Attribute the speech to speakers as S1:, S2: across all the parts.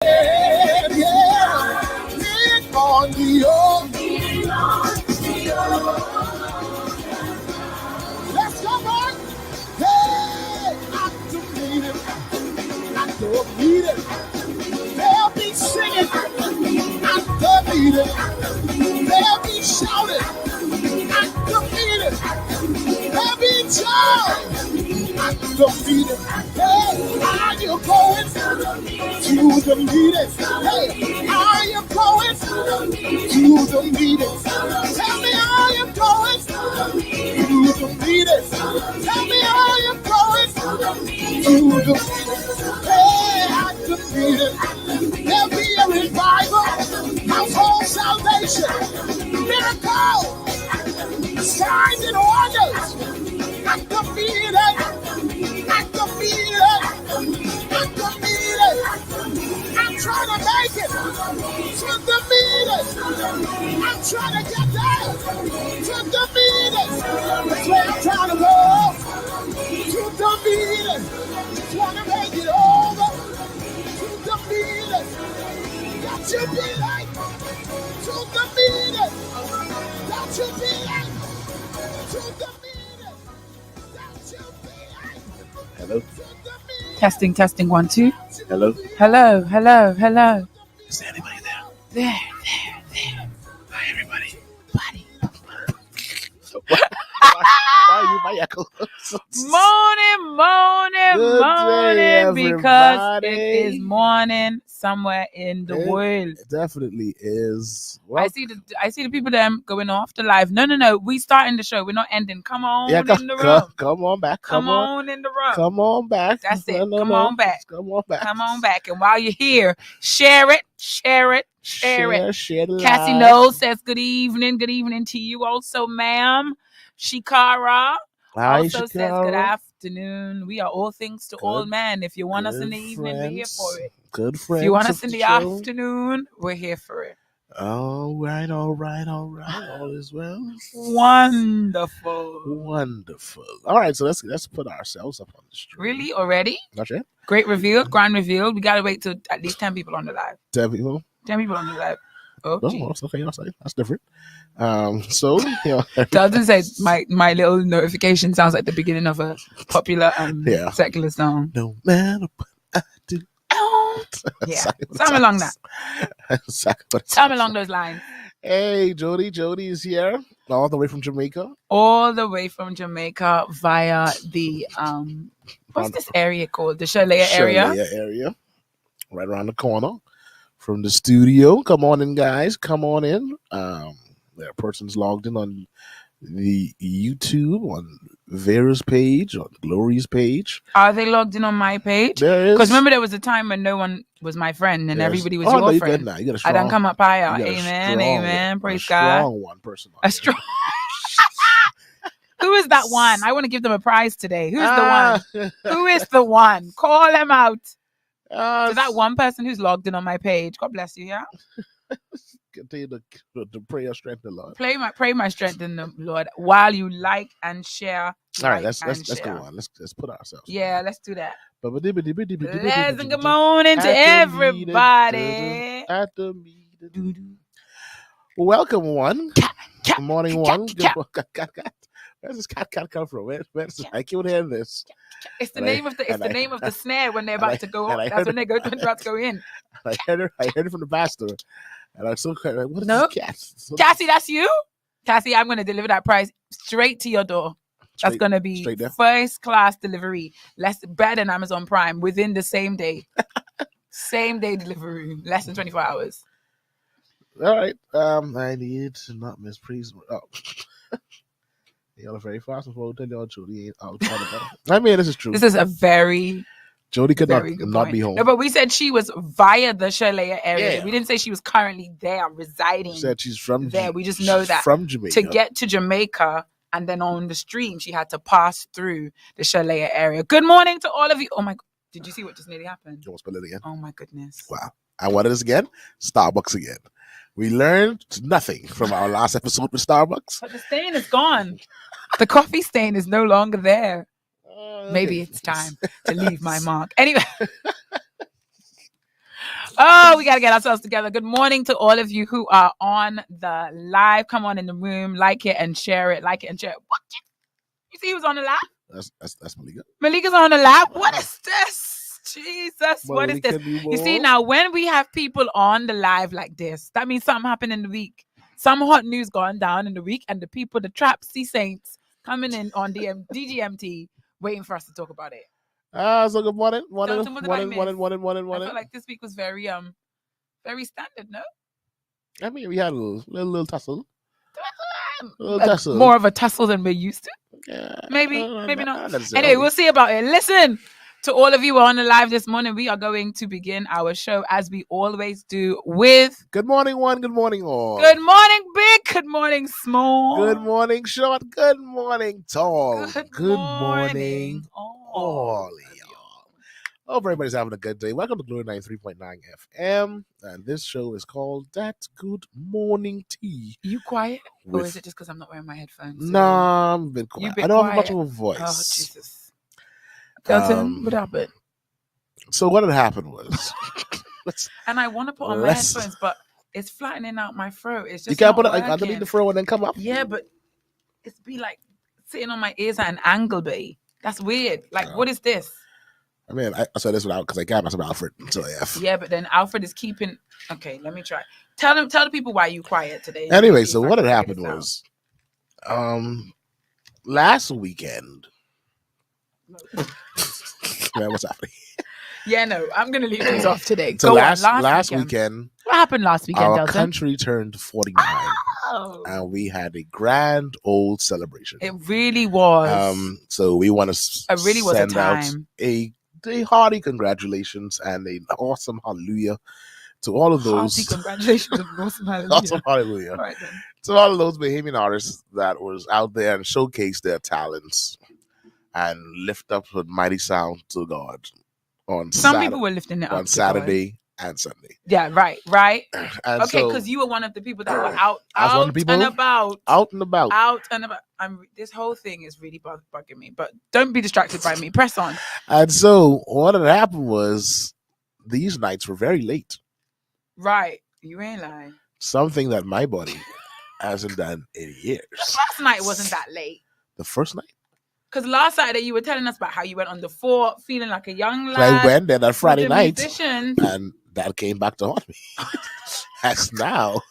S1: Lean on the old. Let's go back. Hey, activated. Activated. They'll be singing. Activated. They'll be shouting. Activated. They'll be joy. Activated. Hey, are you going to the meeting? Hey, are you going to the meeting? Tell me, are you going to the meeting? Tell me, are you going to the meeting? Hey, activated. There'll be a revival, household salvation, miracle, signs and wonders. Activated. Activated. Activated. I'm trying to make it to the meeting. I'm trying to get there to the meeting. That's where I'm trying to go. To the meeting. Just want to make it over to the meeting. Got to be late to the meeting. Got to be late to the meeting. Got to be late.
S2: Hello.
S3: Testing, 1, 2.
S2: Hello.
S3: Hello.
S2: Is there anybody there?
S3: There.
S2: Hi, everybody.
S3: Buddy.
S2: Why are you my echo?
S3: Morning, because it is morning somewhere in the world.
S2: It definitely is. Well,
S3: I see the people them going off the live. No. We starting the show. We're not ending. Come on in the room.
S2: Come on back.
S3: Come on in the room.
S2: Come on back.
S3: That's it.
S2: No.
S3: Come on back.
S2: Come on back.
S3: Come on back. And while you're here, share it.
S2: Share the
S3: Cassie
S2: live.
S3: Knowles says good evening. Good evening to you also, ma'am. Shikara
S2: Hi,
S3: also says good
S2: Shikara.
S3: afternoon. We are all things to all men. If you want us in the evening, we're here for it.
S2: Good friends.
S3: If you want us
S2: of
S3: in the
S2: show.
S3: afternoon, we're here for it.
S2: All right. All is well.
S3: Wonderful.
S2: Wonderful. All right, so let's put ourselves up on the stream.
S3: Really? Already?
S2: Not yet.
S3: Great reveal. Grand reveal. We got to wait till at least 10 people on the live.
S2: 10 people.
S3: 10 people on the live. Oh,
S2: Oh,
S3: gee.
S2: that's okay. That's different. So
S3: Doesn't say my little notification sounds like the beginning of a popular secular song.
S2: no matter what I do.
S3: Yeah, something along that. Something along those lines.
S2: Hey, Jody is here, all the way from Jamaica.
S3: All the way from Jamaica via the what's this area called? The Chalet area,
S2: right around the corner from the studio. Come on in, guys. Come on in. There are persons logged in on the YouTube, on Vera's page, on Glory's page.
S3: Are they logged in on my page?
S2: There is.
S3: Because remember, there was a time when no one was my friend and everybody was your
S2: you
S3: friend.
S2: Now. You got a
S3: I
S2: strong,
S3: don't come up higher.
S2: you got a
S3: Amen. Praise
S2: a
S3: God.
S2: strong one person.
S3: A strong. Who is that one? I want to give them a prize today. Who's the one? Who is the one? Call them out. So that one person who's logged in on my page. God bless you. Yeah.
S2: Continue to pray your strength in the Lord.
S3: Pray my strength in the Lord while you like and share.
S2: All right, let's go on. Let's put ourselves.
S3: Yeah, let's do that.
S2: Let's
S3: Good morning to everybody.
S2: At the meeting. Welcome, one. Good morning, one. Cat. Where's this cat come from? Where's I keep hearing this.
S3: It's the name of the snare when they're about to go up. That's when they're about to go in.
S2: I heard it from the pastor. And I'm so like, what is
S3: Nope.
S2: this cat?
S3: Cassie, that's you? Cassie, I'm going to deliver that prize straight to your door. That's going to be first class delivery. Better than Amazon Prime within the same day. Same day delivery. Less than 24 hours.
S2: All right. I need to not mispraise. Oh. Y'all are very fast before I tell y'all Jody ain't out. I mean, this is true.
S3: This is a very...
S2: Jody could not be home.
S3: No, but we said she was via the Chalet area. Yeah. We didn't say she was currently there, residing.
S2: We said she's from
S3: there. We just know that
S2: from Jamaica.
S3: To get to Jamaica and then on the stream, she had to pass through the Chalet area. Good morning to all of you. Oh my God. Did you see what just nearly happened?
S2: You want to spell it again?
S3: Oh my goodness.
S2: Wow. And what is again? Starbucks again. We learned nothing from our last episode with Starbucks.
S3: But the stain is gone. The coffee stain is no longer there. Maybe it's time to leave my mark. Anyway. Oh, we got to get ourselves together. Good morning to all of you who are on the live. Come on in the room, like it and share it. Like it and share it. What? You see who's on the live?
S2: That's Malika.
S3: Malika's on the live. What is this? Jesus, what is this?
S2: You
S3: see, now when we have people on the live like this, that means something happened in the week. Some hot news gone down in the week, and the people, the Trapsy Saints, coming in on DGMT, waiting for us to talk about it.
S2: So good morning.
S3: I felt like this week was very standard, no?
S2: I mean, we had a little tussle.
S3: More of a tussle than we're used to.
S2: Yeah,
S3: maybe not. Anyway, we'll see about it. Listen, to all of you who are on the live this morning, we are going to begin our show as we always do with
S2: good morning, one. Good morning, all.
S3: Good morning, big. Good morning, small.
S2: Good morning, short. Good morning, tall. Good morning, all. Hope everybody's having a good day. Welcome to Glory 93.9 FM. And this show is called That's Good Morning Tea.
S3: You quiet? Or is it just because I'm not wearing my headphones?
S2: Nah, I've been quiet. I don't have much of a voice.
S3: Oh, Jesus. Delton, what happened?
S2: So what had happened was...
S3: and I want to put on my headphones, but it's flattening out my throat. It's just
S2: you can't put it like underneath the throat and then come up?
S3: Yeah, but it's be like sitting on my ears at an angle, babe. That's weird. Like, what is this?
S2: I mean, I saw this without because I got myself Alfred. So
S3: yeah, but then Alfred is keeping. Okay, let me try. Tell the people why you quiet today.
S2: Anyway, so what had happened was, last weekend. Man, what's happening?
S3: Yeah, no, I'm gonna leave these off today.
S2: So last weekend.
S3: What happened last weekend?
S2: Our
S3: Delton?
S2: country turned 49, and we had a grand old celebration.
S3: It really was.
S2: So we want to.
S3: It really was
S2: send
S3: a time.
S2: Out a hearty congratulations and an awesome hallelujah to all of those.
S3: Hearty congratulations and awesome hallelujah.
S2: Awesome hallelujah.
S3: All right, then.
S2: To all of those Bahamian artists that was out there and showcased their talents and lift up a mighty sound to God on
S3: people were lifting it up
S2: on Saturday and Sunday.
S3: Yeah, right.
S2: And
S3: okay, because you were one of the people that were out and about. This whole thing is really bugging me, but don't be distracted by me. Press on.
S2: And so what had happened was these nights were very late.
S3: Right. You ain't lying.
S2: Something that my body hasn't done in years.
S3: The first night wasn't that late.
S2: The first night?
S3: Because last Saturday you were telling us about how you went on the fort feeling like a young lad.
S2: So I went there that Friday night,
S3: musicians.
S2: and that came back to haunt me. As now,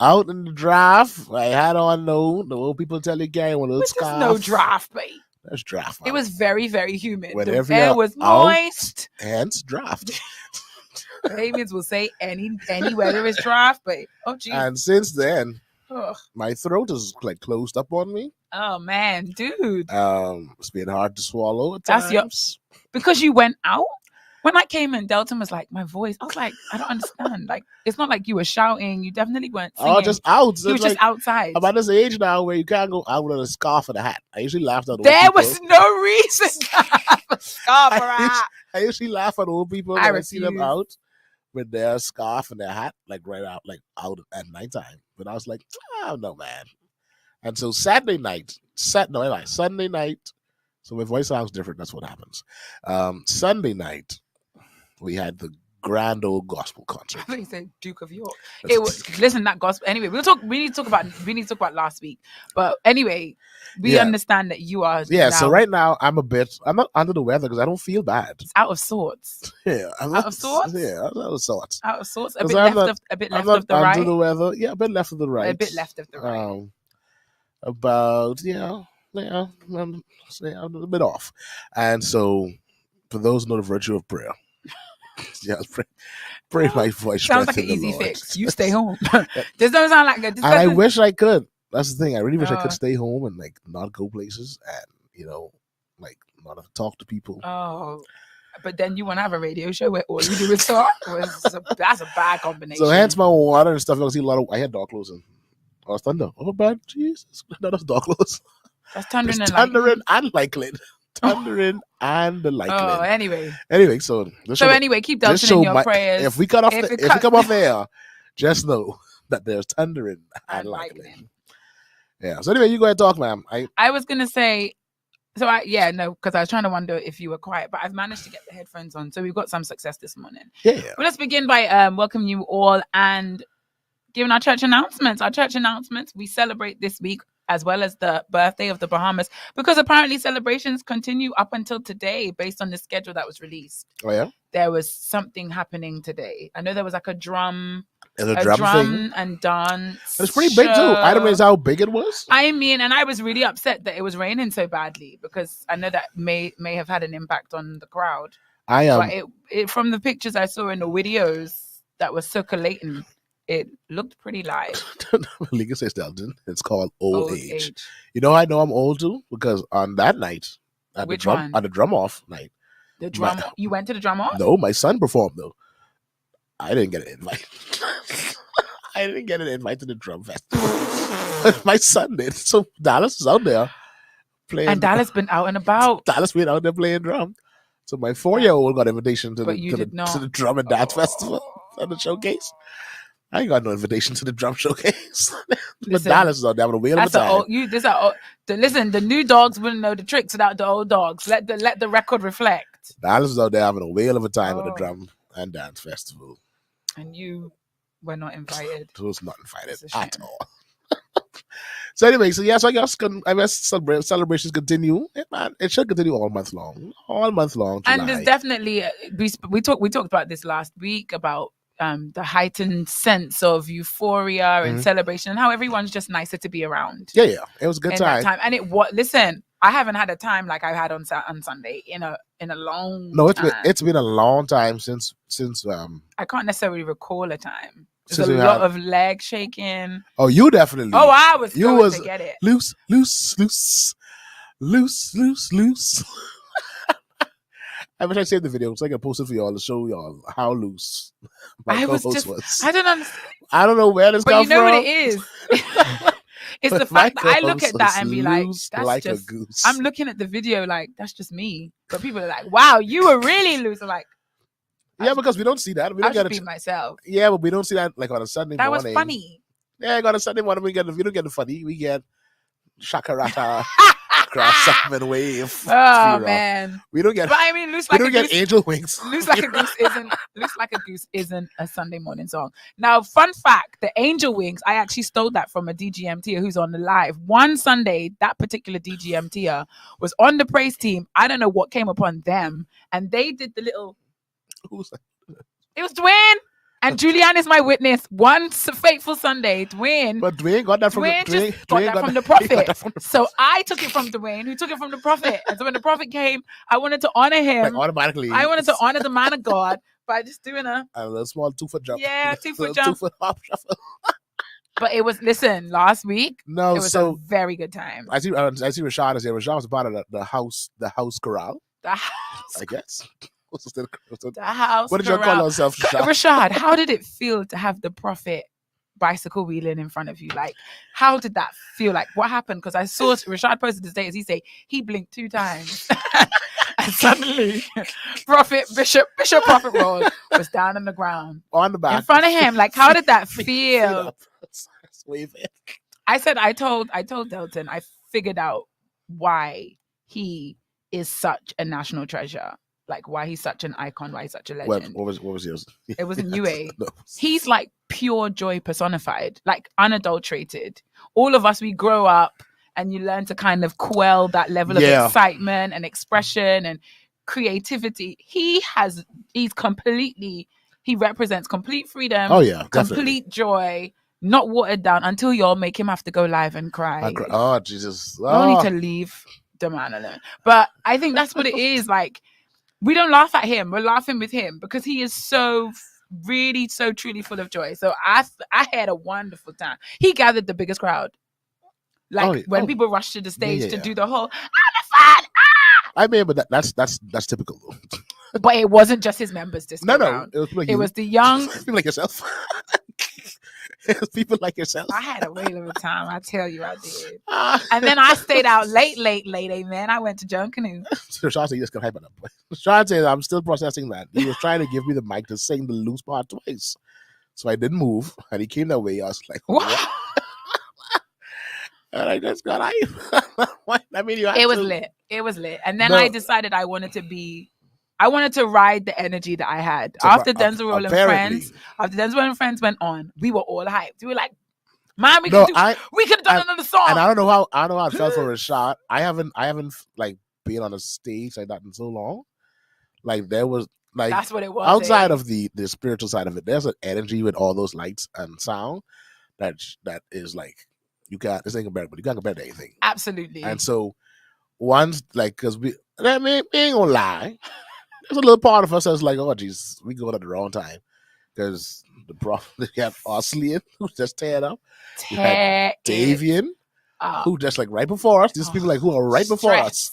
S2: out in the draft, I had on the old people tell you, Gary, one of those scarf.
S3: No draft, babe.
S2: There's draft.
S3: It was very, very humid.
S2: Whenever
S3: the air was moist.
S2: Hence draft.
S3: Babies will say any weather is draft, babe. Oh, geez.
S2: And since then, my throat is like closed up on me.
S3: Oh man, dude.
S2: It's been hard to swallow at times.
S3: Because you went out? When I came in, Delton was like, my voice. I was like, I don't understand. Like, it's not like you were shouting. You definitely weren't singing.
S2: Oh, just out.
S3: You were just outside.
S2: I'm at this age now where you can't go out with a scarf and a hat. I usually laughed at old
S3: people.
S2: There
S3: was no reason to have a scarf or a hat.
S2: I usually laugh at old people when I see them out with their scarf and their hat, like right out, like out at nighttime. But I was like, oh no, man. And so Sunday night. So my voice sounds different. That's what happens. Sunday night, we had the grand old gospel concert.
S3: I think you said Duke of York. It was listen that gospel. Anyway, we need to talk about last week. But anyway, we understand that you are.
S2: Yeah. So right now, I'm not under the weather because I don't feel bad.
S3: It's out of sorts.
S2: Yeah,
S3: out of sorts.
S2: Yeah, out of sorts.
S3: Out of sorts. A bit left of the right.
S2: Under the weather. Yeah, a bit left of the right.
S3: A bit left of the right.
S2: About a bit off. And so for those who know the virtue of prayer, pray my voice.
S3: Sounds like an easy fix. You stay home. This doesn't sound like good.
S2: And I wish I could. That's the thing. I really wish I could stay home and like not go places and like not have to talk to people.
S3: Oh, but then you want to have a radio show where all you do is talk. That's a bad combination.
S2: So hence my water and stuff. I had door closing. Oh, thunder. Oh, bad. Jesus. No, that's door close.
S3: That's thundering
S2: and lightning. Thundering and the lightning.
S3: Oh, anyway.
S2: So
S3: keep Delton in your prayers.
S2: If we come off air, just know that there's thundering and lightning. Yeah. So anyway, you go ahead and talk, ma'am.
S3: I was gonna say, So because I was trying to wonder if you were quiet, but I've managed to get the headphones on, so we've got some success this morning.
S2: Yeah.
S3: Well, let's begin by welcoming you all and giving our church announcements. Our church announcements, we celebrate this week as well as the birthday of the Bahamas, because apparently celebrations continue up until today based on the schedule that was released.
S2: Oh yeah,
S3: there was something happening today. I know there was like a drum.
S2: There's a drum
S3: and dance.
S2: It's pretty big too. I don't know how big it was.
S3: I mean, and I was really upset that it was raining so badly, because I know that may have had an impact on the crowd. But it from the pictures I saw in the videos that was circulating, it looked pretty live.
S2: Legal says Delton. It's called old age. You know, I know I'm old too, because on that night, on the drum off night,
S3: you went to the drum off?
S2: No, my son performed though. I didn't get an invite. I didn't get an invite to the drum festival. My son did. So Dallas is out there playing.
S3: And Dallas been out and about.
S2: Dallas been out there playing drum. So my 4-year-old got invitation to the drum and dance festival and the showcase. I ain't got no invitation to the drum showcase. But Dallas is out there having a whale of a time.
S3: Listen, the new dogs wouldn't know the tricks without the old dogs. Let the record reflect.
S2: Dallas is out there having a whale of a time at the drum and dance festival. And
S3: you were not invited.
S2: I was not invited at all. So anyway, so I guess celebrations continue. It should continue all month long. All month long. July.
S3: And there's definitely we talked about this last week about the heightened sense of euphoria and celebration, and how everyone's just nicer to be around.
S2: Yeah, it was a good time.
S3: And listen, I haven't had a time like I had on Sunday in a long.
S2: No,
S3: time.
S2: It's been a long time since
S3: I can't necessarily recall a time. There's a lot of leg shaking.
S2: Oh, you definitely.
S3: Oh, I was going to get it.
S2: Loose. I wish I saved the video so I can post it for y'all to show y'all how loose my co-host was.
S3: I don't understand.
S2: I don't know where this comes from.
S3: But you know what it is? It's the fact that I look at that and be like, that's like just, a goose. I'm looking at the video like, that's just me. But people are like, wow, you were really loose. I'm like,
S2: because we don't see that. We don't get it
S3: myself.
S2: Yeah, but we don't see that like on a Sunday morning.
S3: That was funny.
S2: Yeah, on a Sunday morning we don't get the funny. We get shakarata, cross up and wave.
S3: Oh man,
S2: we don't get.
S3: But I mean, loose like a goose.
S2: Angel wings.
S3: Loose like a goose isn't a Sunday morning song. Now, fun fact: the Angel Wings, I actually stole that from a DGMT who's on the live. One Sunday, that particular DGMT was on the praise team. I don't know what came upon them, and they did the little.
S2: Who's that?
S3: It was Dwayne. And Julianne is my witness. One fateful Sunday, Dwayne.
S2: But Dwayne got that from
S3: the prophet. So I took it from Dwayne, who took it from the prophet. And so when the prophet came, I wanted to honor him.
S2: Like automatically.
S3: I wanted to honor the man of God by just doing a
S2: little small 2-foot jump.
S3: Yeah, 2-foot jump.
S2: 2-foot hop shuffle.
S3: But it was, last week, it was a very good time.
S2: I see Rashad is here. Rashad was a part of the house chorale.
S3: The house.
S2: I guess.
S3: The house.
S2: What did you call yourself,
S3: Rashad? How did it feel to have the prophet bicycle wheeling in front of you? Like, how did that feel? Like, what happened? Because I saw Rashad posted this day as he say he blinked 2 times, and suddenly, Bishop Prophet Roll was down on the ground
S2: on the back
S3: in front of him. Like, how did that feel? I told Delton I figured out why he is such a national treasure. Like, why he's such an icon, why he's such a legend.
S2: What was yours?
S3: It was in UA. No. He's like pure joy personified, like unadulterated. All of us, we grow up and you learn to kind of quell that level of excitement and expression and creativity. He represents complete freedom.
S2: Oh yeah,
S3: complete joy, not watered down until y'all make him have to go live and cry.
S2: Oh, Jesus.
S3: You don't need to leave the man alone. But I think that's what it is. Like, we don't laugh at him. We're laughing with him because he is so really, so truly full of joy. So I had a wonderful time. He gathered the biggest crowd. Like when people rush to the stage to do the whole, I'm a fan.
S2: I mean, but that's typical though.
S3: But it wasn't just his members this time around.
S2: It
S3: was the young
S2: people like yourself. It was people like yourself.
S3: I had a whale of a time. I tell you, I did. And then I stayed out late. Amen. I went to John Canoe.
S2: So Sean said, "You just gonna hype it up." Sean said, "I'm still processing that." He was trying to give me the mic to sing the loose part twice, so I didn't move, and he came that way. I was like, "What?" And I just got hype. I mean,
S3: it was lit. It was lit. And then I decided I wanted to ride the energy that I had. After Denzel Roll and Friends went on, we were all hyped. We were like, man, we could have done another song.
S2: And I don't know how I felt for Rashad. I haven't like been on a stage like that in so long. Like there was like
S3: that's what it was.
S2: Outside of the spiritual side of it, there's an energy with all those lights and sound that is like this ain't comparable. You can't compare to anything.
S3: Absolutely.
S2: And so once like because we ain't gonna lie. There's a little part of us that's like, oh, geez, we going at the wrong time. Because the problem, we have Oslian, who just teared up. We had Davian, who just like right before us. These people like who are right before us.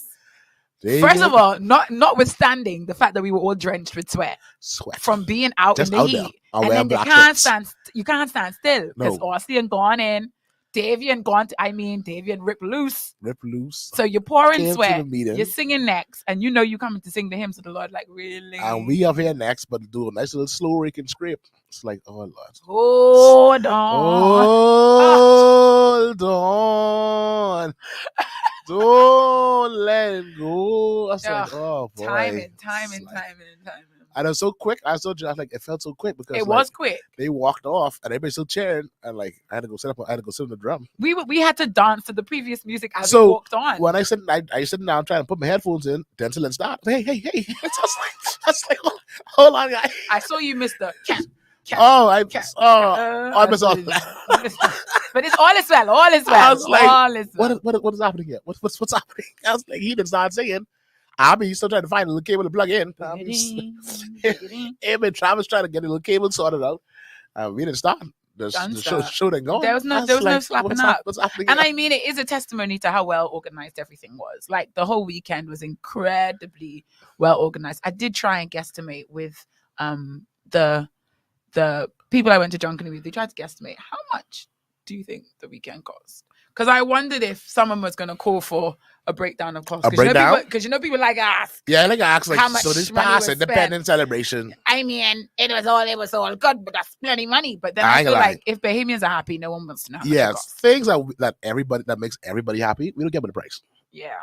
S2: Davian,
S3: first of all, notwithstanding the fact that we were all drenched with sweat. From being out just in the heat. And then you can't stand still. Because Oslian gone in. Davian rip loose. So you're pouring sweat, you're singing next, and you know you coming to sing the hymns of the Lord, like really.
S2: And we up here next, but do a nice little slow raking script. It's like, oh Lord.
S3: Hold
S2: on. Don't let it go. I was like, oh boy.
S3: Timing.
S2: And it was so quick. I was so just like it felt so quick because
S3: it was quick.
S2: They walked off and everybody still cheering, and like I had to go sit on the drum.
S3: We had to dance to the previous music as we walked on.
S2: When I sitting down trying to put my headphones in, Denzel and stop. Hey. I was like, hold on, guys.
S3: I saw you, Mister.
S2: I missed all that.
S3: But it's all is well. All is well.
S2: I was like,
S3: all is well.
S2: What is happening here? What's happening? I was like, he didn't start singing. I mean, he's still trying to find a little cable to plug in. Him and Travis trying to get a little cable sorted out. We didn't start. The show didn't go.
S3: There was no slapping up.
S2: What's happening?
S3: And I mean, it is a testimony to how well organized everything was. Like the whole weekend was incredibly well organized. I did try and guesstimate with the people I went to Drunken with. They tried to guesstimate how much do you think the weekend cost? Because I wondered if someone was going to call for a breakdown of costs. Because people like ask.
S2: Yeah, like ask like
S3: how much
S2: so this past independence celebration.
S3: I mean, it was all good, but that's plenty money. But then I feel like if Bahamians are happy, no one wants to know.
S2: Yes, things that makes everybody happy. We don't get with the price.
S3: Yeah.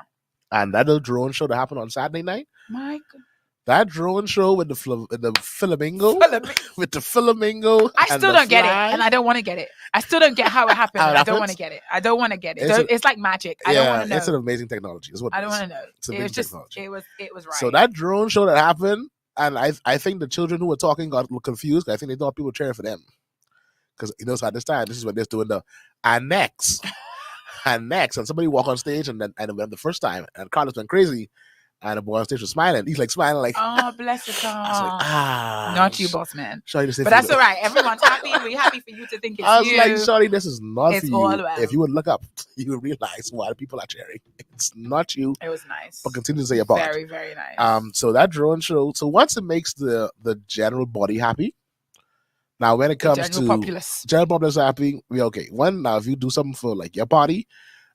S2: And that little drone show that happened on Saturday night.
S3: My God.
S2: That drone show with the flamingo. With the flamingo.
S3: I still don't get it, and I don't want to get it. I still don't get how it happened. I don't want to get it. It's like magic. I don't want to know.
S2: It's an amazing technology.
S3: I don't want to know.
S2: It's amazing technology.
S3: It was right.
S2: So that drone show that happened, and I think the children who were talking got confused. I think they thought people were cheering for them. Because at this time, this is when they're doing the next. And somebody walk on stage, and the first time, and Carlos went crazy. And the boy on stage was smiling. He's like smiling like,
S3: oh, bless your heart.
S2: Like,
S3: not you, boss man.
S2: Shorty,
S3: but that's all right. Everyone's happy. We're happy for you to think it's you.
S2: I was like, Shorty, this is not for you.
S3: All well.
S2: If you would look up, you would realize why the people are cheering. It's not you.
S3: It was nice.
S2: But continue to say your part.
S3: Very, very nice.
S2: So that drone show. So once it makes the general body happy. Now when it comes
S3: general
S2: populace happy, we okay. One, now if you do something for like your body.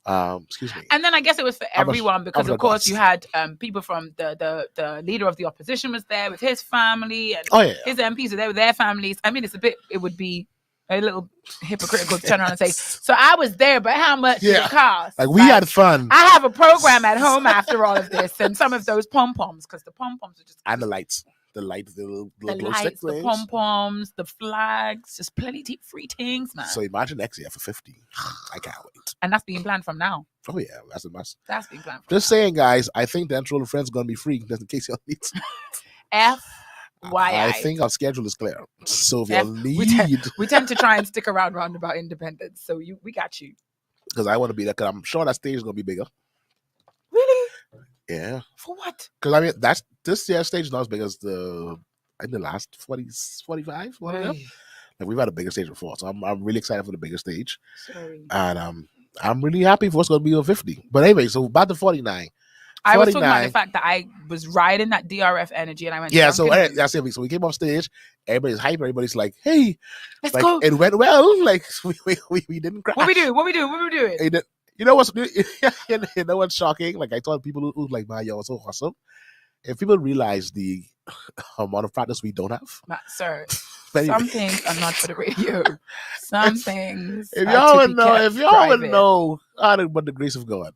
S2: Excuse me.
S3: And then I guess it was for everyone because of course you had people from the leader of the opposition was there with his family and his MPs were there with their families. I mean, it would be a little hypocritical to turn around and say, so I was there, but how much did it cost?
S2: Like we had fun.
S3: I have a program at home after all of this and some of those pom-poms because the pom-poms are just
S2: and the lights. The lights, the
S3: lights, the pom-poms, the flags, just plenty free things, man.
S2: So imagine next year for 50. I can't wait.
S3: And that's being planned from now.
S2: Oh yeah, that's a must.
S3: That's being planned from
S2: just now. Saying, guys, I think the Dental Friends is going to be free just in case y'all need
S3: FYI.
S2: I think our schedule is clear. So if y'all need...
S3: We tend to try and stick around about independence. So we got you.
S2: Because I want to be there because I'm sure that stage is going to be bigger.
S3: Really?
S2: Yeah.
S3: For what?
S2: Because I mean, this year's stage is not as big as the last 45, whatever. Like we've had a bigger stage before, so I'm really excited for the bigger stage.
S3: Sorry.
S2: And I'm really happy for what's going to be on 50. But anyway, so about the 49.
S3: I was talking about the fact that I was riding that DRF energy and I went.
S2: Yeah, so that's it. So we came off stage. Everybody's hype. Everybody's like, "Hey,
S3: let's go!"
S2: It went well. Like we didn't crash.
S3: What we doing?
S2: You know what's shocking? Like I told people who like, "Man, yo, it's so awesome." If people realize the amount of practice we don't have.
S3: Sir,
S2: Anyway.
S3: some things are not for the radio. Some things
S2: If
S3: are
S2: y'all
S3: to
S2: would
S3: be
S2: know,
S3: kept
S2: if y'all would
S3: private.
S2: know, but the grace of God.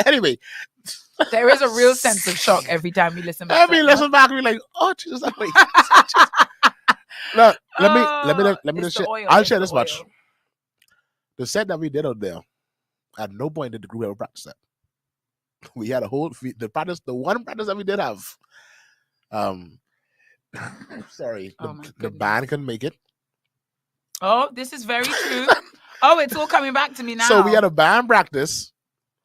S2: Anyway,
S3: There is a real sense of shock every time we listen back.
S2: listen back and be like, oh Jesus, wait. Look, let me just share. I'll share this much. The set that we did out there, at no point did the group ever practice that. We had the one practice that we did have. Sorry, the band couldn't make it.
S3: Oh, this is very true. Oh, it's all coming back to me now.
S2: So we had a band practice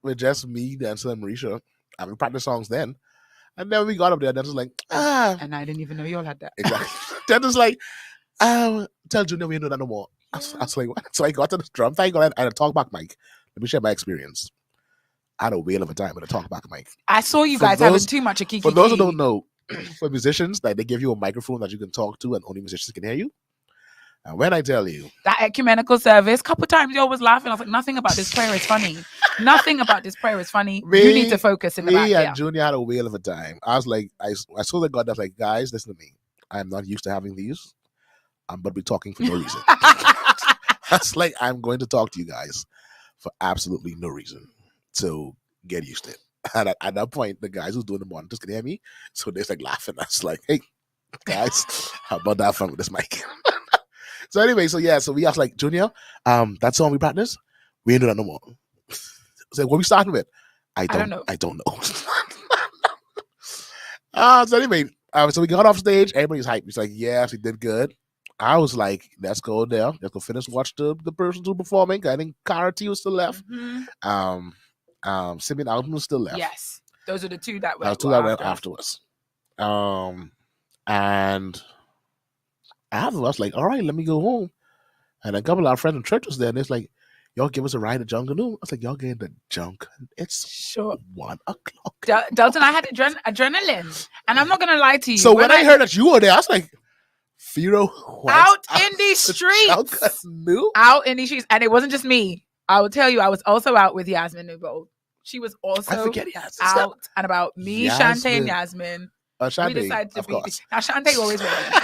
S2: with just me, Dancer, and Marisha, and we practiced songs then. And then we got up there, and Dancer's like,
S3: And I didn't even know you all had that.
S2: Exactly. Dancer's like, tell Junior we ain't do that no more. I was like, what? So I got to the drum thing, and I had a talkback mic. Let me share my experience. I had a whale of a time with a talkback mic.
S3: I saw you guys having too much of kiki.
S2: For those who don't know, for musicians, like they give you a microphone that you can talk to, and only musicians can hear you. And when I tell you
S3: that ecumenical service, a couple times you was laughing. I was like, nothing about this prayer is funny. Nothing about this prayer is funny. You need to focus in the back.
S2: Me and Junior had a whale of a time. I was like, I saw the God that's like, guys, listen to me. I'm not used to having these. I'm but be talking for no reason. That's like, I'm going to talk to you guys for absolutely no reason. So get used to it. And at that point, the guys who's doing the monitors can hear me. So they're like laughing. I was like, hey, guys, how about that fun with this mic? So anyway, so we asked like, Junior, that song we practice, we ain't do that no more. So what we starting with? I don't know. So anyway, so we got off stage. Everybody's hyped. He's like, yes, we did good. I was like, let's go there. Let's go finish watch the person who performing. I think Cara T was still left.
S3: Mm-hmm.
S2: Simeon Alton was still left.
S3: Yes. Those are the two that went
S2: afterwards. And after I was like, all right, let me go home. And a couple of our friends in church was there, and it's like, y'all give us a ride to Junkanoo. I was like, y'all getting the junk. It's 1 o'clock.
S3: Delton, I had adrenaline. And I'm not going to lie to you.
S2: So when I heard that you were there, I was like, Firo,
S3: out in these streets. Out in these streets. And it wasn't just me. I will tell you, I was also out with Yasmin Nubo. She was also out and about. Me, Shantae, and Yasmin.
S2: Shantae,
S3: we decided to be. Now, Shantae always ready.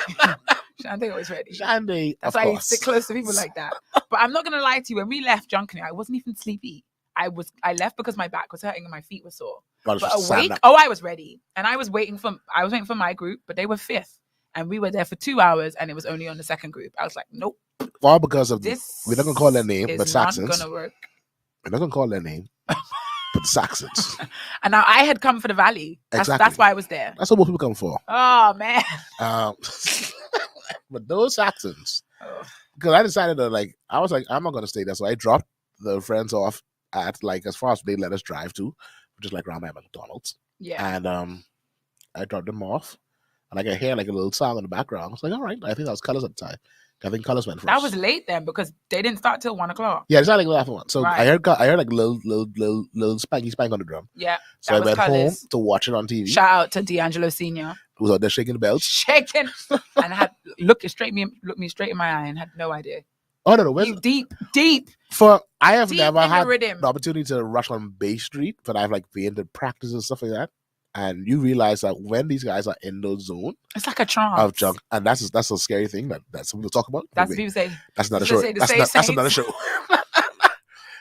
S3: Shantae always ready.
S2: Shantae,
S3: that's why you stick close to people like that. But I'm not gonna lie to you. When we left Junkanoo, I wasn't even sleepy. I left because my back was hurting and my feet were sore. But awake, I was ready, and I was waiting for my group, but they were fifth, and we were there for 2 hours, and it was only on the second group. I was like, nope.
S2: Well, because of
S3: this,
S2: we're not gonna call their name, but Saxons.
S3: Not gonna work.
S2: We're not gonna call their name, but the Saxons.
S3: And now I had come for the Valley. That's why I was there.
S2: That's what most people come for.
S3: Oh man.
S2: But those Saxons, because I decided to I was like, I'm not gonna stay there, so I dropped the friends off at as far as they let us drive to, which is around by McDonald's.
S3: Yeah.
S2: And I dropped them off, and I could hear a little song in the background. I was like, all right, I think that was Colors at the time. I think Colors went first.
S3: That was late then because they didn't start till 1 o'clock.
S2: Yeah, it's not the after one. So right. I heard little spanky spank on the drum.
S3: Yeah.
S2: So I went home to watch it on TV.
S3: Shout out to D'Angelo Senior.
S2: Who was out there shaking the bells.
S3: Shaking. And had looked me straight in my eye and had no idea.
S2: Oh no.
S3: Deep.
S2: I have never had the opportunity to rush on Bay Street, but I've been to practice and stuff like that. And you realize that when these guys are in those zone,
S3: it's like a trance
S2: of junk, and that's a scary thing that some people talk about.
S3: That's what people say.
S2: That's another show. That's another show.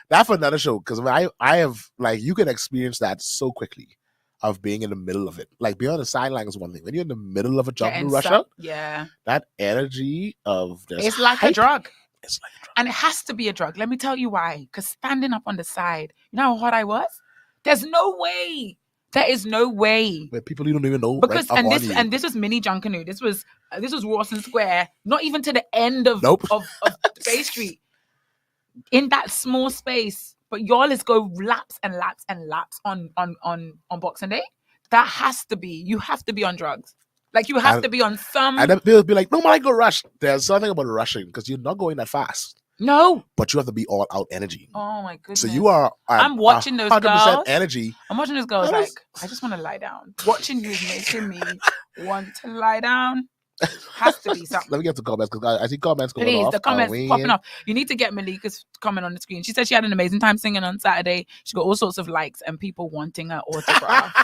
S2: That's for another show because I have you can experience that so quickly of being in the middle of it. Being on the sideline is one thing. When you're in the middle of a jump and rush out, that energy of
S3: it's like a drug. It's like a drug, and it has to be a drug. Let me tell you why. Because standing up on the side, you know how hot I was. There's no way. There is no way.
S2: Where people you don't even know.
S3: Because this was mini Junkanoo. This was Rawson Square. Not even to the end of Bay Street. In that small space, but y'all is go laps and laps and laps on Boxing Day. That has to be. You have to be on drugs. You have to be on some.
S2: And then people be like, "No, man, I go rush." There's something about rushing because you're not going that fast.
S3: No.
S2: But you have to be all out energy.
S3: Oh my goodness.
S2: So you are
S3: I'm watching those 100% girls.
S2: Energy.
S3: I'm watching those girls I just want to lie down. Watching you is making me want to lie down. Has to be something.
S2: Let me get to comments because I see comments going
S3: off. Please, the comments
S2: popping
S3: off. You need to get Malika's comment on the screen. She said she had an amazing time singing on Saturday. She got all sorts of likes and people wanting her autograph.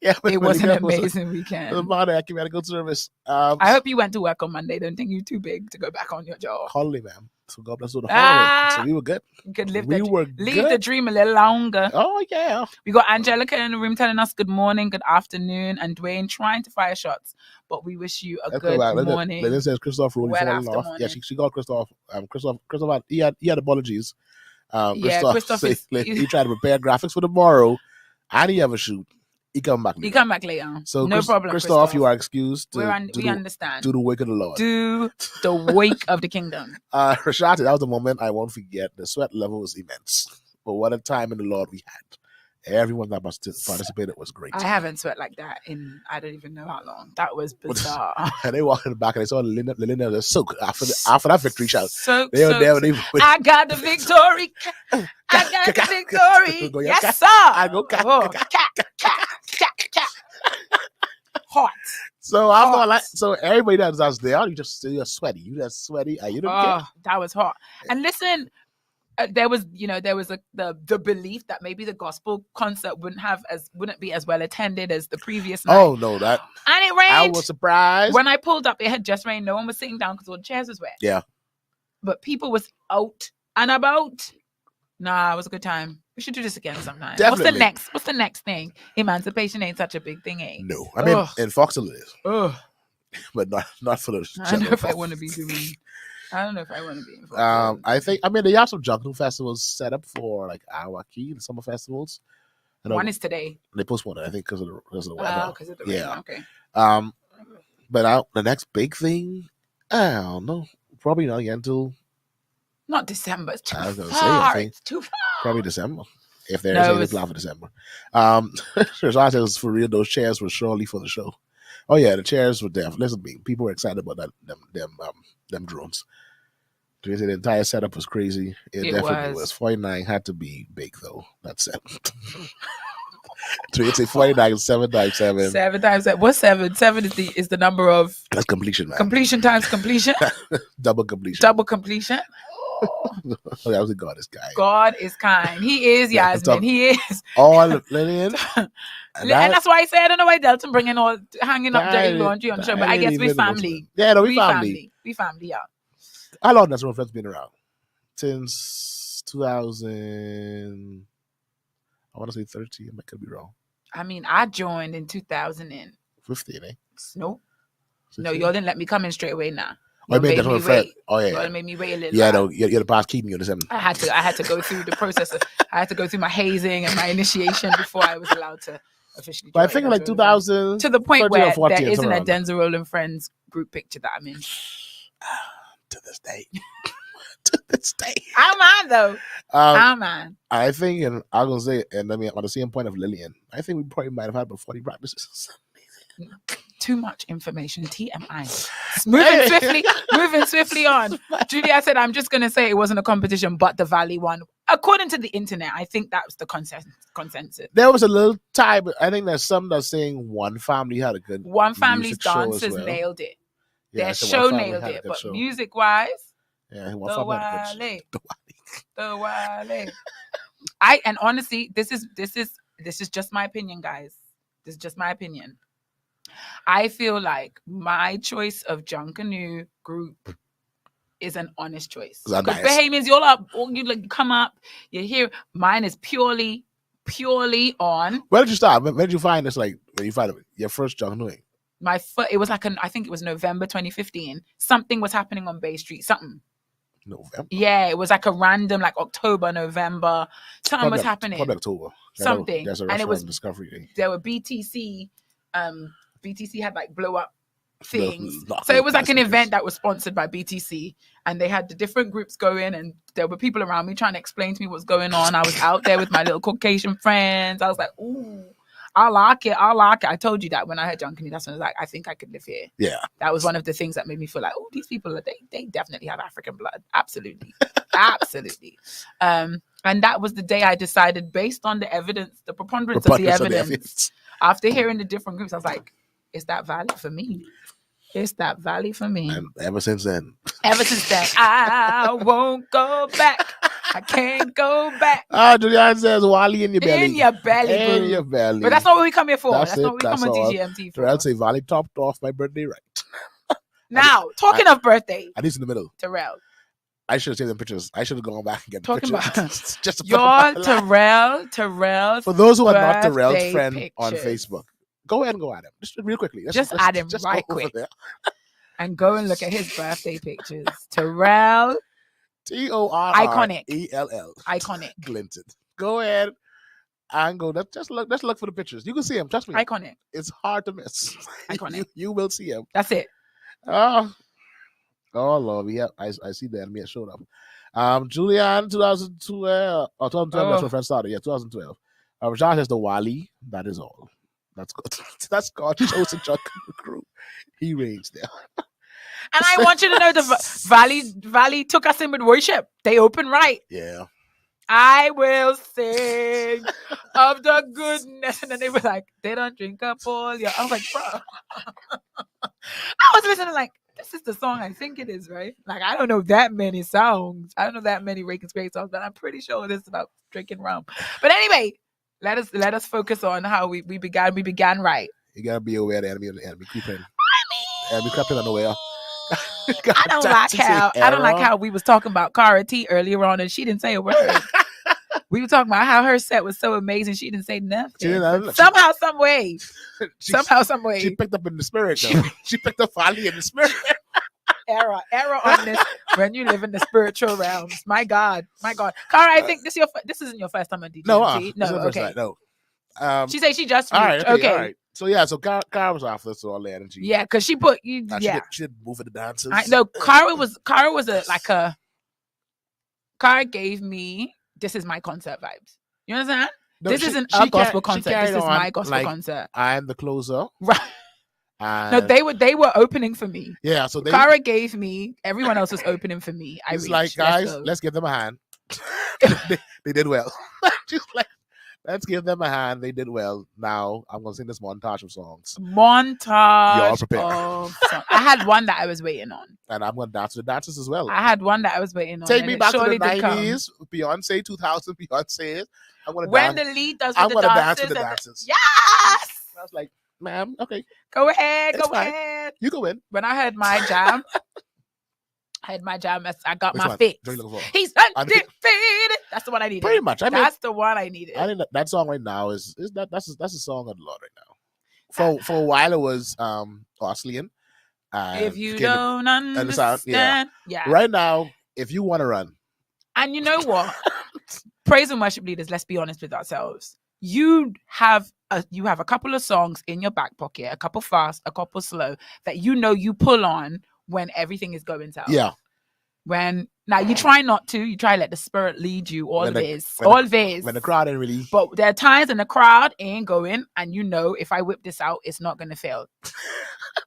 S2: Yeah,
S3: It was an amazing weekend.
S2: I came out of good service.
S3: I hope you went to work on Monday. Don't think you're too big to go back on your job.
S2: Holiday, man. So God bless you the holiday. So we were good.
S3: You could leave
S2: good.
S3: the dream a little longer.
S2: Oh, yeah.
S3: We got Angelica in the room telling us good morning, good afternoon, and Dwayne trying to fire shots. But we wish you a good morning.
S2: Then says Christoph rolling falling off. Yeah, she called Christoph. Christoph he had apologies. Christoph he tried to prepare graphics for tomorrow, and he have a shoot. He come back later. So no problem, Christoph, you are excused.
S3: We understand.
S2: Do the work of the Lord.
S3: Do the work of the kingdom.
S2: Rashad, that was the moment I won't forget. The sweat level was immense. But what a time in the Lord we had. Everyone that participated was great.
S3: I haven't sweat like that in I don't even know how long. That was bizarre.
S2: And they walked in the back and they saw Linda just soak after that victory shout.
S3: I got the victory. I got the victory. Yes, sir.
S2: I go
S3: hot.
S2: So I'm not like so everybody that's there, you're sweaty. You just sweaty. You don't care.
S3: That was hot. And listen. There was the belief that maybe the gospel concert wouldn't be as well attended as the previous night.
S2: Oh no, and
S3: it rained.
S2: I was surprised
S3: when I pulled up. It had just rained. No one was sitting down because all the chairs was wet.
S2: Yeah,
S3: but people was out and about. Nah, it was a good time. We should do this again sometime.
S2: Definitely.
S3: What's the next thing? Emancipation ain't such a big thing, eh?
S2: No, I mean in Foxville it is. But not for the.
S3: I don't know if I want to be doing. I don't know if I want to be involved.
S2: They have some Jungle festivals set up for like Awaki, the summer festivals.
S3: One is today.
S2: They postponed it, I think, because of the weather.
S3: Because of the rain. Okay.
S2: But the next big thing, I don't know. Probably not again until
S3: not December. It's too
S2: I was gonna
S3: far.
S2: say,
S3: it's too far.
S2: Probably December. If there is any plan for December. So for real, those chairs were surely for the show. Oh yeah, the chairs were there. Listen, people were excited about them drones. The entire setup was crazy. It definitely was. 49 had to be big though. That's it. So it's a 49 7 times 7.
S3: 7 times 7. What's 7? 7 is the number of
S2: that's completion, man.
S3: Completion times completion.
S2: Double completion.
S3: Double completion.
S2: Oh, that was a goddess guy.
S3: God is kind. He is, Yasmin. He is.
S2: All Lillian.
S3: And that's why I say I don't know why Delton hanging up dirty laundry on the show, but I guess we're family.
S2: Yeah, no, we family.
S3: We family, yeah.
S2: How long has Friends been around? Since 2000. I want to say 13. I could be wrong.
S3: I mean, I joined in 2015,
S2: eh?
S3: Nope. 16? No, y'all didn't let me come in straight away now.
S2: Oh, you made me wait. Oh, yeah.
S3: Y'all made me wait a little.
S2: Yeah, no, you're the boss keeping you in the 7.
S3: I had to go through the process. I had to go through my hazing and my initiation before I was allowed to officially join.
S2: But I think like 2000.
S3: To the point where
S2: 14,
S3: there isn't a Denzel Roland Friends group picture that I'm in.
S2: To this day. To this day.
S3: I'm on though. I'm on.
S2: I think, and I'm gonna say, and I mean, on the same point of Lillian, I think we probably might have had about 40 practices.
S3: Too much information. TMI. Moving swiftly on. Julia said, "I'm just gonna say it wasn't a competition, but the Valley won." According to the internet, I think that was the consensus.
S2: There was a little time. I think there's some that's saying one family had a good.
S3: One family's dancers nailed it.
S2: Yeah,
S3: their show nailed it, but music wise.
S2: Yeah,
S3: the Wale. And honestly, this is just my opinion, guys. This is just my opinion. I feel like my choice of Junkanoo group is an honest choice. Because Bahamians, you come up, you hear. Mine is purely on.
S2: Where did you start? Where did you find this? Like when you find your first Junkanoo?
S3: It was like I think it was November 2015. Something was happening on Bay Street. Something.
S2: November.
S3: Yeah, it was like a random, like October, November. Something was happening.
S2: Probably October.
S3: Something.
S2: And it was Discovery Day.
S3: There were BTC. BTC had like blow up things. So it was like an event that was sponsored by BTC, and they had the different groups going, and there were people around me trying to explain to me what's going on. I was out there with my little Caucasian friends. I was like, ooh. I like it. I told you that when I heard Junkanoo, that's when I was like, I think I could live here.
S2: Yeah.
S3: That was one of the things that made me feel like, oh, these people, they definitely have African blood. Absolutely. Absolutely. And that was the day I decided, based on the evidence, the preponderance of the evidence, after hearing the different groups, I was like, is that valid for me? Is that valid for me?
S2: And ever since then,
S3: I won't go back. I can't go back.
S2: Julian says Wally in your belly.
S3: In your belly,
S2: In
S3: boo.
S2: your belly.
S3: But that's not what we come here for.
S2: That's
S3: That's not what we come on
S2: all.
S3: DGMT for.
S2: Terrell say Wally topped off my birthday right.
S3: Now, talking of birthday.
S2: At least in the middle.
S3: Terrell.
S2: I should have taken the pictures. I should have gone back and get
S3: Talking
S2: the pictures.
S3: about
S2: just to
S3: Terrell.
S2: For those who are not Terrell's friend
S3: pictures.
S2: on Facebook, go ahead and go at him. Just real quickly.
S3: Just add him right quick. And go and look at his birthday pictures. Terrell.
S2: Torrell.
S3: Iconic.
S2: Glinted. Go ahead and go. Let's look for the pictures. You can see him. Trust me.
S3: Iconic.
S2: It's hard to miss.
S3: Iconic.
S2: You will see him.
S3: That's it.
S2: Oh Lord, yeah, I see the enemy has showed up. Julian, 2012. 2012. That's when friends started. Yeah, 2012. Rajah says the Wally. That is all. That's good. That's God chosen Chuck crew. He reigns there.
S3: And I want you to know the Valley took us in with worship. They opened right.
S2: Yeah.
S3: I will sing of the goodness. And then they were like, they don't drink up all your. I was like, bro. I was listening like, this is the song I think it is, right? Like, I don't know that many songs. I don't know that many Reagan's Great songs, but I'm pretty sure this is about drinking rum. But anyway, let us focus on how we began. We began right.
S2: You gotta be aware of the enemy creeping. Enemy creeping unaware.
S3: I don't like how we was talking about Cara T earlier on, and she didn't say a word. We were talking about how her set was so amazing. She didn't say nothing. Somehow, some way.
S2: She picked up in the spirit, though. She picked up Wally in the spirit.
S3: Error on this when you live in the spiritual realms. My God. Cara, I think this isn't your first time on DGMT.
S2: No, okay. No.
S3: She said she just
S2: all right,
S3: okay.
S2: All right. So yeah, so Cara was off this all the energy.
S3: Yeah, because she put
S2: she did move for the dancers.
S3: I know Cara was Cara gave me this is my concert vibes. You understand?
S2: No,
S3: this isn't a gospel concert. This is my gospel concert.
S2: I'm the closer.
S3: Right. No, they were opening for me.
S2: Yeah, so
S3: Cara gave me. Everyone else was opening for me.
S2: It's like, guys, let's give them a hand. they did well. Just like, let's give them a hand. They did well. Now I'm gonna sing this montage of songs.
S3: Y'all
S2: prepare.
S3: I had one that I was waiting on,
S2: and I'm gonna dance to the dances as well.
S3: I had one that I was waiting on.
S2: Take me back to the 90s. Beyonce 2000. Beyonce.
S3: When the lead does.
S2: I'm gonna dance with the dancers.
S3: Yes.
S2: I was like, ma'am, okay.
S3: Go ahead.
S2: It's fine. You go in.
S3: When I heard my jam, I got my fix. He's undefeated. That's the one I needed.
S2: Pretty much.
S3: That's the one I needed.
S2: I think that song right now that's a song of the Lord right now. For a while it was Oslian.
S3: If you don't understand. Yeah.
S2: Right now, if you want to run.
S3: And you know what? Praise and worship leaders, let's be honest with ourselves. You have a couple of songs in your back pocket, a couple fast, a couple slow, that you pull on when everything is going south.
S2: Yeah.
S3: You try not to, you try to let the spirit lead you
S2: when the crowd ain't really.
S3: But there are times when the crowd ain't going, and if I whip this out, it's not going to fail.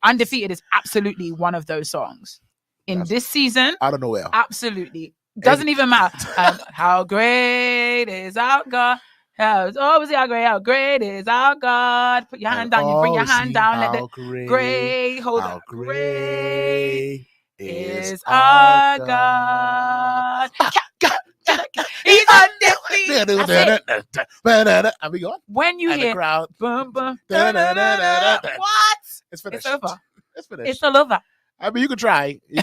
S3: Undefeated is absolutely one of those songs. This season,
S2: I don't know where.
S3: Absolutely. Doesn't even matter. How great is our God. How great is our God. Put your hand down. You bring your hand down. Let the great hold on. Great is our God. He's undefeated.
S2: And we go.
S3: When you hear
S2: the crowd,
S3: boom, boom,
S2: what? It's finished.
S3: It's over.
S2: It's finished.
S3: It's all over.
S2: I mean, you could try, but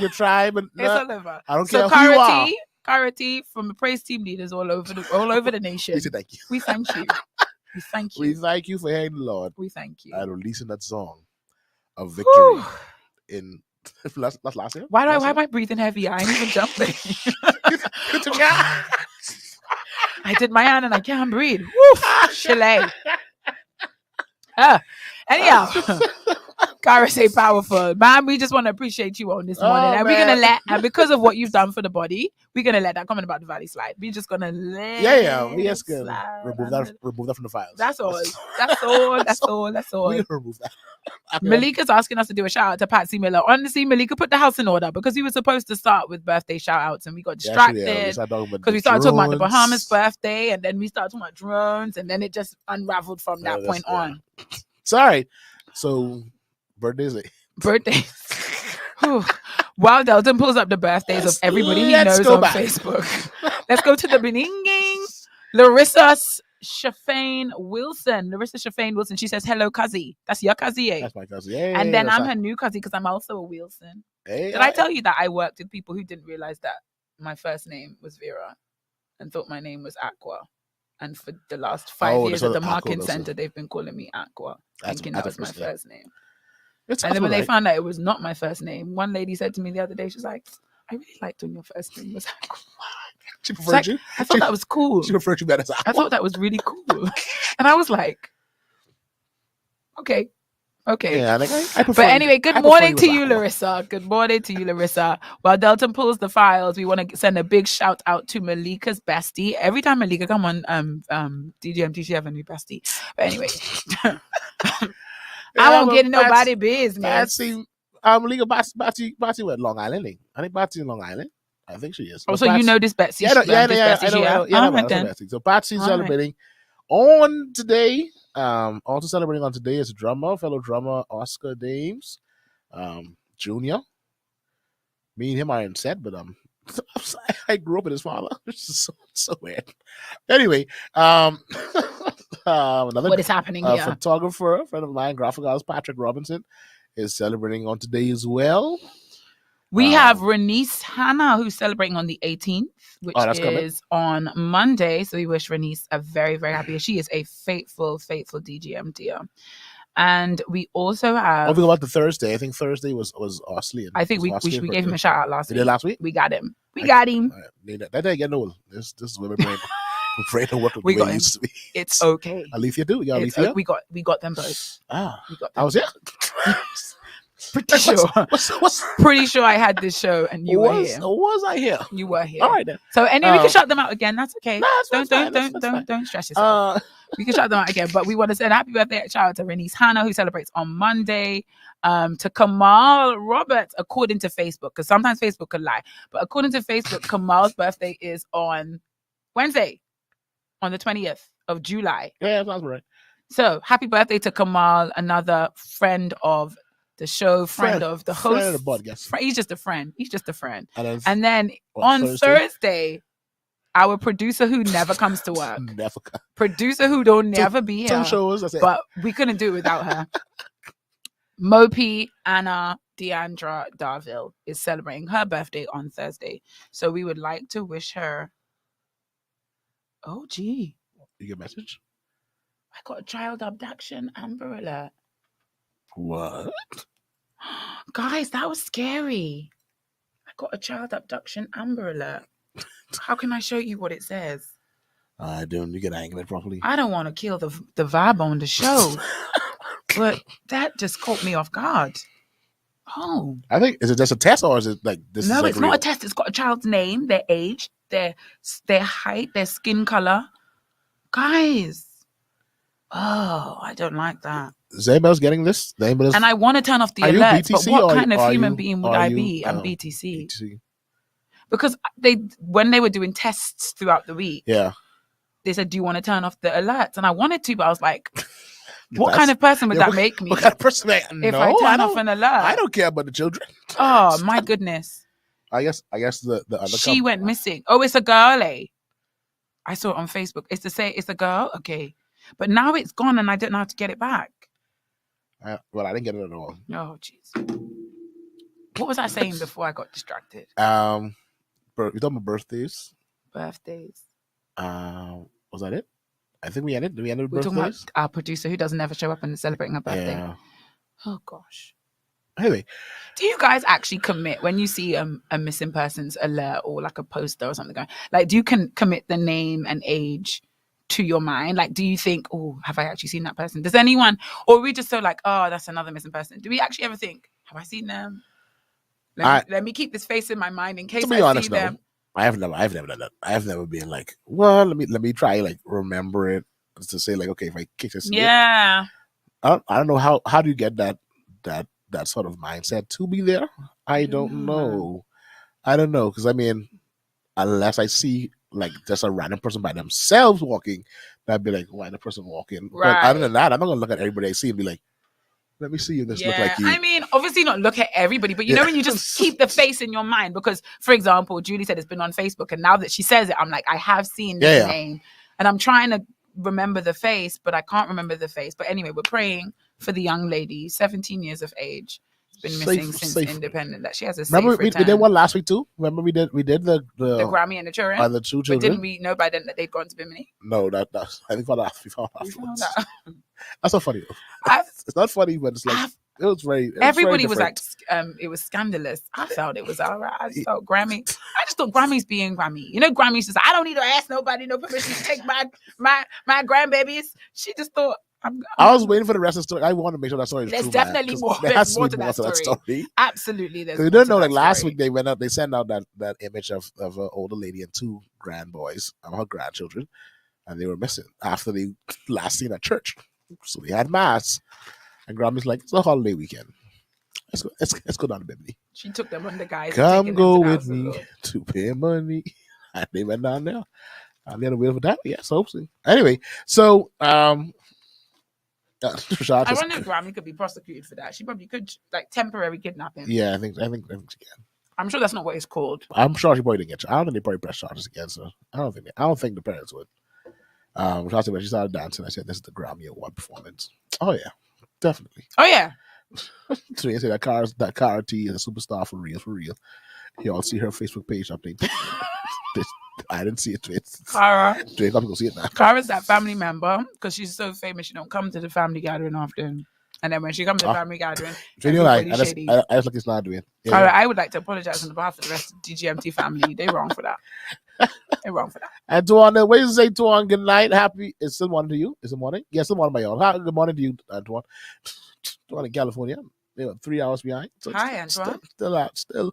S3: it's all over.
S2: I don't care who you are.
S3: Cara T from the praise team leaders all over the nation.
S2: We say thank you.
S3: We thank you. We thank you.
S2: We thank you for hearing the Lord.
S3: We thank you.
S2: And releasing that song of victory in last year.
S3: Why am I breathing heavy? I ain't even jumping. I did my hand and I can't breathe. Chalet. Anyhow. Cara say powerful. Man, we just want to appreciate you on this morning. And we're going to and because of what you've done for the body, we're going to let that comment about the Valley slide. We're just going to let
S2: we just going to remove that from the files.
S3: That's all.
S2: We're going to remove that.
S3: Malika's asking us to do a shout out to Patsy Miller. Honestly, Malika, put the house in order because we were supposed to start with birthday shout outs and we got distracted because we started talking about the Bahamas birthday and then we started talking about drones and then it just unraveled from that point on.
S2: Sorry. So birthdays.
S3: While Delton pulls up the birthdays of everybody he knows on Facebook, let's go to the Beninging. Larissa Shafane Wilson. She says, hello, Kazi. That's your Kazi, eh?
S2: That's my cousin. Yeah,
S3: and then I'm her new Kazi because I'm also a Wilson.
S2: Hey,
S3: Did I tell you that I worked with people who didn't realize that my first name was Vera and thought my name was Aqua? And for the last 5 years at the marketing center, they've been calling me Aqua, thinking that was my first name. And then when they found out it was not my first name, one lady said to me the other day, she was like, I really liked when your first name was Aqua.
S2: She preferred you?
S3: I thought that was cool.
S2: She preferred you better as Aqua.
S3: I thought that was really cool. And I was like, okay.
S2: Yeah, like, I prefer.
S3: But anyway, good morning to you, Larissa. Good morning to you, Larissa. While Delton pulls the files, we want to send a big shout out to Malika's bestie. Every time Malika come on DGMT, she have a new bestie. But anyway, I won't get nobody business.
S2: Malika Betsy went Long Island. I think Betsy's in Long Island. I think she is.
S3: Oh, so you know this Betsy?
S2: Yeah, I know Betsy. So Betsy's celebrating on today. Also celebrating on today is fellow drummer Oscar Dames, Jr. Me and him are in set, but I grew up with his father, which is so weird. Anyway,
S3: what is happening here?
S2: Photographer, a friend of mine, graphic artist Patrick Robinson, is celebrating on today as well.
S3: We have Renice Hannah, who's celebrating on the 18th, which is on Monday. So we wish Renice a very, very happy. She is a faithful DGMTer. And we also have...
S2: we go about the Thursday. I think Thursday was Osley.
S3: I think we gave him a shout out last week.
S2: Did last week?
S3: We got him. That
S2: didn't get no. This is women brain. Afraid to work with the way it used to be.
S3: It's okay.
S2: Alethea too. We got Alethea.
S3: We got them both.
S2: We got them. I was here.
S3: Pretty sure. Pretty sure I had this show and you were here.
S2: Was I here?
S3: You were here.
S2: All right then.
S3: So anyway, we can shut them out again. That's okay.
S2: No,
S3: don't stress yourself. We can shut them out again. But we want to send a happy birthday shout out to Renice Hannah, who celebrates on Monday. To Kamal Roberts, according to Facebook, because sometimes Facebook could lie. But according to Facebook, Kamal's birthday is on Wednesday, on the 20th of July.
S2: Yeah, that sounds right.
S3: So happy birthday to Kamal, another friend of the show, friend of the host.
S2: Friend of the podcast.
S3: He's just a friend. And
S2: then
S3: then on Thursday, our producer who never comes to work. Producer who don't never be here.
S2: 2 shows, that's it.
S3: But we couldn't do it without her. Mopi Anna Deandra Darville is celebrating her birthday on Thursday. So we would like to wish her... Oh, gee.
S2: You get a message?
S3: I got a child abduction Amber Alert.
S2: What?
S3: Guys, that was scary. I got a child abduction Amber Alert. How can I show you what it says?
S2: I don't. You get angle it properly.
S3: I don't want to kill the vibe on the show. But that just caught me off guard. Oh.
S2: I think, is it just a test or is it like this?
S3: No,
S2: is like
S3: it's
S2: real?
S3: not a test. It's got a child's name, their age, their height, their skin color. Guys. Oh, I don't like that.
S2: Is anybody else getting this?
S3: And I want to turn off the alerts, but what kind of human being would I be? I'm BTC. Because when they were doing tests throughout the week, they said, do you want to turn off the alerts? And I wanted to, but I was like, what kind of person would that make me?
S2: What kind of person? If
S3: I turn off an alert?
S2: I don't care about the children.
S3: Oh, my goodness.
S2: I guess the other
S3: she went missing. Oh, it's a girl, eh? I saw it on Facebook. It's to say it's a girl? Okay. But now it's gone and I don't know how to get it back.
S2: I didn't get it at all.
S3: Oh, jeez. What was I saying before I got distracted?
S2: You're talking about birthdays?
S3: Birthdays.
S2: Was that it? I think we ended. Did we end with birthdays?
S3: We're talking about our producer who doesn't ever show up and is celebrating her birthday.
S2: Yeah.
S3: Oh, gosh.
S2: Anyway.
S3: Do you guys actually commit when you see a missing person's alert or like a poster or something? Like, do you commit the name and age to your mind? Like, do you think, oh, have I actually seen that person? Does anyone, or are we just so like, oh, that's another missing person? Do we actually ever think, have I seen them? Let me keep this face in my mind in case I see them.
S2: I've never done that. I've never been like, well, let me try like remember it to say like, okay, if I kick this,
S3: yeah.
S2: I don't know how do you get that sort of mindset to be there? I don't know. I don't know because I mean, unless I see like just a random person by themselves walking, I'd be like, why the person walking?
S3: Right.
S2: But other than that, I'm not gonna look at everybody I see and be like, Let me see you. This look like you.
S3: I mean, obviously not look at everybody, but you know when you just keep the face in your mind, because, for example, Julie said it's been on Facebook, and now that she says it, I'm like, I have seen this name, and I'm trying to remember the face, but I can't remember the face. But anyway, we're praying for the young lady, 17 years of age. Been missing since independent, that she has a safe
S2: Remember
S3: return.
S2: We did one last week too. Remember we did the
S3: Grammy and the children.
S2: The two children.
S3: But didn't we know by then that they'd gone to Bimini?
S2: No, that's I think we found afterwards. That's not funny. It's not funny, but it's like it was very.
S3: Everybody was like, it was scandalous. I felt it was all right. I just felt Grammy. I just thought Grammys being Grammy. You know, Grammys just I don't need to ask nobody no permission to take my grandbabies. She just thought.
S2: I was waiting for the rest of the story. I want to make sure that story is
S3: there's
S2: true.
S3: Definitely more.
S2: There's
S3: more to that story. Absolutely.
S2: Because you don't know, like last week they went out, they sent out that image of an older lady and two grandboys, her grandchildren, and they were missing after the last seen at church. So they had mass, and Grammy's like, it's a holiday weekend. Let's go down to Bimini.
S3: She took them on the guys.
S2: Come go with me to pay money, and they went down there. And they had a wheel for that. Yes, hopefully. Anyway, so
S3: I wonder if Grammy could be prosecuted for that. She probably could, like, temporary kidnapping.
S2: Yeah, I think she can.
S3: I'm sure that's not what it's called.
S2: I'm sure she probably didn't get. I don't think they probably press charges against her. I don't think the parents would. When she started dancing, I said, "This is the Grammy Award performance." Oh yeah, definitely.
S3: Oh yeah.
S2: So you say that Cara T is a superstar for real. You all see her Facebook page update. I didn't see it.
S3: Cara.
S2: Go see it now.
S3: Cara's that family member because she's so famous. She don't come to the family gathering often, and then when she comes to the family gathering,
S2: I just like it's not doing. Yeah.
S3: Cara, I would like to apologize on behalf of the rest of the DGMT family. They're wrong for that. They're wrong for that.
S2: And Tuan, what do you say, Tuan? Good night. Happy. It's still morning to you. Is it morning? Yes, still morning by y'all. Good morning to you, Antoine. Tuan in California. They were 3 hours behind. So
S3: hi, Antoine.
S2: Still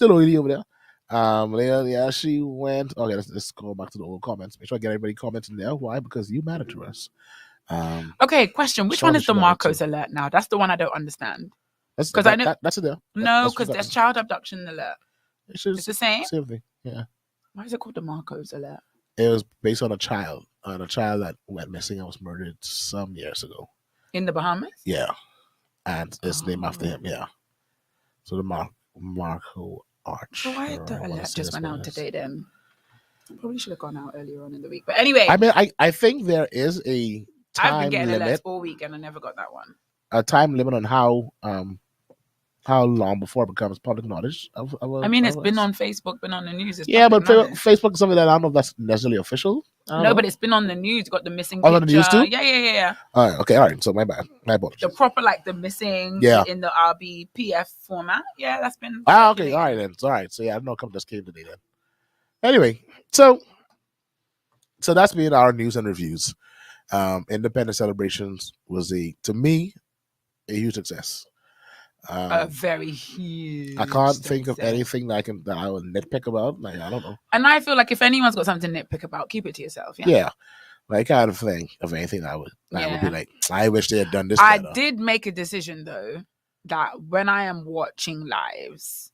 S2: early over there. Yeah, she went. Okay, let's go back to the old comments. Make sure I get everybody commenting there. Why? Because you matter to us.
S3: Okay, question. Which one is the Marcos alert now? That's the one I don't understand. Because I know
S2: that's it there.
S3: No, because there's child abduction alert. It's the same.
S2: Same thing. Yeah.
S3: Why is it called the Marcos alert?
S2: It was based on a child that went missing and was murdered some years ago
S3: in the Bahamas.
S2: Yeah, and it's named after him. Yeah. So the Marco Arch.
S3: So why the alert just went out today then? Probably should have gone out earlier on in the week. But anyway.
S2: I mean, I think there is a time
S3: I've been getting
S2: limit
S3: alerts all week and I never got that one.
S2: A time limit on how long before it becomes public knowledge.
S3: I mean, it's been on Facebook, been on the news.
S2: Yeah, but Facebook is something that I don't know if that's necessarily official.
S3: No, but it's been on the news. You got the missing
S2: picture. On the news too?
S3: Yeah.
S2: All right. So my bad. My apologies.
S3: The proper, like, the missing in the RBPF format. Yeah, that's been...
S2: okay. All right, then. All right. So, yeah, I don't know if just came today then. Anyway, so that's been our news and reviews. Independence celebrations was, to me, a huge success.
S3: A very huge.
S2: I can't think of anything that I would nitpick about. Like, I don't know.
S3: And I feel like if anyone's got something to nitpick about, keep it to yourself.
S2: Yeah. Like, I can't think of anything that would be like, I wish they had done this.
S3: I did make a decision though that when I am watching lives,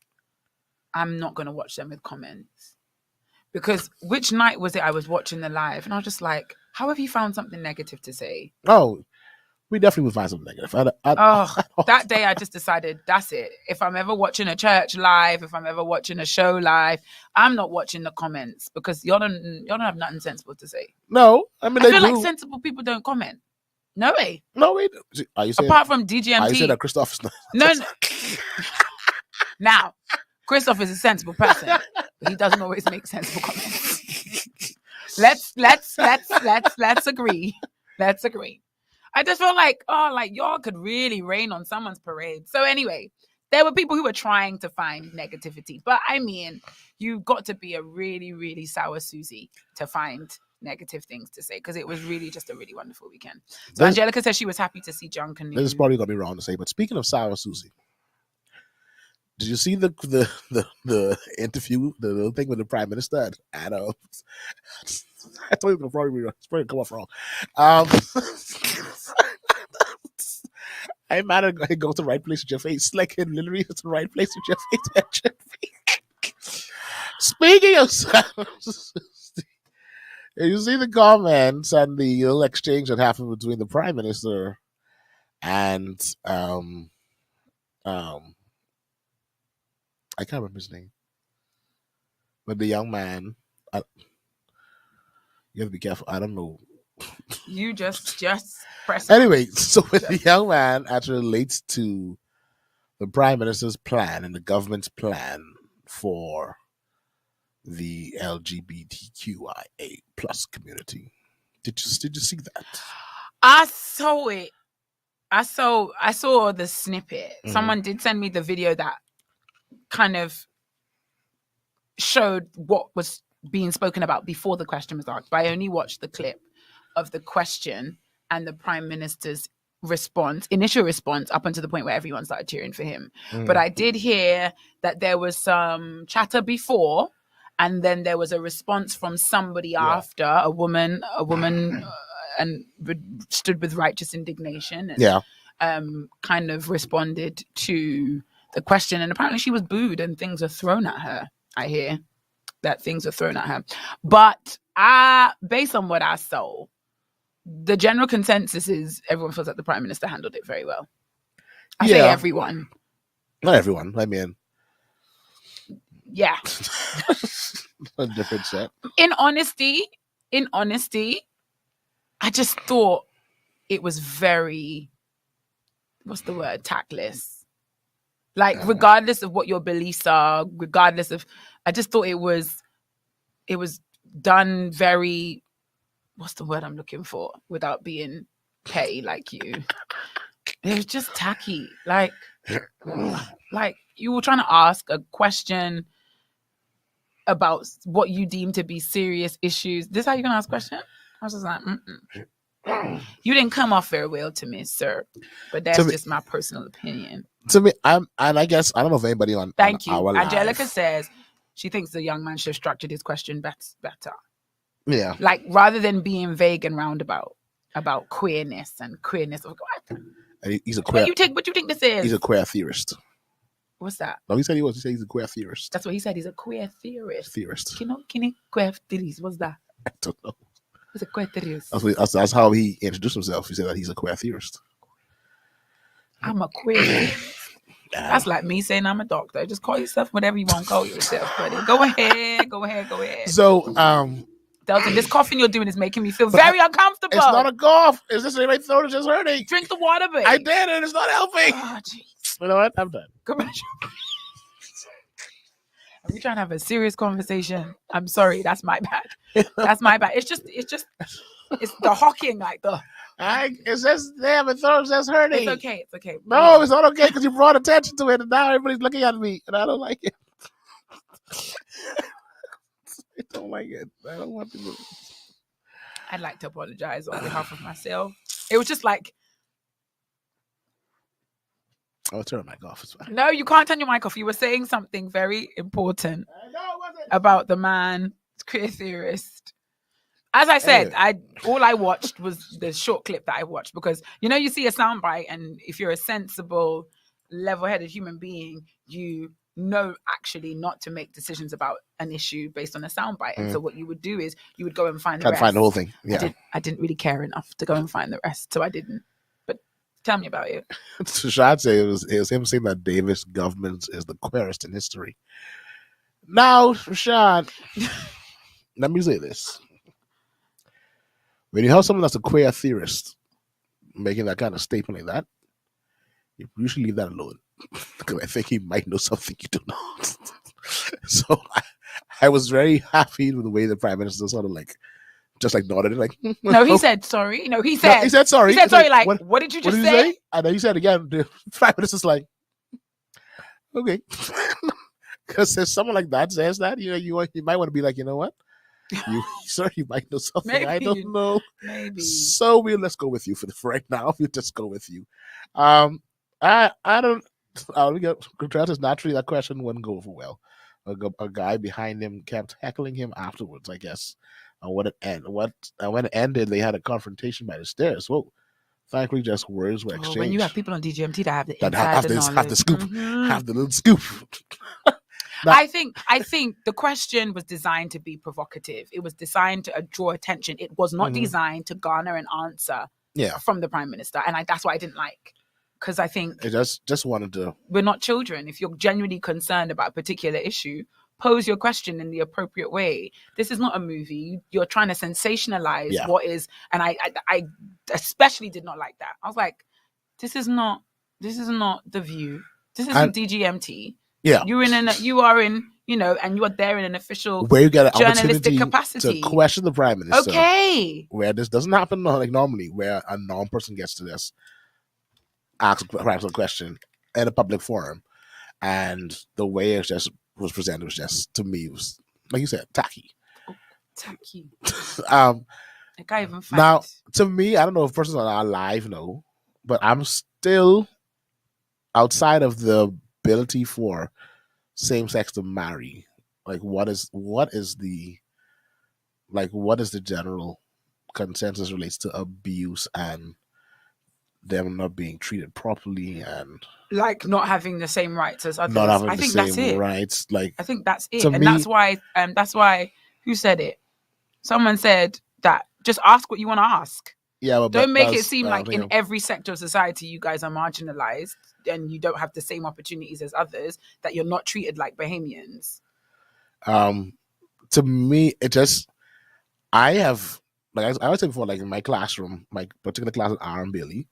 S3: I'm not going to watch them with comments, because which night was it I was watching the live and I was just like, how have you found something negative to say?
S2: Oh. We definitely would find something negative.
S3: That day I just decided that's it. If I'm ever watching a church live, if I'm ever watching a show live, I'm not watching the comments because y'all don't have nothing sensible to say.
S2: No, I mean,
S3: I feel like sensible people don't comment. No way.
S2: No way. Are you saying,
S3: apart from DGMT?
S2: Are you saying that Christoph is not?
S3: No. Now, Christoph is a sensible person, but he doesn't always make sensible comments. Let's agree. Let's agree. I just feel like, y'all could really rain on someone's parade. So anyway, there were people who were trying to find negativity. But I mean, you've got to be a really, really sour Susie to find negative things to say, because it was really just a really wonderful weekend. So Angelica said she was happy to see John Canoe.
S2: This is probably going to be wrong to say, but speaking of sour Susie, did you see the interview, the little thing with the Prime Minister? I told you it's probably come off wrong. I'm mad at it goes to the right place with your face. Like, it literally is the right place with your face. Speaking of you see the comments and the little exchange that happened between the Prime Minister and I can't remember his name, but the young man. You have to be careful. I don't know.
S3: You just press.
S2: Anyway, so the young man actually relates to the Prime Minister's plan and the government's plan for the LGBTQIA plus community. Did you see that?
S3: I saw it. I saw the snippet.
S2: Mm-hmm.
S3: Someone did send me the video that kind of showed what was being spoken about before the question was asked. But I only watched the clip of the question and the Prime Minister's initial response, up until the point where everyone started cheering for him. Mm. But I did hear that there was some chatter before, and then there was a response from somebody after, a woman, and stood with righteous indignation. And, kind of responded to the question, and apparently she was booed and things are thrown at her. I hear that things are thrown at her. But based on what I saw, the general consensus is everyone feels like the Prime Minister handled it very well. I say everyone.
S2: Not everyone. I mean,
S3: yeah.
S2: A different set.
S3: In honesty, I just thought it was very, what's the word? Tactless. Like, regardless of what your beliefs are, I just thought it was done very, what's the word I'm looking for, without being petty like you. It was just tacky. Like you were trying to ask a question about what you deem to be serious issues. This how you're gonna ask a question? I was just like, you didn't come off very well to me, sir. But that's just my personal opinion.
S2: To me, and I guess I don't know if anybody on
S3: Thank you.
S2: Our
S3: Angelica
S2: live.
S3: says she thinks the young man should have structured his question better.
S2: Yeah.
S3: Like, rather than being vague and roundabout about queerness. And
S2: he's a queer.
S3: What you think this is?
S2: He's a queer theorist.
S3: What's that?
S2: No, he said he was. He said he's a queer theorist.
S3: That's what he said. He's a queer theorist.
S2: Theorist.
S3: Queer theorist. What's that?
S2: I don't know.
S3: He's a queer theorist.
S2: That's how he introduced himself. He said that he's a queer theorist.
S3: I'm a queer theorist. That's like me saying I'm a doctor. Just call yourself whatever you want to call yourself, buddy. Go ahead.
S2: So,
S3: Delton, this coughing you're doing is making me feel very uncomfortable.
S2: It's not a cough. It's just my throat is just hurting.
S3: Drink the water, babe.
S2: I did, and it's not helping.
S3: Oh, jeez.
S2: You know what? I'm done.
S3: Come on. Are we trying to have a serious conversation? I'm sorry. That's my bad. It's just it's the hawking, like the.
S2: It's just there, my throat's just hurting.
S3: It's okay.
S2: No, it's not okay because you brought attention to it, and now everybody's looking at me, and I don't like it. I don't like it. I don't want to move.
S3: I'd like to apologize on behalf of myself. It was just like.
S2: I'll turn my mic off. It's fine.
S3: No, you can't turn your mic off. You were saying something very important about the man, queer theorist. As I said, all I watched was the short clip that I watched because, you see a soundbite, and if you're a sensible, level-headed human being, you know actually not to make decisions about an issue based on a soundbite. And so what you would do is you would go and find the rest.
S2: Find the whole thing. Yeah.
S3: I didn't really care enough to go and find the rest, so I didn't. But tell me about it.
S2: Shad say it was him saying that Davis government is the queerest in history. Now, Shad, let me say this. When you have someone that's a queer theorist making that kind of statement like that, you usually leave that alone. Because I think he might know something you don't know. So I was very happy with the way the Prime Minister sort of just nodded it like.
S3: No, he said sorry. No, he said
S2: sorry.
S3: He said sorry. Like, what did you just say?
S2: And then he said again. The Prime Minister's like, okay, because if someone like that says that, you might want to be like, you know what, you might know something maybe, I don't know.
S3: Maybe.
S2: So let's go with you for right now. We'll just go with you. I don't. We got contractors. Naturally, that question wouldn't go over well. A guy behind him kept heckling him afterwards, I guess. When it ended, they had a confrontation by the stairs. Well, thankfully, just words were exchanged.
S3: When you have people on DGMT that have the
S2: have the scoop, have the little scoop. Now,
S3: I think the question was designed to be provocative. It was designed to draw attention. It was not designed to garner an answer from the Prime Minister. And that's what I didn't like. Because I think
S2: it just wanted to.
S3: We're not children. If you're genuinely concerned about a particular issue, pose your question in the appropriate way. This is not a movie. You're trying to sensationalize what is, and I especially did not like that. I was like, this is not The View. This isn't DGMT.
S2: Yeah,
S3: you are in, and you are there in an official
S2: where you get an
S3: journalistic capacity
S2: to question the Prime Minister.
S3: Okay,
S2: where this doesn't happen like normally, where a non-person gets to this. Ask a question in a public forum, and the way it just was presented was just, to me, was like you said, tacky.
S3: Tacky.
S2: I
S3: can't even find
S2: now, to me, I don't know if persons are alive, no, but I'm still outside of the ability for same sex to marry. Like, what is the general consensus relates to abuse and them not being treated properly and
S3: like not having the same rights as others.
S2: Not having
S3: I
S2: the
S3: think
S2: same
S3: that's it.
S2: rights. Like,
S3: I think that's it, and that's why. Who said it? Someone said that. Just ask what you want to ask.
S2: Yeah, but
S3: don't make it seem like in every sector of society you guys are marginalized and you don't have the same opportunities as others. That you're not treated like Bahamians.
S2: To me, it just I have like I was saying before, like in my classroom, my particular class at R and Bailey.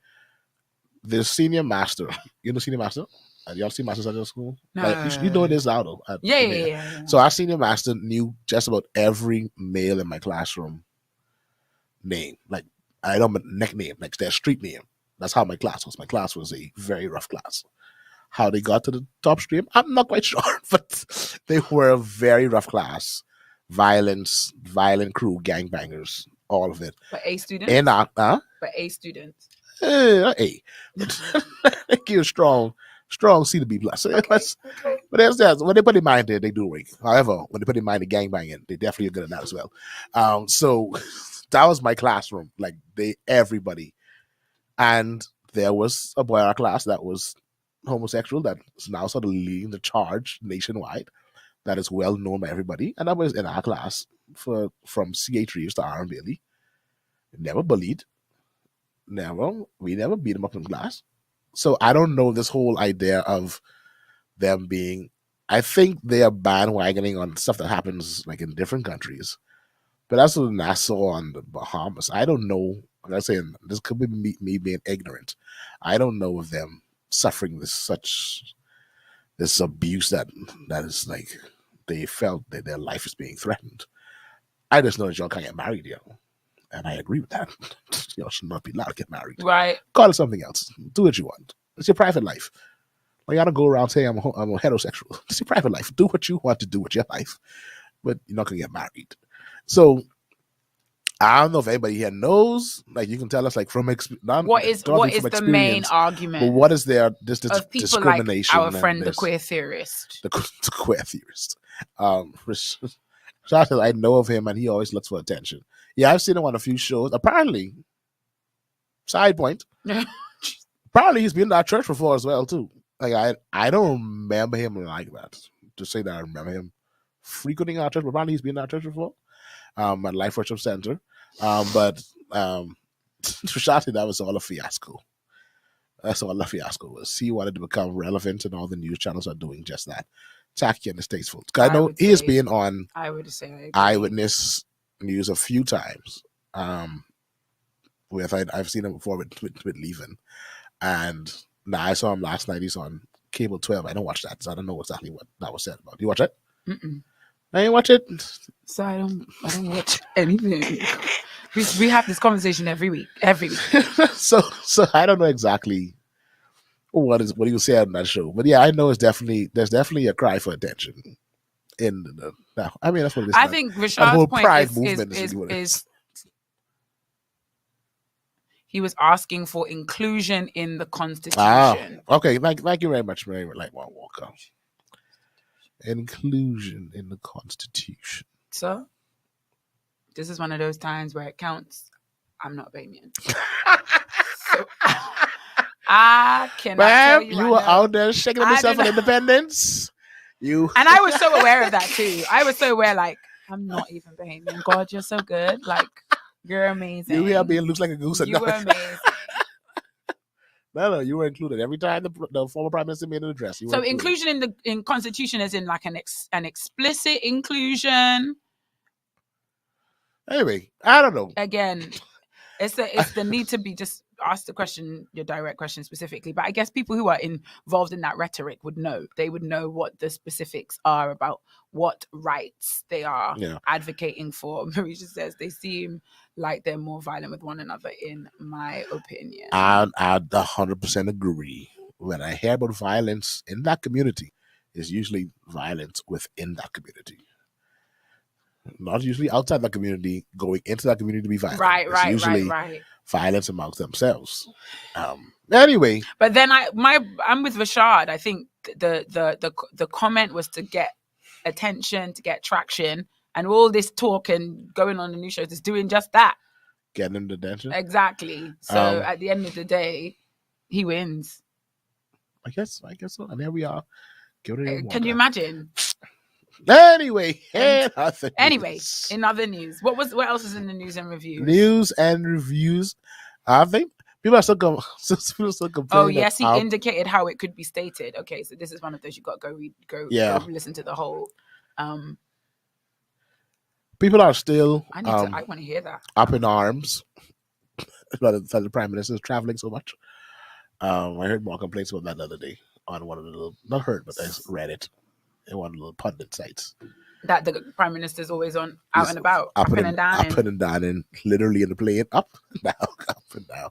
S2: The senior master, senior master? Y'all see masters at your school?
S3: No.
S2: Like, you know this out of.
S3: Yeah.
S2: So our senior master knew just about every male in my classroom name. Like, I don't know nickname, like their street name. That's how my class was. My class was a very rough class. How they got to the top stream, I'm not quite sure, but they were a very rough class. Violence, violent crew, gangbangers, all of it.
S3: But A students?
S2: But
S3: A students.
S2: Thank you, strong C to B plus. Okay. But that's when they put in mind they do rank. However, when they put in mind the gangbanging, they definitely are good at that as well. So that was my classroom. Like everybody, and there was a boy in our class that was homosexual that is now sort of leading the charge nationwide. That is well known by everybody, and that was in our class from CH Reeves to R and Bailey. Never bullied. We never beat them up in class. So I don't know this whole idea of them being, I think they are bandwagoning on stuff that happens like in different countries. But that's what Nassau and the Bahamas. I don't know. Like I say, this could be me being ignorant. I don't know of them suffering this abuse that is like they felt that their life is being threatened. I just know that y'all can't get married, and I agree with that. Y'all should not be allowed to get married.
S3: Right.
S2: Call it something else. Do what you want. It's your private life. Like, I don't go around saying I'm a heterosexual. It's your private life. Do what you want to do with your life. But you're not going to get married. So, I don't know if anybody here knows. Like, you can tell us, like, from experience.
S3: What is the main argument?
S2: But what is their
S3: of people
S2: discrimination?
S3: Like our friend, the queer theorist.
S2: The queer theorist. I know of him, and he always looks for attention. Yeah, I've seen him on a few shows. Apparently, side point. Apparently, he's been to our church before as well too. Like I don't remember him like that. To say that I remember him frequenting our church, but apparently he's been to our church before. At Life Worship Center. But Shati, that was all a fiasco. That's all the fiasco was. He wanted to become relevant, and all the news channels are doing just that. Tacky and distasteful. I know he has been on Eyewitness News a few times. I've seen him before with Levin, and now I saw him last night. He's on Cable 12. I don't watch that, so I don't know exactly what that was said about. Do you watch it? I didn't watch it.
S3: So I don't watch anything. We have this conversation every week.
S2: so I don't know exactly what he was saying on that show, but yeah, I know there's definitely a cry for attention in the now. I mean, that's what it is.
S3: I think Rashad's point is he was asking for inclusion in the Constitution.
S2: Okay, thank you very much, Mary Walker. Inclusion in the Constitution.
S3: So, this is one of those times where it counts. I'm not Bahamian. So, I cannot tell you.
S2: You were out there shaking yourself for independence. And
S3: I was so aware of that too. I was so aware, like, I'm not even Bahamian. God, you're so good. Like, You're amazing.
S2: You here being looks like a goose.
S3: You were amazing.
S2: No, you were included every time the former prime minister made an address. You were
S3: So
S2: included.
S3: inclusion in constitution is in like an explicit inclusion.
S2: Anyway, I don't know.
S3: Again, it's the need to be just ask the question, your direct question specifically. But I guess people who are involved in that rhetoric would know. They would know what the specifics are about what rights they are advocating for. Marisha says they seem like they're more violent with one another, in my opinion.
S2: I 100% agree. When I hear about violence in that community, it's usually violence within that community. Not usually outside that community, going into that community to be violent.
S3: Right.
S2: Violence amongst themselves. Anyway,
S3: but then I'm with Rashad. I think the comment was to get attention, to get traction, and all this talk and going on the news shows is doing just that.
S2: Getting him the attention.
S3: Exactly. So at the end of the day, he wins.
S2: I guess so. And there we are.
S3: Can you imagine?
S2: Anyway,
S3: in other news, what else is in the news and reviews?
S2: News and reviews. I think people are still complaining.
S3: Oh yes, he indicated how it could be stated. Okay, so this is one of those you got to go listen to the whole.
S2: People are still.
S3: I want to hear that.
S2: Up in arms. That the prime minister is traveling so much. I heard more complaints about that the other day on one of the little, not heard, but I read it. In one of the little pundit sites.
S3: That the prime minister's always out and about, up and
S2: down, and literally in the plane, up and down.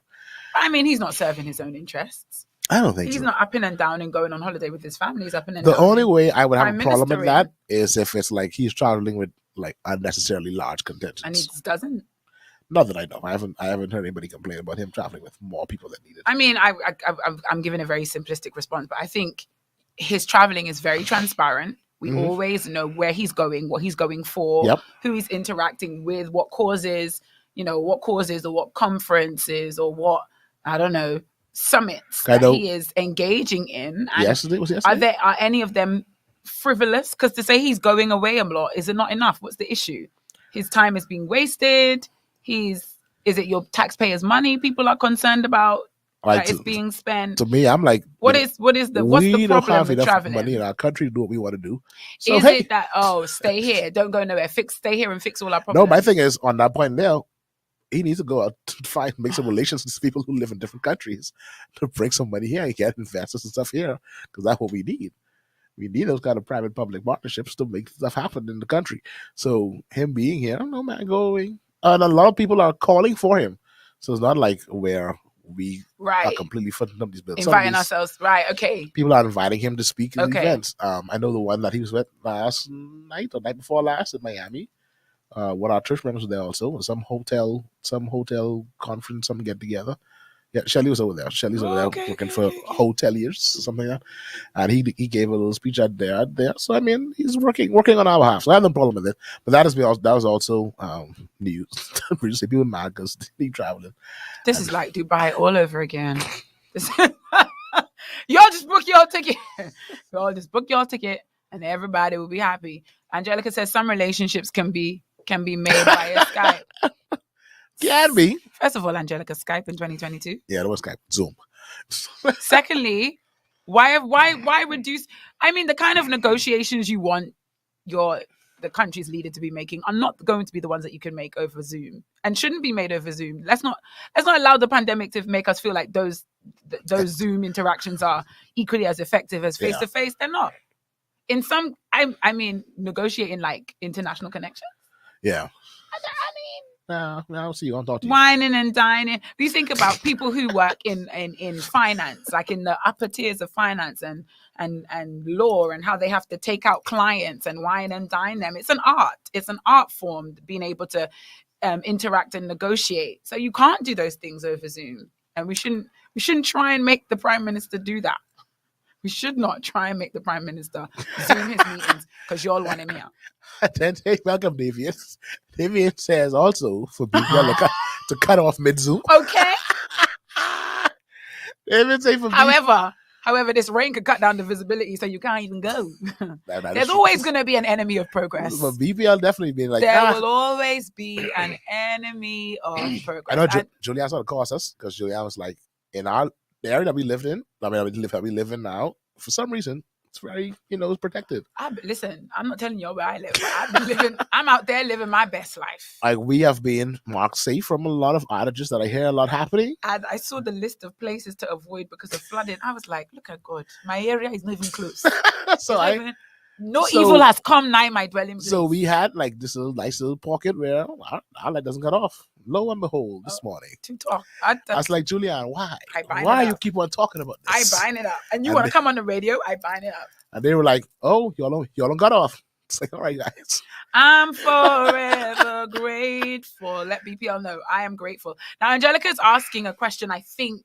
S3: I mean, he's not serving his own interests.
S2: I don't think
S3: he's not up and down and going on holiday with his family. He's up and down.
S2: The only way I would have a problem with that is if it's like he's traveling with like unnecessarily large contingents.
S3: And he just doesn't.
S2: Not that I know. I haven't heard anybody complain about him traveling with more people than needed.
S3: I mean, I'm giving a very simplistic response, but I think his traveling is very transparent. We always know where he's going, what he's going for, who he's interacting with, what causes or what conferences or what, I don't know, summits that he is engaging in. And
S2: yesterday.
S3: Are any of them frivolous? Because to say he's going away a lot, is it not enough? What's the issue? His time is being wasted. Is it your taxpayers' money people are concerned about? That is being spent.
S2: To me, I'm like,
S3: what's the problem with traveling?
S2: Money in our country to do what we want to do. So,
S3: is it that stay here, don't go nowhere, stay here and fix all our problems?
S2: No, my thing is on that point now, he needs to go out to make some relations with people who live in different countries to bring some money here and get investors and stuff here, because that's what we need. We need those kind of private-public partnerships to make stuff happen in the country. So him being here, I don't know, man, going, and a lot of people are calling for him. So it's not like where we are completely footing up these bills.
S3: Inviting ourselves. Right, okay.
S2: People are inviting him to speak at events. I know the one that he was with last night or night before last in Miami. One of our church members was there also. Some hotel conference, some get together. Yeah, Shelly was over there. Shelly's over there working for hoteliers, something like that. And he gave a little speech out there. So I mean, he's working on our behalf. So I have no problem with it. But that was also news. People were mad because they traveling.
S3: This is like Dubai all over again. Y'all just book your ticket. Y'all just book your ticket, and everybody will be happy. Angelica says some relationships can be made via Skype.
S2: Can be.
S3: First of all, Angelica, Skype in 2022.
S2: Yeah, that was Skype. Zoom.
S3: Secondly, why reduce? I mean, the kind of negotiations you want the country's leader to be making are not going to be the ones that you can make over Zoom, and shouldn't be made over Zoom. Let's not allow the pandemic to make us feel like those Zoom interactions are equally as effective as face to face. They're not. In some, I mean, negotiating like international connections.
S2: Yeah. I don't see you. I'll talk to you.
S3: Whining and dining. You think about people who work in finance, like in the upper tiers of finance and law, and how they have to take out clients and wine and dine them. It's an art. It's an art form, being able to interact and negotiate. So you can't do those things over Zoom, and we shouldn't try and make the prime minister do that. We should not try and make the prime minister Zoom his meetings because y'all want him here.
S2: Then welcome, Davian. Davian says also for people to cut off mid-Zoom.
S3: Okay.
S2: Davian say for
S3: However, However, this rain could cut down the visibility, so you can't even go. There's always going to be an enemy of progress.
S2: But BPL definitely being like,
S3: there will always be an enemy of progress.
S2: I know Julianne started to call us because Julianne was like, in the area that we lived in, we live in now, for some reason, it's very, it's protected.
S3: Listen, I'm not telling you where I live. I'm out there living my best life.
S2: Like, we have been marked safe from a lot of outages that I hear a lot happening.
S3: And I saw the list of places to avoid because of flooding. I was like, look at God, my area is not even close. Evil has come nigh my dwelling place.
S2: So we had like this nice little pocket where our light doesn't cut off. Lo and behold, this morning.
S3: To talk.
S2: I was like, Julianne, why? Why you keep on talking about this?
S3: I bind it up. And you want to come on the radio? I bind it up.
S2: And they were like, oh, y'all don't cut off. It's like, all right, guys.
S3: I'm forever grateful. Let BPL know I am grateful. Now, Angelica is asking a question I think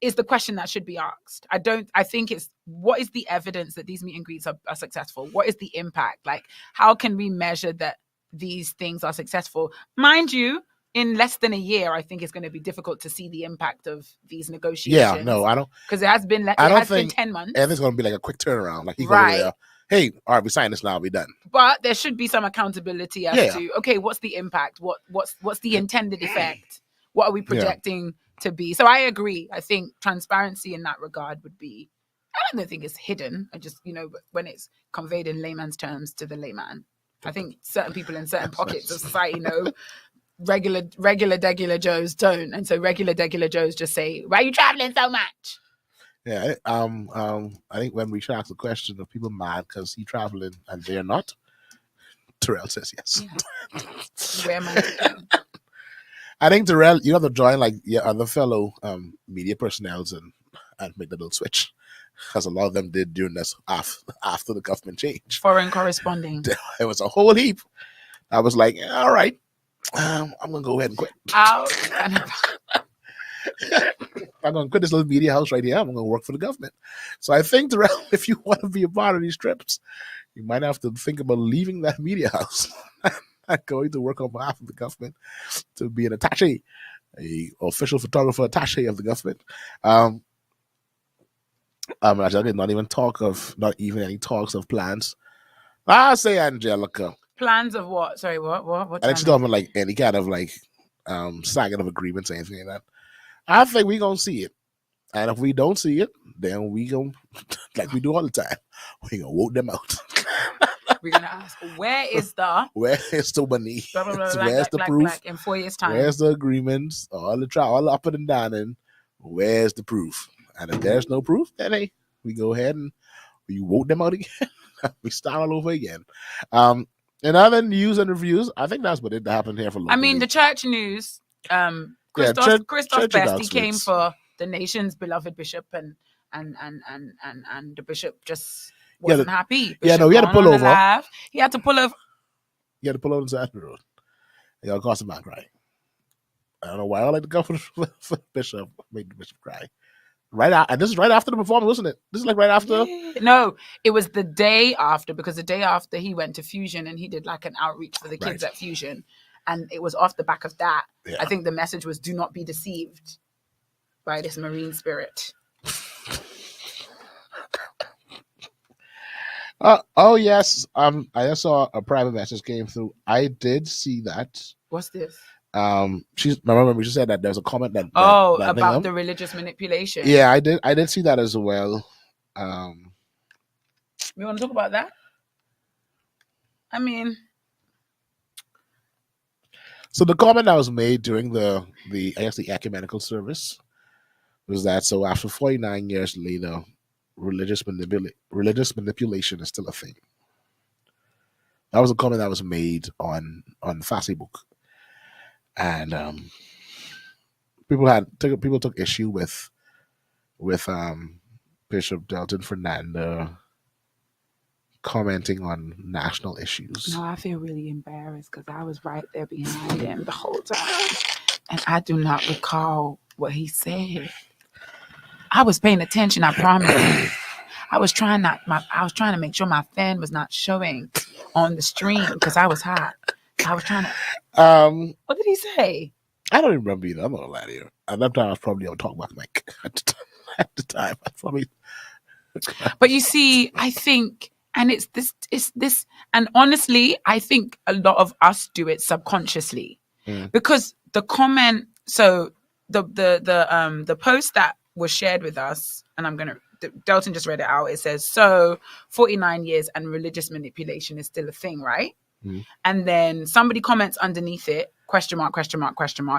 S3: is the question that should be asked. I think it's, what is the evidence that these meet and greets are successful? What is the impact? Like, how can we measure that these things are successful? Mind you, in less than a year, I think it's going to be difficult to see the impact of these negotiations.
S2: Yeah, no, I don't.
S3: Because it has been 10 months.
S2: And it's going to be like a quick turnaround. Like, right. Hey, all right, we signed this now, we're done.
S3: But there should be some accountability as to, okay, what's the impact? What's the intended effect? What are we projecting to be? So I agree. I think transparency in that regard would be, I don't think it's hidden. I just, when it's conveyed in layman's terms to the layman. I think certain people in certain pockets of society know. Regular Joes don't, and so regular Joes just say, "Why are you traveling so much?"
S2: Yeah, I think when we should ask the question of people mad because he's traveling and they're not, Terrell says yes.
S3: Yeah. Where am I?
S2: I think Terrell, you have to join like your other fellow media personnels and make the little switch, because a lot of them did during this after the government change. Foreign corresponding. It was a whole heap. I was like, all right. I'm gonna go ahead and quit. I'm gonna quit this little media house right here. I'm gonna work for the government. So I think, Terrell, if you want to be a part of these trips, you might have to think about leaving that media house and going to work on behalf of the government to be an attaché, a official photographer attaché of the government. Angelica, not even any talks of plans. I say, Angelica.
S3: Plans of what? Sorry, what?
S2: And she's talking about like any kind of like signing of agreements or anything like that. I think we're gonna see it. And if we don't see it, then we gonna, like we do all the time, we gonna vote them out.
S3: We're gonna ask, where is the
S2: money? Where's the proof?
S3: In 4 years' time.
S2: Where's the agreements? All the up and down, and where's the proof? And if there's no proof, then hey, we go ahead and we vote them out again. We start all over again. In other news and reviews, I think that's what it happened here for.
S3: The church news. Christoph Best, he came for the nation's beloved bishop, and the bishop just wasn't happy.
S2: Bishop he had to pull over.
S3: He had to pull over.
S2: He had to pull over on the side of the road. He got across the back, right? I don't know why I like to go for the bishop. Made the bishop cry. Right out, and this is right after the performance, wasn't it? This is like right after.
S3: Yeah. No, it was the day after, because the day after he went to Fusion and he did like an outreach for the kids at Fusion, and it was off the back of that. Yeah. I think the message was, "Do not be deceived by this marine spirit."
S2: Oh yes. I just saw a private message came through. I did see that.
S3: What's this?
S2: Remember she said that there's a comment that
S3: about the religious manipulation.
S2: Yeah, I did see that as well.
S3: We want to talk about that? I mean,
S2: so the comment that was made during the ecumenical service was that, so after 49 years later, religious manipulation is still a thing. That was a comment that was made on Facebook. And people took issue with Bishop Delton Fernando commenting on national issues.
S3: No, I feel really embarrassed because I was right there behind him the whole time, and I do not recall what he said. I was paying attention, I promise. I was trying to make sure my fan was not showing on the stream because I was hot. I was trying to. What did he say?
S2: I don't even remember either. I'm not gonna lie to you. At that time, I was probably on talk about the mic. at the time. I probably.
S3: But you see, I think, and it's this, and honestly, I think a lot of us do it subconsciously because the comment. So the post that was shared with us, and Delton just read it out. It says, so 49 years and religious manipulation is still a thing, right? And then somebody comments underneath it, question mark,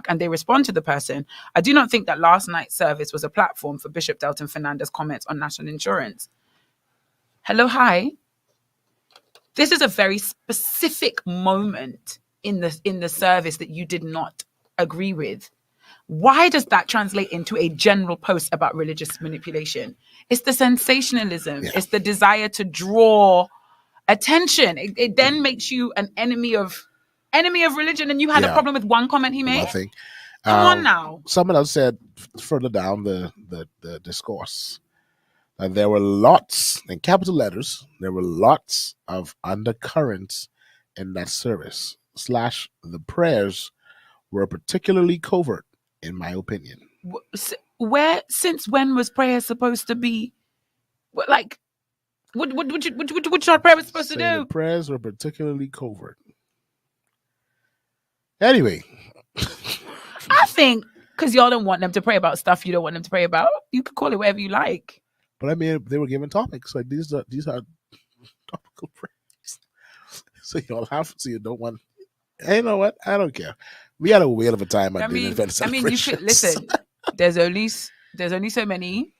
S3: and they respond to the person. I do not think that last night's service was a platform for Bishop Delton Fernandez's comments on national insurance. Hello, hi. This is a very specific moment in the service that you did not agree with. Why does that translate into a general post about religious manipulation? It's the sensationalism. Yeah. It's the desire to draw attention. It then makes you an enemy of religion. And you had a problem with one comment he made?
S2: Nothing.
S3: Come on now.
S2: Someone else said further down the discourse that there were lots, in capital letters, there were lots of undercurrents in that service. / the prayers were particularly covert, in my opinion.
S3: Since when was prayer supposed to be like? What your prayer was supposed to do?
S2: The prayers were particularly covert. Anyway,
S3: I think because y'all don't want them to pray about stuff you don't want them to pray about, you could call it whatever you like.
S2: But I mean, they were given topics like these are topical prayers. So y'all have to. You don't want. Hey, you know what? I don't care. We had a whale of a time at the event celebrations.
S3: I mean, you could listen. There's only so many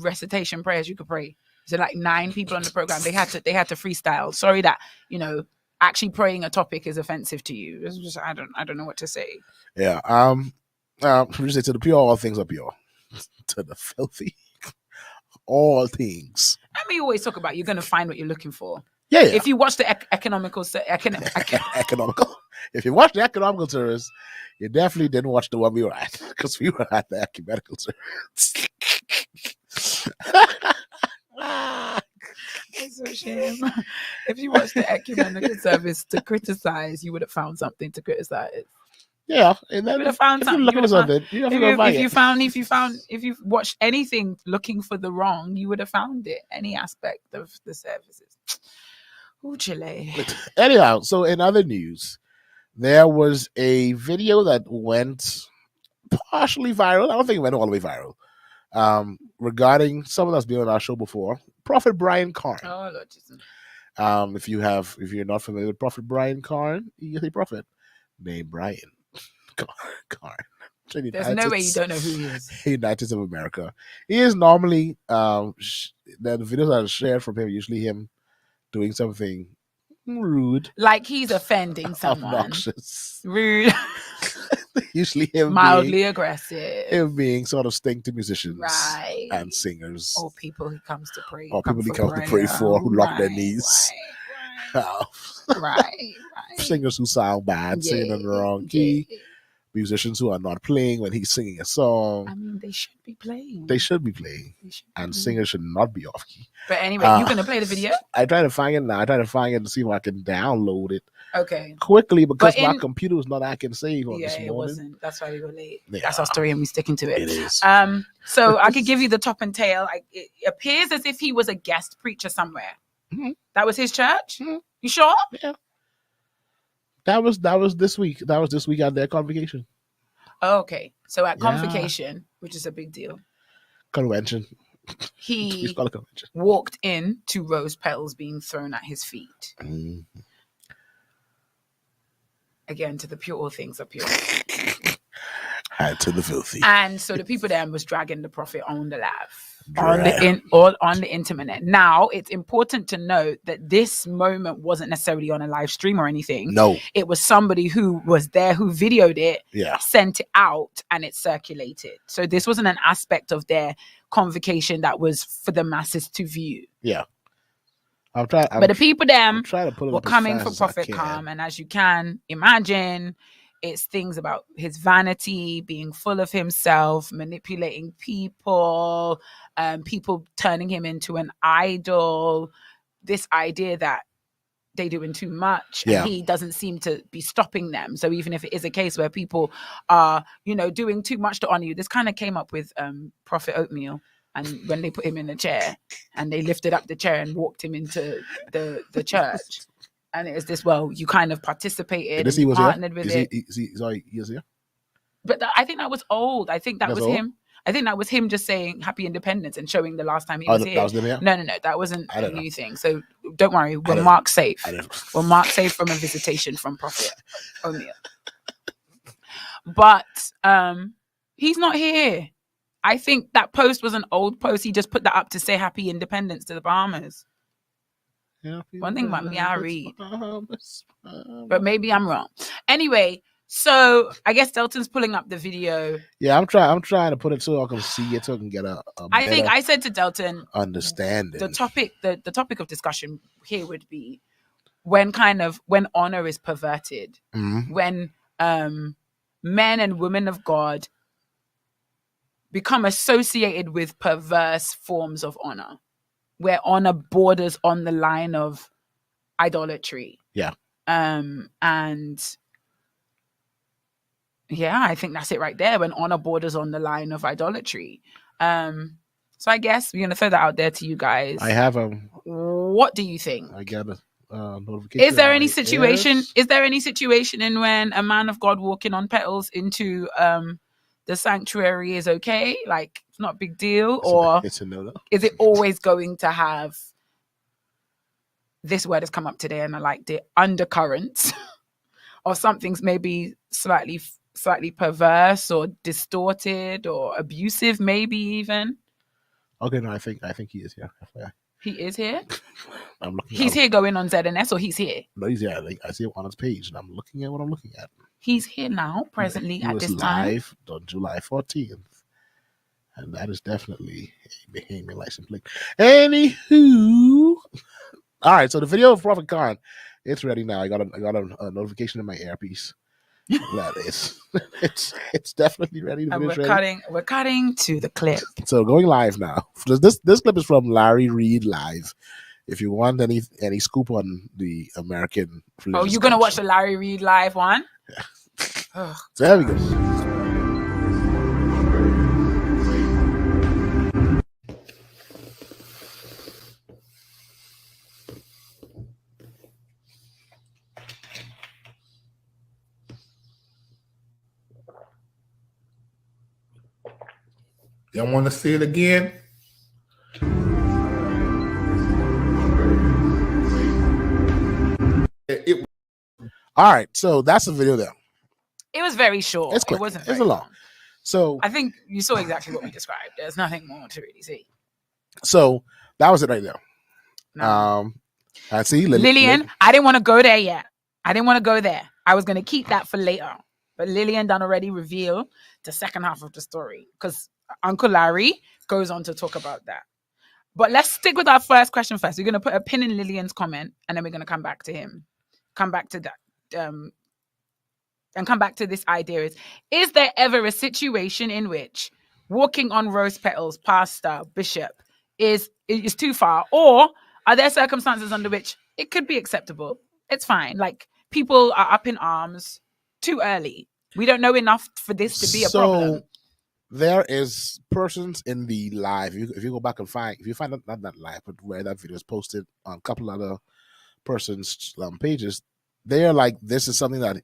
S3: recitation prayers you could pray. So like 9 people on the program, they had to freestyle. Sorry that actually praying a topic is offensive to you. It's just I don't know what to say.
S2: Yeah. We say to the pure, all things are pure. To the filthy, all things.
S3: I mean, you always talk about you're going to find what you're looking for.
S2: Yeah.
S3: If you watch the economical,
S2: economical. If you watch the economical service, you definitely didn't watch the one we were at because we were at the ecumenical service.
S3: It's a shame. If you watched the ecumenical service to criticize, you would have found something to criticize.
S2: Yeah, and then
S3: you would have found something. If you watched anything looking for the wrong, you would have found it. Any aspect of the services. Ooh, Chile.
S2: Anyhow, so in other news, there was a video that went partially viral. I don't think it went all the way viral. Regarding someone that's been on our show before, Prophet Brian Carn.
S3: Oh, Lord Jesus.
S2: If you're not familiar with Prophet Brian Carn, he's a prophet named Brian Carn.
S3: There's no way you don't know who he is.
S2: United States of America. He is normally the videos that are shared from him, usually him doing something rude,
S3: like he's offending someone,
S2: obnoxious,
S3: rude.
S2: Usually him
S3: mildly aggressive,
S2: him being sort of sting to musicians,
S3: right,
S2: and singers,
S3: or people he comes to pray,
S2: or people he comes to pray for who lock their knees,
S3: right.
S2: Singers who sound bad, singing in the wrong key. Musicians who are not playing when he's singing a song.
S3: I mean, they should be playing.
S2: And singers should not be off key.
S3: But anyway, you're going to play the video?
S2: I try to find it now. I try to find it to see if I can download it.
S3: Okay.
S2: Quickly, because my computer was not acting save on this morning.
S3: It wasn't. That's why we were late. Yeah. That's our story and we're sticking to it.
S2: It is.
S3: So I could give you the top and tail. It appears as if he was a guest preacher somewhere. Mm-hmm. That was his church? Mm-hmm. You sure?
S2: Yeah. That was this week. That was this week at their convocation.
S3: Oh, okay. So at convocation, which is a big deal.
S2: Convention.
S3: He walked in to rose petals being thrown at his feet. Mm-hmm. Again, to the pure, all things are pure.
S2: And to the filthy.
S3: And so the people there was dragging the prophet on the live. On the internet. Now, it's important to note that this moment wasn't necessarily on a live stream or anything.
S2: No.
S3: It was somebody who was there who videoed it, sent it out, and it circulated. So this wasn't an aspect of their convocation that was for the masses to view.
S2: Yeah.
S3: But the people were coming for Prophet Calm, and as you can imagine, it's things about his vanity, being full of himself, manipulating people, people turning him into an idol. This idea that they doing too much, and he doesn't seem to be stopping them. So even if it is a case where people are, doing too much to honor you, this kind of came up with Prophet Oatmeal, and when they put him in a chair and they lifted up the chair and walked him into the church, and it was this, you kind of participated and partnered with it.
S2: He was here?
S3: But I think that was old. I think that was him. I think that was him just saying Happy Independence and showing the last time he was here.
S2: That was them, yeah?
S3: No, that wasn't a new thing. So don't worry, we're marked safe. We're marked safe from a visitation from Prophet O'Neill. But he's not here. I think that post was an old post. He just put that up to say Happy Independence to the Bahamas. One thing about me, I read. But maybe I'm wrong. Anyway, so I guess Delton's pulling up the video.
S2: Yeah, I'm trying to put it so I can see it, so I can get a
S3: I think I said to Delton,
S2: understanding.
S3: The topic of discussion here would be when honor is perverted, when men and women of God become associated with perverse forms of honor, where honor borders on the line of idolatry.
S2: Yeah.
S3: Yeah, I think that's it right there, when honor borders on the line of idolatry. So I guess we're going to throw that out there to you guys.
S2: I have
S3: what do you think?
S2: I got a notification.
S3: Is there any situation in when a man of God walking on petals into the sanctuary is okay? Like, it's not a big deal?
S2: It's a no-no.
S3: Is it always going to have, this word has come up today and I liked it, undercurrents or something's maybe slightly perverse or distorted or abusive, maybe even?
S2: Okay, no, I think he is here.
S3: He is here?
S2: I'm looking.
S3: He's here going on ZNS, or he's here?
S2: No, he's here. I see it on his page, and I'm looking at what I'm looking at.
S3: He's here now, presently, at this time.
S2: He was live on July 14th. And that is definitely a behavior license plate. Anywho. All right, so the video of Prophet Khan, it's ready now. I got a notification in my earpiece. That is, it's definitely ready.
S3: And we're cutting to the clip.
S2: So going live now. This clip is from Larry Reid Live. If you want any scoop on the American,
S3: you're gonna watch the Larry Reid Live one?
S2: Yeah. So there we go.
S1: Y'all want to see it again?
S2: All right, so that's the video there.
S3: It was very short.
S2: It's quick.
S3: It wasn't.
S2: It's a long. So
S3: I think you saw exactly what we described. There's nothing more to really see.
S2: So that was it right there.
S3: No.
S2: I see
S3: Lillian. I didn't want to go there yet. I didn't want to go there. I was going to keep that for later. But Lillian done already revealed the second half of the story because Uncle Larry goes on to talk about that. But let's stick with our first question first. We're going to put a pin in Lillian's comment and then we're going to come back to him. Come back to that. And come back to this idea is there ever a situation in which walking on rose petals, pastor, bishop, is too far? Or are there circumstances under which it could be acceptable? It's fine. Like, people are up in arms too early. We don't know enough for this to be a problem.
S2: There is persons in the live. If you go back and find not that live, but where that video is posted on a couple other persons' pages, they are like, this is something that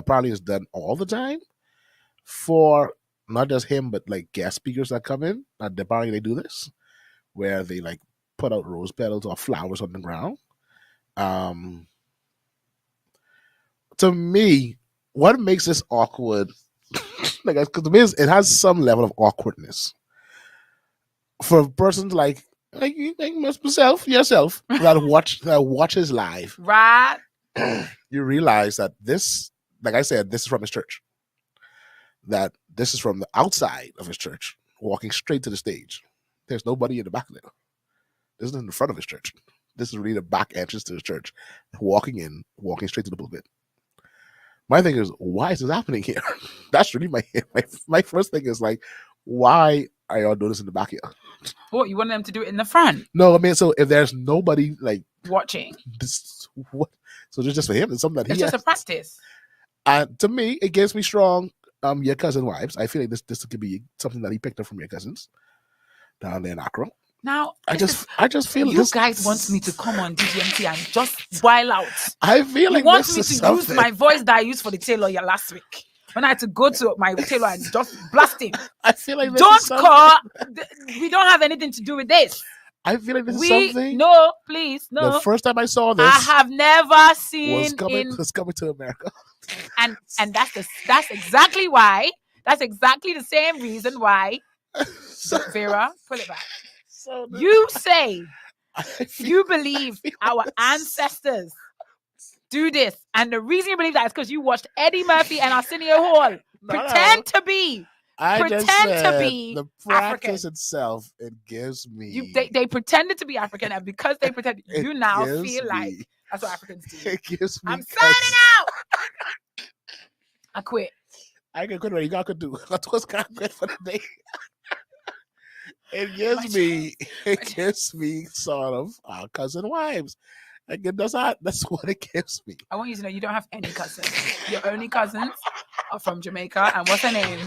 S2: probably is done all the time for not just him, but like guest speakers that come in. Apparently they do this, where they like put out rose petals or flowers on the ground. To me, what makes this awkward? Because to me, it has some level of awkwardness for persons like yourself that watches live.
S3: Right.
S2: You realize that this, like I said, this is from his church. That this is from the outside of his church, walking straight to the stage. There's nobody in the back there. This is in the front of his church. This is really the back entrance to his church. Walking straight to the pulpit. My thing is, why is this happening here? That's really my first thing is like, why are y'all doing this in the backyard?
S3: What, you want them to do it in the front?
S2: No, I mean, so if there's nobody like
S3: watching,
S2: this, what? So it's just for him. It's something that
S3: it's just a practice.
S2: To me, it gives me strong. Your cousin wives. I feel like this could be something that he picked up from your cousins down there in Accra.
S3: Now,
S2: I just feel
S3: you guys want me to come on DGMT and just while out.
S2: I feel like
S3: you want me to use my voice that I used for the tailor last week when I had to go to my tailor and just blast him.
S2: I feel like
S3: don't call. We don't have anything to do with this.
S2: I feel like this is something.
S3: No, please, no.
S2: The first time I saw this,
S3: I have never seen
S2: was coming to America,
S3: and that's exactly why. That's exactly the same reason why. Vera, pull it back. So you say you believe our ancestors do this, and the reason you believe that is because you watched Eddie Murphy and Arsenio Hall pretend to be
S2: the practice African. Itself, it gives me.
S3: They pretended to be African, and because they pretend, you now feel like that's what Africans do.
S2: It gives me.
S3: I'm signing out. I quit.
S2: I can quit. What you got to do? I was kind of quit for the day. It gives me sort of our cousin wives. Again, that's what it gives me.
S3: I want you to know you don't have any cousins. Your only cousins are from Jamaica, and what's her name?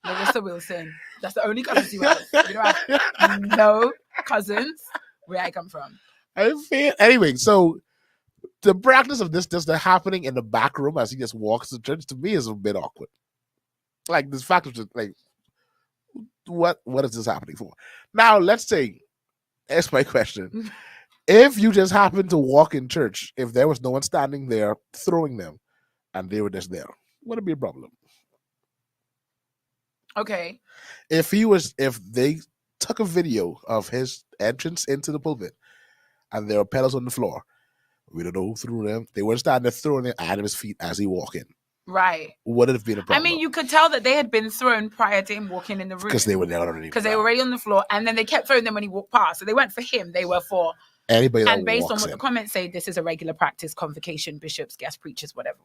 S3: Larissa Wilson. That's the only cousins you have. You don't have no cousins where I come from.
S2: Anyway, so the practice of this just happening in the back room as he just walks to church, to me is a bit awkward. Like this fact of just like, what is this happening for? Now, let's say, that's my question. If you just happened to walk in church, if there was no one standing there throwing them, and they were just there, would it be a problem?
S3: Okay.
S2: If they took a video of his entrance into the pulpit, and there were pedals on the floor, we don't know who threw them. They weren't standing there throwing them at his feet as he walked in.
S3: Right.
S2: Would it have been a problem?
S3: I mean, you could tell that they had been thrown prior to him walking in the room.
S2: Because they were there already.
S3: Because they were already on the floor, and then they kept throwing them when he walked past. So they weren't for him, they were for
S2: anybody that
S3: and based on what
S2: in.
S3: the comments say, this is a regular practice, convocation, bishops, guest preachers, whatever.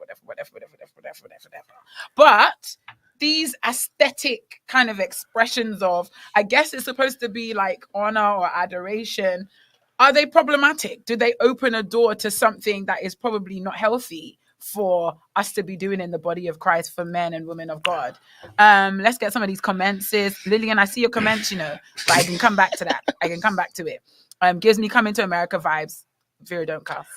S3: But these aesthetic kind of expressions of, I guess it's supposed to be like honor or adoration, are they problematic? Do they open a door to something that is probably not healthy for us to be doing in the body of Christ for men and women of God? Let's get some of these comments. Lillian, I see your comments, but I can come back to that. I can come back to it. Gives me coming to America vibes. Vera, don't cuff.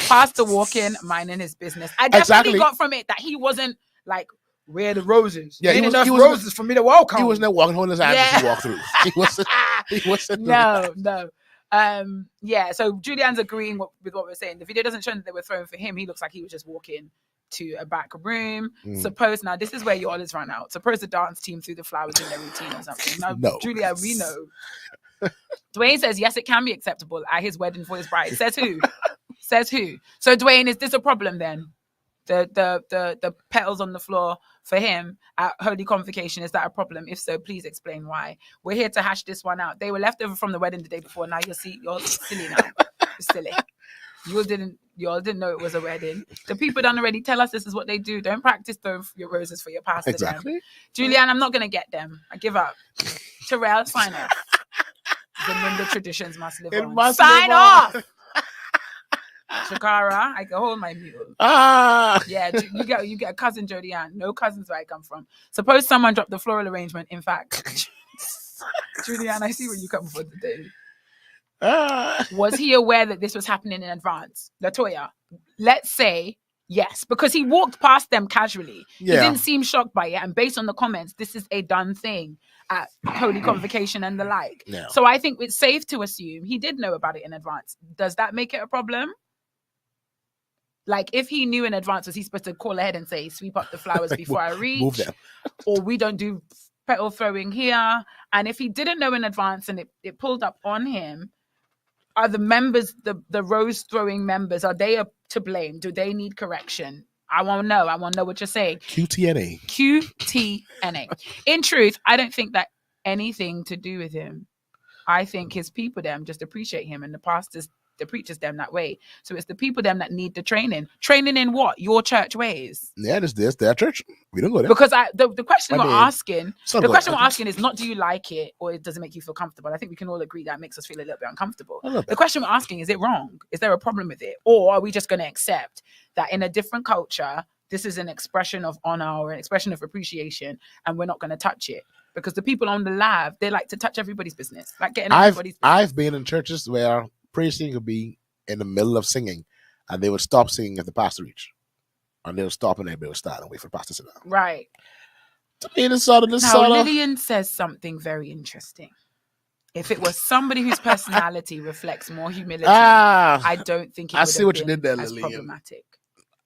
S3: Pastor walking, minding his business. I definitely got from it that he wasn't like, where are the roses?
S2: Yeah,
S3: he was roses for me to walk on.
S2: He wasn't walking holding his hands as he walked through. He wasn't.
S3: No. So Julianne's agreeing with what we're saying. The video doesn't show that they were throwing for him. He looks like he was just walking to a back room. Suppose now this is where your olives run out. Suppose the dance team threw the flowers in their routine or something. No. Julia, we know. Dwayne says yes, it can be acceptable at his wedding for his bride. Says who? So Dwayne, is this a problem then? The petals on the floor for him at Holy Convocation, is that a problem? If so, please explain why. We're here to hash this one out. They were left over from the wedding the day before. Now you're silly now. You're silly. You didn't know it was a wedding. The people done already tell us this is what they do. Don't practice throwing your roses for your pastor.
S2: Exactly.
S3: Then. Julianne, I'm not gonna get them. I give up. Terrell, sign off. The traditions must live on. Sign off. Shakara, I can hold my mule. Yeah, you get cousin Jodianne. No cousins where I come from. Suppose someone dropped the floral arrangement. In fact, Julianne, I see where you come from today. Was he aware that this was happening in advance? Latoya, let's say yes, because he walked past them casually. Yeah. He didn't seem shocked by it, and based on the comments, this is a done thing at Holy Convocation and the like.
S2: Yeah.
S3: So I think it's safe to assume he did know about it in advance. Does that make it a problem? Like, if he knew in advance, was he supposed to call ahead and say, sweep up the flowers before I reach?
S2: Move them.
S3: Or we don't do petal throwing here. And if he didn't know in advance and it pulled up on him, are the members, the rose throwing members, are they to blame? Do they need correction? I want to know. I want to know what you're saying.
S2: QTNA.
S3: In truth, I don't think that anything to do with him. I think his people, them, just appreciate him. And the pastors the preachers them that way. So it's the people them that need the training. Training in what? Your church ways.
S2: Yeah, this their church. We don't go there.
S3: Because the question we're asking is not do you like it or it doesn't make you feel comfortable. I think we can all agree that makes us feel a little bit uncomfortable. The question we're asking, is it wrong? Is there a problem with it? Or are we just going to accept that in a different culture, this is an expression of honor or an expression of appreciation, and we're not going to touch it? Because the people on the live, they like to touch everybody's business, like getting everybody's business.
S2: I've been in churches where praise team could be in the middle of singing, and they would stop singing if the pastor reached, and they would stop and everybody would start and wait for the pastor to sit down.
S3: Right.
S2: To me,
S3: Lillian says something very interesting. If it was somebody whose personality reflects more humility, I don't think it would have been as problematic.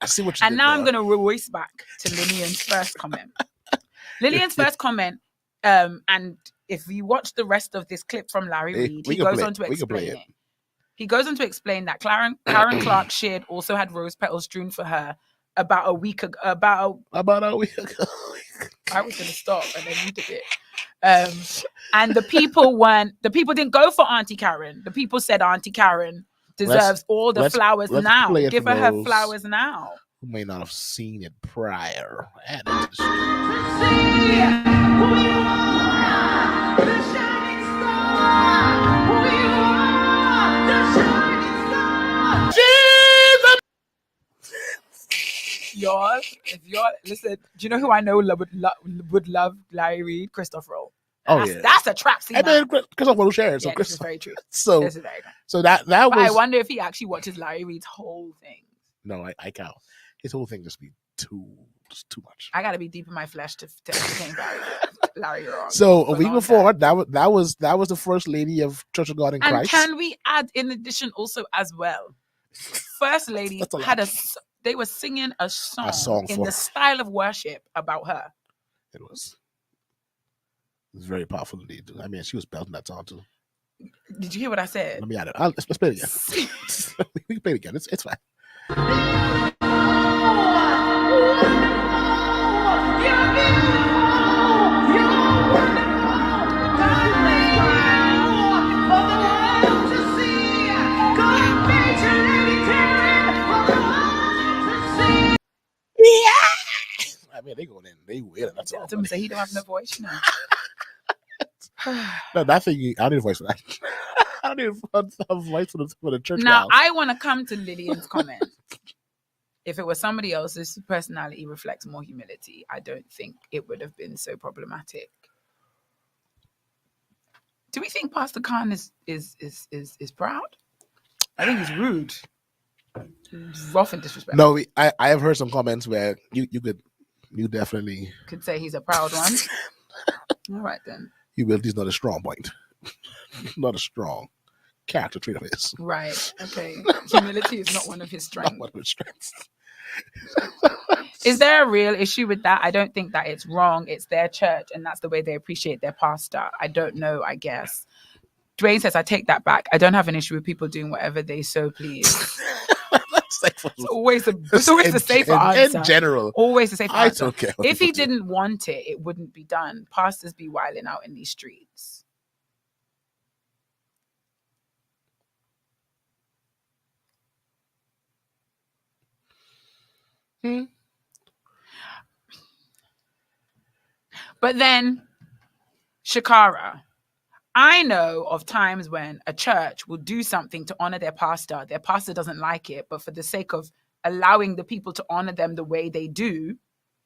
S2: I see what you did.
S3: And now I'm going to voice back to Lillian's first comment. Lillian's first comment. And if you watch the rest of this clip from Larry Reid, he goes on to explain it. He goes on to explain that Karen Clark shared also had rose petals strewn for her about a week ago. About a week ago. I was going to stop and then you did it. And the people didn't go for Auntie Karen. The people said Auntie Karen deserves all the flowers now. Give her flowers now.
S2: Who may not have seen it prior.
S3: Listen, do you know who I know would love Larry Reid? Christopher Roll. That's a trap scene.
S2: And then Christopher Roll shared. So
S3: this is very true.
S2: So that
S3: but
S2: was.
S3: I wonder if he actually watches Larry Reid's whole thing.
S2: No, I can't. His whole thing just be too much.
S3: I gotta be deep in my flesh to entertain Larry wrong.
S2: So a week before, that was the first lady of Church of God in Christ.
S3: And can we add in addition also as well? First lady they were singing a song in the style of worship about her.
S2: It was very powerful indeed. I mean, she was belting that song too.
S3: Did you hear what I said?
S2: Let me add it. Let's play it again. We can play it again. It's fine. I mean, they going in. They will. That's all.
S3: Delton say he don't have no voice, you know.
S2: No, that thing. I don't need a voice for that. I don't need a voice for the church.
S3: Now, I want to come to Lillian's comment. If it was somebody else's personality reflects more humility, I don't think it would have been so problematic. Do we think Pastor Khan is proud? I think he's rude, rough and disrespectful.
S2: No, I have heard some comments where you definitely
S3: could say he's a proud one. All right then.
S2: Humility is not a strong point. Not a strong character trait of his.
S3: Right. Okay. Humility is not one of his strengths.
S2: Not one of his strengths.
S3: Is there a real issue with that? I don't think that it's wrong. It's their church, and that's the way they appreciate their pastor. I don't know, I guess. Dwayne says, I take that back. I don't have an issue with people doing whatever they so please. It's always the safer answer.
S2: In general.
S3: Always the safer answer.
S2: Okay.
S3: If he didn't want it, it wouldn't be done. Pastors be wilding out in these streets. But then, Shakara, I know of times when a church will do something to honor their pastor doesn't like it, but for the sake of allowing the people to honor them the way they do,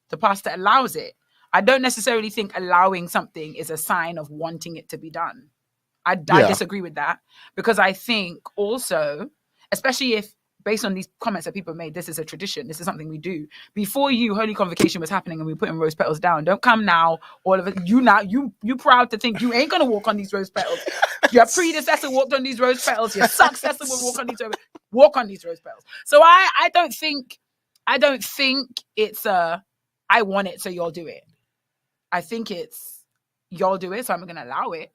S3: the pastor allows it. I don't necessarily think allowing something is a sign of wanting it to be done. I disagree with that, because I think also, especially if based on these comments that people made, this is a tradition. This is something we do. Before Holy Convocation was happening and we were putting rose petals down. Don't come now, all of it. You proud to think you ain't going to walk on these rose petals. Your predecessor walked on these rose petals. Your successor will walk on these rose petals. So I don't think it's I want it, so y'all do it. I think it's y'all do it, so I'm going to allow it.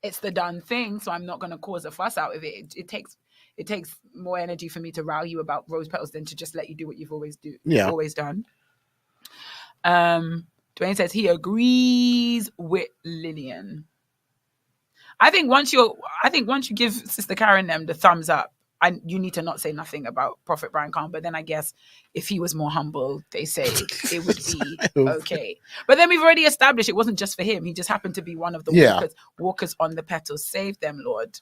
S3: It's the done thing, so I'm not going to cause a fuss out of it. It takes more energy for me to row you about rose petals than to just let you do what you've always done. Dwayne says he agrees with Lillian. I think once you give Sister Karen them the thumbs up, and you need to not say nothing about Prophet Brian Khan. But then I guess if he was more humble, they say it would be okay. But then we've already established it wasn't just for him. He just happened to be one of the walkers on the petals. Save them, Lord.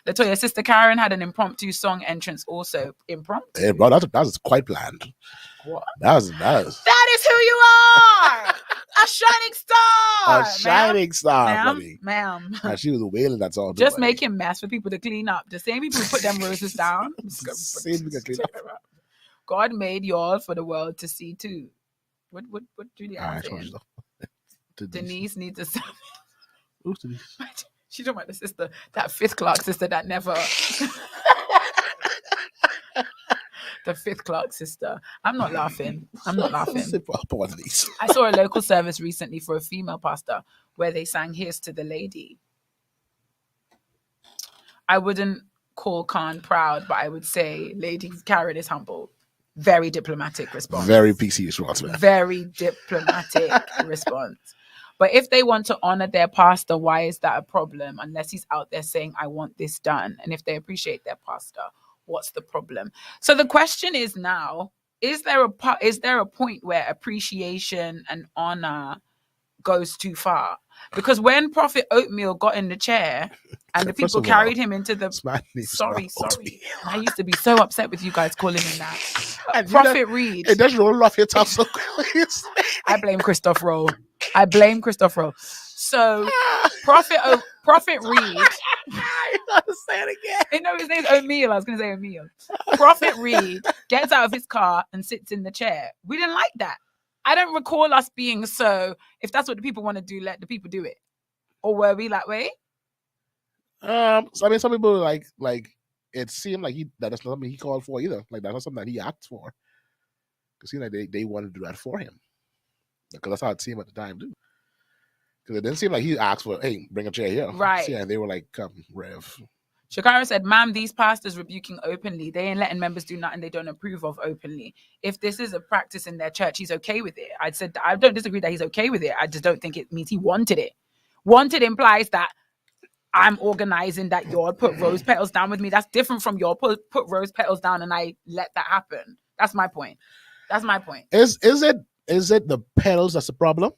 S3: Latoya, Sister Karen had an impromptu song entrance also. Impromptu?
S2: Hey, bro, that was quite planned.
S3: What?
S2: That is
S3: who you are! A shining star!
S2: A shining star, buddy.
S3: Ma'am.
S2: She was wailing that song.
S3: Just making mess for people to clean up. The same people who put them roses down. God made y'all for the world to see too. What Julia saying? Denise needs a
S2: Who's Denise?
S3: She's talking about the sister, that 5th Clark sister that never... The 5th Clark sister. I'm not laughing. I saw a local service recently for a female pastor where they sang Here's to the Lady. I wouldn't call Khan proud, but I would say Lady Karen is humble. Very diplomatic response.
S2: Very PC response, man.
S3: Very diplomatic response. But if they want to honor their pastor, why is that a problem? Unless he's out there saying, I want this done. And if they appreciate their pastor, what's the problem? So the question is now, is there a point where appreciation and honor goes too far? Because when Prophet Oatmeal got in the chair and the people carried him into the... Sorry. I used to be so upset with you guys calling him that. Prophet Reed.
S2: It does roll off your tongue so quickly.
S3: I blame Christoph Rowe. So Prophet Reed...
S2: I got to say it again.
S3: No, his name's O'Meal. I was going to say O'Meal. Prophet Reed gets out of his car and sits in the chair. We didn't like that. I don't recall us being so, if that's what the people want to do, let the people do it. Or were we that way?
S2: So, I mean, some people like it seemed like that's not something he called for either. Like that's not something that he asked for. Because seemed like they wanted to do that for him. Because that's how it seemed at the time, too. Because it didn't seem like he asked for, hey, bring a chair here.
S3: Right.
S2: Yeah, and they were like, come, Rev.
S3: Shakira said, ma'am, these pastors rebuking openly. They ain't letting members do nothing they don't approve of openly. If this is a practice in their church, he's okay with it. I said, I don't disagree that he's okay with it. I just don't think it means he wanted it. Wanted implies that I'm organizing that y'all put rose petals down with me. That's different from y'all put rose petals down and I let that happen. That's my point.
S2: Is it the petals that's the problem?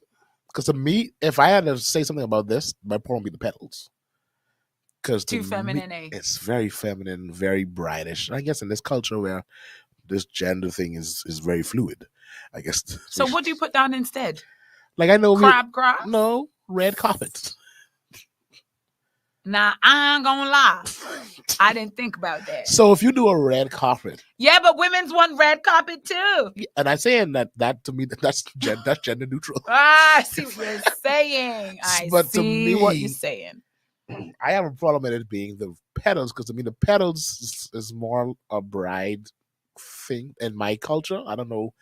S2: Because to me, if I had to say something about this, my problem would be the petals. Because
S3: too feminine,
S2: it's very feminine, very brightish. I guess in this culture where this gender thing is very fluid, I guess.
S3: So what do you put down instead?
S2: Like I know
S3: crabgrass?
S2: No, red carpet.
S3: Nah, I ain't gonna lie. I didn't think about that.
S2: So if you do a red carpet.
S3: Yeah, but women's want red carpet too.
S2: And I'm saying that to me, that's gender neutral.
S3: I see what you're saying. I see what you're saying.
S2: I have a problem with it being the petals, because to me the petals is more a bride thing in my culture. I don't know.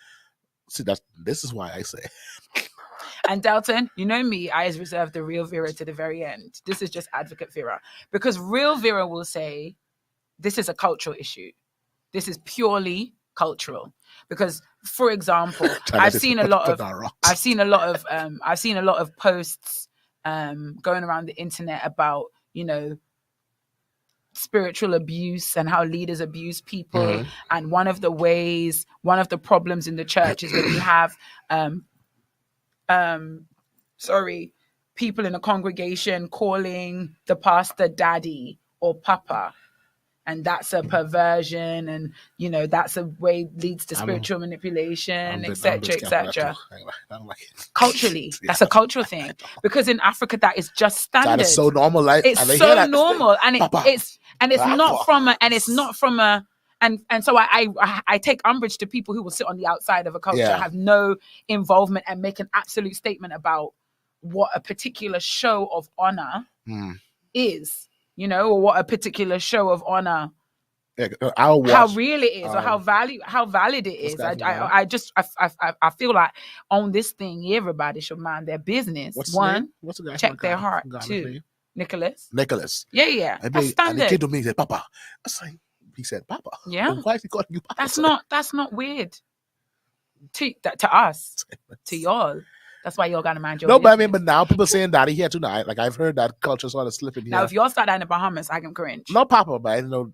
S2: See, this is why I say.
S3: And Delton, you know me, I reserve the real Vera to the very end. This is just advocate Vera. Because real Vera will say, this is a cultural issue. This is purely cultural. Because, for example, I've seen a lot of posts going around the internet about, spiritual abuse and how leaders abuse people. Mm-hmm. And one of the problems in the church is that we have people in a congregation calling the pastor daddy or papa, and that's a perversion, and that's a way leads to spiritual manipulation, etc., etc. Culturally, that's a cultural thing, because in Africa that is just standard.
S2: That is so normal.
S3: It's so normal, and it's not from a. And so I take umbrage to people who will sit on the outside of a culture, have no involvement, and make an absolute statement about what a particular show of honor is, or what a particular show of honor, how real it is, or how valid it is. I feel like on this thing, everybody should mind their business. One, check their heart. Two, Nicholas. Yeah. That's standard.
S2: And the kid to me said, Papa. I was like, he said, Papa.
S3: Yeah.
S2: Why is he calling you Papa?
S3: That's not weird. To us, to y'all. That's why y'all gotta mind your
S2: No, but I mean,
S3: business.
S2: but now people saying daddy here tonight. Like I've heard that culture sort of slipping here.
S3: Now, if y'all start that in the Bahamas, I can cringe.
S2: No, Papa, but I know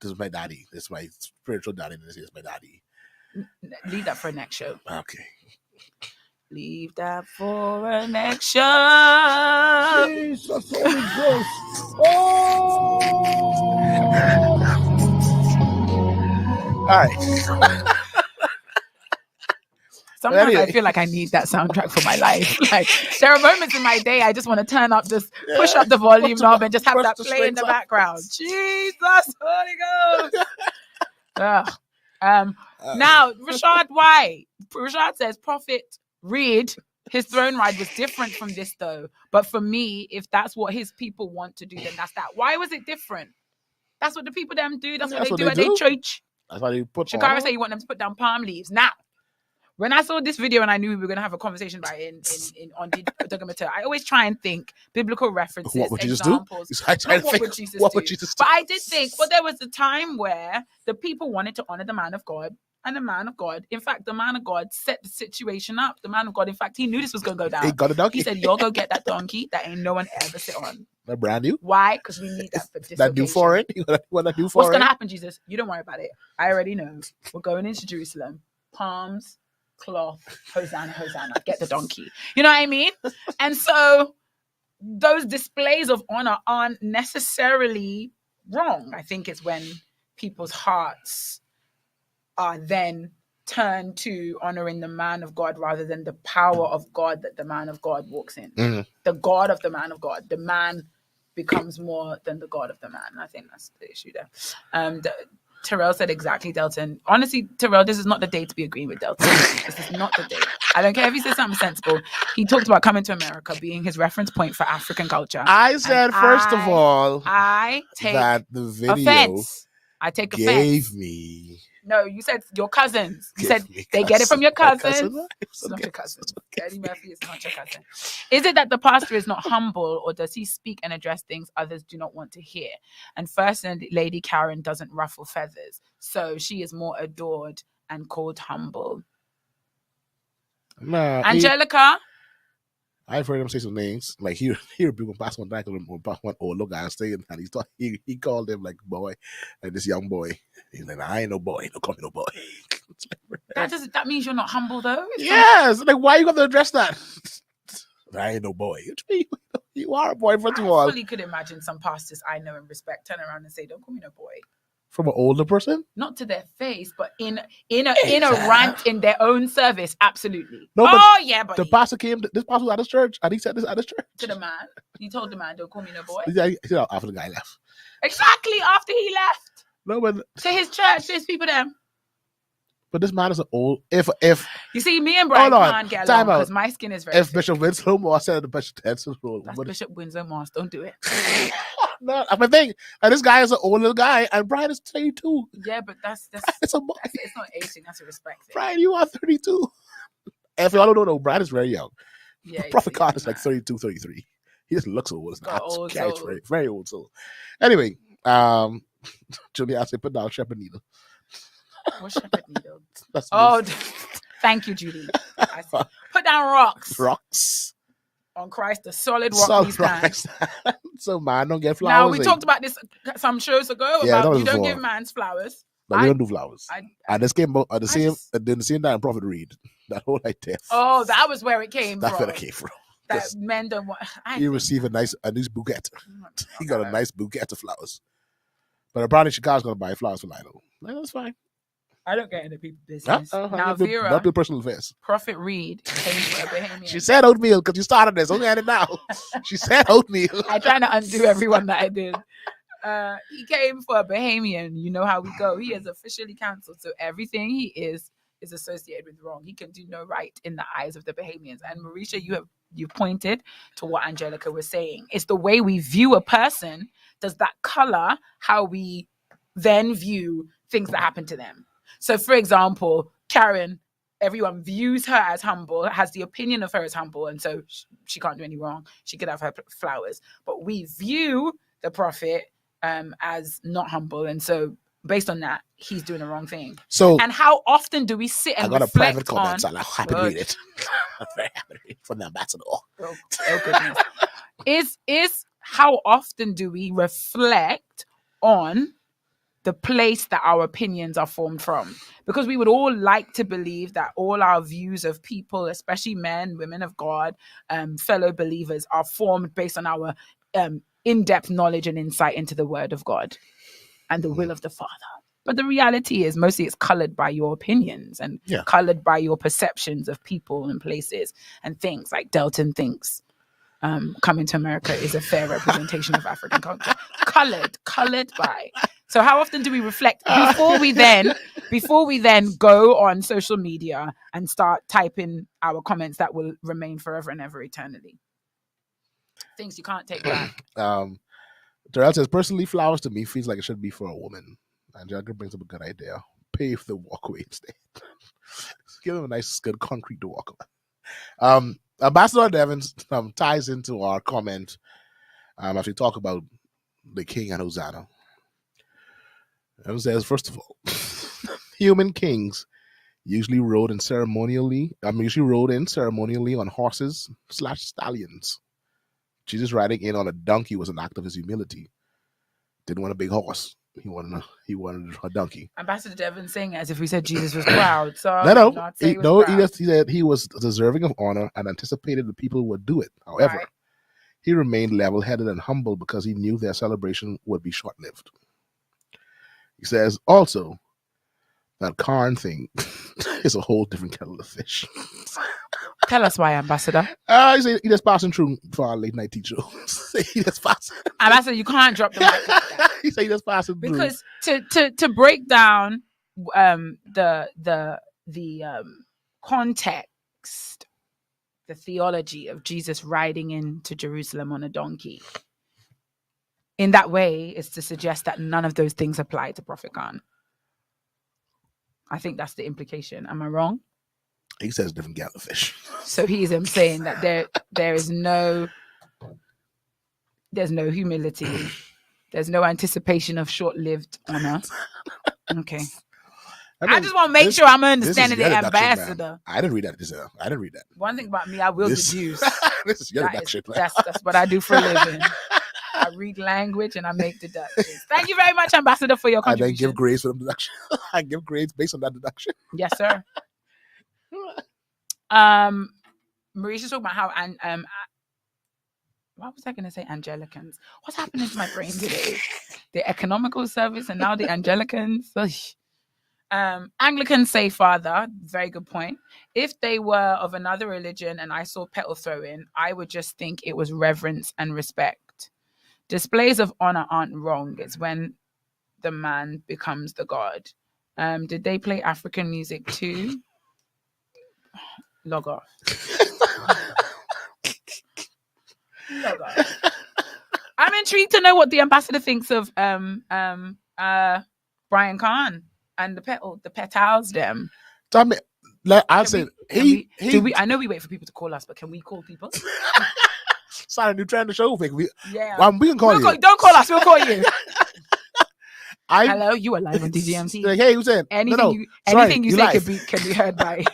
S2: this is my daddy. This is my spiritual daddy. This is my daddy.
S3: Leave that for next show.
S2: Okay.
S3: Leave that for a next show.
S1: Jesus, Holy Ghost. Oh!
S2: All right.
S3: Sometimes
S2: anyway.
S3: I feel like I need that soundtrack for my life. Like there are moments in my day I just want to turn up, just push up the volume knob and just have that play in the background. Jesus, Holy Ghost. Now, Rashad, why? Rashad says, Prophet Reed, his throne ride was different from this though. But for me, if that's what his people want to do, then that's that. Why was it different? That's what the people them do. That's what they do at their church.
S2: That's why they put
S3: Shakara said you want them to put down palm leaves. Now, when I saw this video and I knew we were going to have a conversation about it on DGMT, I always try and think biblical references,
S2: what would
S3: examples.
S2: Jesus do?
S3: What would Jesus do? But I did think, well, there was a time where the people wanted to honor the man of God, and the man of God, in fact, the man of God set the situation up. The man of God, in fact, he knew this was going to go down.
S2: He got a donkey.
S3: He said, "Y'all go get that donkey that ain't no one ever sit on."
S2: That brand new.
S3: Why? Because we need that for this.
S2: That new foreign. You want that new foreign?
S3: What's going to happen, Jesus? You don't worry about it. I already know. We're going into Jerusalem. Palms. Cloth, Hosanna, Hosanna, get the donkey. You know what I mean? And so those displays of honor aren't necessarily wrong. I think it's when people's hearts are then turned to honoring the man of God rather than the power of God that the man of God walks in.
S2: Mm-hmm.
S3: The God of the man of God. The man becomes more than the God of the man. I think that's the issue there. Terrell said exactly, Delton. Honestly, Terrell, this is not the day to be agreeing with Delton. This is not the day. I don't care if he says something sensible. He talked about coming to America being his reference point for African culture.
S2: I said, first of all,
S3: I take
S2: that the video
S3: offense. I take offense.
S2: gave me.
S3: No, you said your cousins. You said they get it from your cousins.
S2: It's
S3: not your cousin. Eddie Murphy is not your cousin. Is it that the pastor is not humble, or does he speak and address things others do not want to hear? And First Lady Karen doesn't ruffle feathers, so she is more adored and called humble.
S2: Nah,
S3: Angelica.
S2: I've heard him say some names. Like here people pass one back on one older guy staying, and he called him like boy, like this young boy. He's like, I ain't no boy, don't call me no boy.
S3: That means you're not humble though.
S2: Yes, like why you got to address that? I ain't no boy. You are a boy, first of all.
S3: I fully could imagine some pastors I know and respect turn around and say, "Don't call me no boy."
S2: From an older person?
S3: Not to their face, but in a rant in their own service, absolutely.
S2: No,
S3: but
S2: the pastor came. This pastor was at his church, and he said this at his church
S3: to the man. He told the man, "Don't call me no boy."
S2: He said after the guy left.
S3: Exactly after he left.
S2: No, but
S3: to his church, to his people there.
S2: But this man is an old. If
S3: you see, me and Brian can't get along because my skin is very.
S2: If
S3: thick.
S2: Bishop Winslow Moore said the Bishop Tenson's role,
S3: that's Bishop Winslow Moore. Don't do it.
S2: No, I think this guy is an older guy, and Brian is 32.
S3: Yeah, but that's
S2: it's a boy.
S3: It's not aging. That's a respect thing.
S2: Brian, you are 32. If y'all don't know, Brian is very young.
S3: Yeah,
S2: Prophet Carter is like 32, 33. He just looks old. It's very, very old soul. Anyway, Julie, I say put down Shepherd Needle.
S3: What's Shepherd Needle? Thank you, Julie. I see. Put down rocks.
S2: Rocks.
S3: On Christ, the solid rock we stand.
S2: So man, don't get flowers.
S3: Now we talked about this some shows ago about you don't give man's flowers.
S2: No, we don't do flowers. And this came at the same time Prophet Reed. That whole idea.
S3: Oh, that was where it came from.
S2: That's where it came from.
S3: That men don't want.
S2: He received a nice bouquet. He got a nice bouquet of flowers. But apparently Chicago's gonna buy flowers for Lilo. That's fine.
S3: I don't get into people's business. Now,
S2: Vera, not do personal affairs.
S3: Prophet Reed came for a Bahamian.
S2: She said oatmeal because you started this. Don't end it now. She said oatmeal.
S3: I'm trying to undo everyone that I did. He came for a Bahamian. You know how we go. He is officially cancelled. So everything he is associated with wrong. He can do no right in the eyes of the Bahamians. And Marisha, you pointed to what Angelica was saying. It's the way we view a person. Does that color how we then view things that happen to them? So, for example, Karen, everyone views her as humble, has the opinion of her as humble, and so she can't do any wrong. She could have her flowers. But we view the prophet as not humble, and so based on that, he's doing the wrong thing.
S2: So,
S3: and how often do we sit and
S2: I got a private
S3: reflect
S2: comment, so I'm happy to read it. I'm very happy to read it from the ambassador.
S3: Oh goodness. is how often do we reflect on the place that our opinions are formed from? Because we would all like to believe that all our views of people, especially men, women of God, fellow believers, are formed based on our in-depth knowledge and insight into the word of God and the will of the Father. But the reality is mostly it's colored by your opinions and colored by your perceptions of people and places and things. Like Delton thinks coming to America is a fair representation of African culture. Colored by. So how often do we reflect before we then go on social media and start typing our comments that will remain forever and ever eternally? Things you can't take back.
S2: Terrell says, personally, flowers to me feels like it should be for a woman. Angelica brings up a good idea. Pave the walkway instead. Give them a nice, good concrete to walk on. Ambassador Devins ties into our comment as we talk about the king and Hosanna. It says, first of all, human kings usually rode in ceremonially on horses/stallions. Jesus riding in on a donkey was an act of his humility. Didn't want a big horse. He wanted a donkey.
S3: Ambassador Devin saying as if we said Jesus was proud. So
S2: he said he was deserving of honor and anticipated the people would do it. However, he remained level-headed and humble because he knew their celebration would be short-lived. He says also that Karn thing is a whole different kettle of fish.
S3: Tell us why, Ambassador.
S2: He said he just passing through for our late night teacher. He just passing.
S3: Ambassador, you can't drop the mic like that.
S2: He said he just passing through.
S3: Because to break down the context, the theology of Jesus riding into Jerusalem on a donkey, in that way is to suggest that none of those things apply to Prophet Khan. I think that's the implication. Am I wrong?
S2: He says different kettle of fish.
S3: So he is saying that there's no humility, there's no anticipation of short-lived honor. Okay. I just want to make sure I'm understanding the ambassador.
S2: Man. I didn't read that. I didn't read that.
S3: One thing about me, I will deduce.
S2: This is your deduction.
S3: That's what I do for a living. I read language and I make deductions. Thank you very much, Ambassador, for your contribution.
S2: I then give grades for the deduction. I give grades based on that deduction.
S3: Yes, sir. Marisha's talking about how what was I going to say? Angelicans. What's happening to my brain today? The economical service and now the Angelicans. Anglicans say father. Very good point. If they were of another religion and I saw petal throwing, I would just think it was reverence and respect. Displays of honor aren't wrong. It's when the man becomes the god. Did they play African music too? Log off. Log off. I'm intrigued to know what the ambassador thinks of Brian Khan and the petals them.
S2: Tell me, I said
S3: I know we wait for people to call us, but can we call people?
S2: Sorry, you're trying to show thing. We can call you.
S3: Don't call us. We'll call you. Hello, you are live on DGMT.
S2: Like, hey, who's in?
S3: Anything you say can be heard by.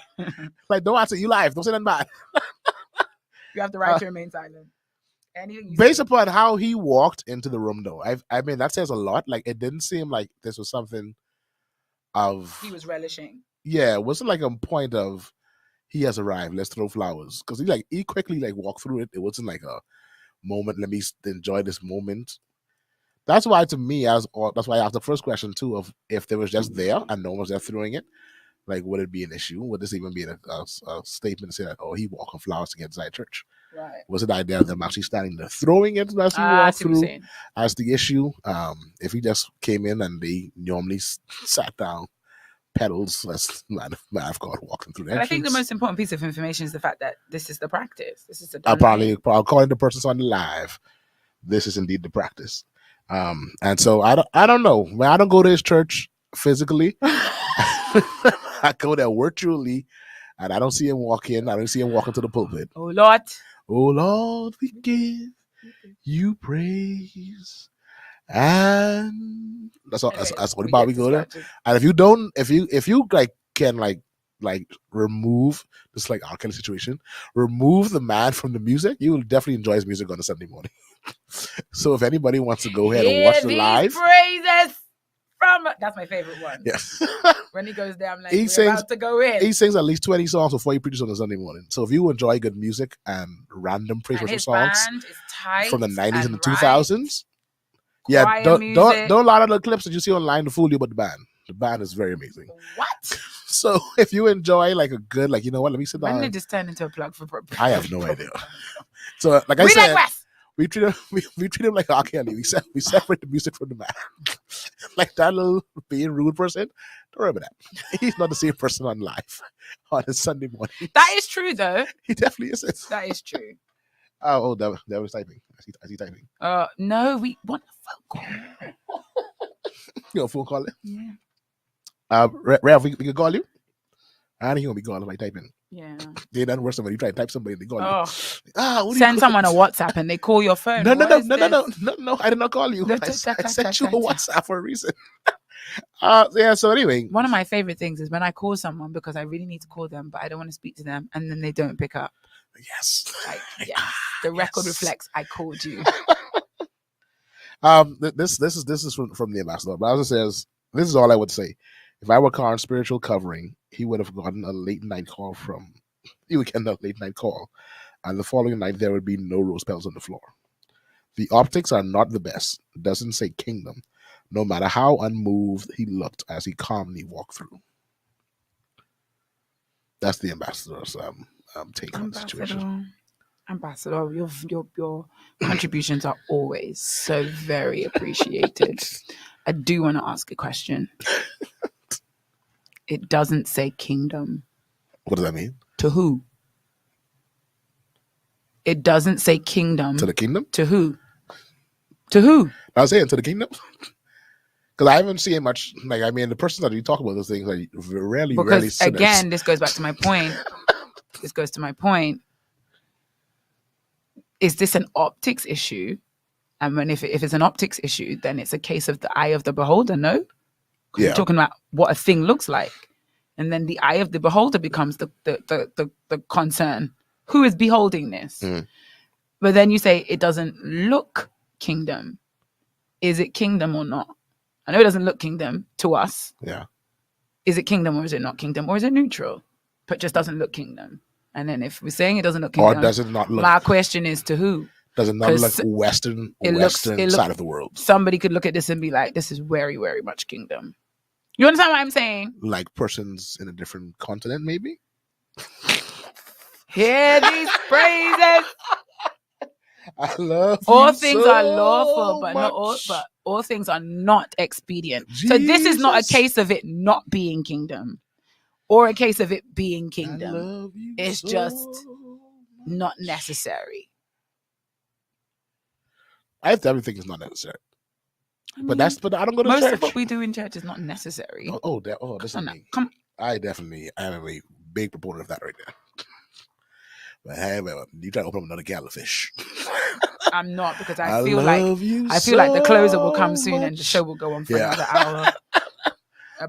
S2: Like, don't answer. You live. Don't say nothing bad.
S3: You have the right to remain silent. Anything
S2: based upon how he walked into the room, though, I mean that says a lot. Like, it didn't seem like this was something of
S3: he was relishing.
S2: Yeah, it wasn't like a point of he has arrived. Let's throw flowers because he quickly walked through it. It wasn't like a moment. Let me enjoy this moment. That's why, to me, that's why I asked the first question too of if they was just there and no one was there throwing it. Like, would it be an issue? Would this even be a statement to say that, oh, he walked on flowers to get inside church?
S3: Right.
S2: Was it the idea of them actually standing there throwing it as he walked through as the issue? If he just came in and they normally sat down, pedals, that's man of God walking through that.
S3: I think the most important piece of information is the fact that this is the practice. This is the
S2: probably according to the person on the live, this is indeed the practice. And so I don't know. I don't go to his church physically. I go there virtually, and I don't see him walk in. I don't see him walking to the pulpit.
S3: Oh Lord,
S2: we give you praise and That's all.
S3: Anyway,
S2: That's the only
S3: we
S2: part
S3: get
S2: we go there.
S3: distracted.
S2: And if you don't, if you like can like remove this like R. Kelly situation, remove the man from the music, you will definitely enjoy his music on a Sunday morning. So if anybody wants to go ahead and watch the
S3: Hear
S2: live,
S3: these praises from that's my favorite one.
S2: yes,
S3: When he goes there, I'm like,
S2: He
S3: we're
S2: sings-
S3: about to go in.
S2: he sings at least 20 songs before he preaches on a Sunday morning. So if you enjoy good music and random praise
S3: And
S2: worship
S3: his
S2: songs
S3: band is tight
S2: from the 90s and the
S3: right.
S2: 2000s, yeah,
S3: Choir
S2: don't
S3: music.
S2: allow the clips that you see online to fool you about the band. The band is very amazing.
S3: What?
S2: So if you enjoy like a good, like, you know what, let me sit
S3: When
S2: down.
S3: did this turn into a plug for?
S2: I have no idea. So like I
S3: We
S2: said,
S3: digress.
S2: we treat him like R. Kelly. We separate the music from the man. Like that little being rude person. Don't worry about that. He's not the same person on live on a Sunday morning.
S3: That is true, though.
S2: He definitely isn't.
S3: That is true.
S2: That was typing. I see typing.
S3: No, we want a phone call.
S2: You know, phone call it.
S3: Yeah.
S2: Rev, we can call you. I think you're gonna be calling by typing.
S3: Yeah.
S2: They done worse than when you try to type somebody and they call
S3: Oh.
S2: you. What do
S3: Send
S2: you
S3: someone a WhatsApp and they call your phone.
S2: No,
S3: What is this?
S2: no. I did not call you.
S3: No,
S2: I sent you a WhatsApp for a reason. So anyway.
S3: One of my favorite things is when I call someone because I really need to call them, but I don't want to speak to them, and then they don't pick up.
S2: Yes.
S3: Like, yes, the record reflects I called you.
S2: This is from the ambassador. But as it says, this is all I would say. If I were Khan's spiritual covering, he would have gotten a late night call he would get a late night call, and the following night there would be no rose petals on the floor. The optics are not the best. Doesn't say kingdom, no matter how unmoved he looked as he calmly walked through. That's the ambassador's take on the situation.
S3: Ambassador, your contributions are always so very appreciated. I do want to ask a question. It doesn't say kingdom.
S2: What does that mean?
S3: To who? It doesn't say kingdom.
S2: To the kingdom?
S3: To who? To who?
S2: I was saying to the kingdom. Because I haven't seen much. Like, I mean, the person that you talk about those things are rarely sinners.
S3: Again, this goes back to my point. Is this an optics issue? And when if it's an optics issue, then it's a case of the eye of the beholder, no? Yeah. You're talking about what a thing looks like. And then the eye of the beholder becomes the concern. Who is beholding this? Mm. But then you say it doesn't look kingdom. Is it kingdom or not? I know it doesn't look kingdom to us.
S2: Yeah.
S3: Is it kingdom or is it not kingdom? Or is it neutral? But just doesn't look kingdom. And then if we're saying it doesn't look kingdom,
S2: or does it not look?
S3: My question is to who?
S2: Does it not look Western side of the world?
S3: Somebody could look at this and be like, this is very, very much kingdom. You understand what I'm saying?
S2: Like persons in a different continent, maybe?
S3: Hear these praises.
S2: I love
S3: all things
S2: so
S3: are lawful, but
S2: much.
S3: all things are not expedient.
S2: Jesus.
S3: So this is not a case of it not being kingdom or a case of it being kingdom. It's just not necessary.
S2: I have to everything is not necessary. I mean, but I don't go to
S3: most
S2: church.
S3: Of what we do in church is not necessary.
S2: This is me. I am a big proponent of that right now. But hey, you try to open up another gallon of fish.
S3: I'm not, because I feel like the closer will come soon and the show will go on for another hour.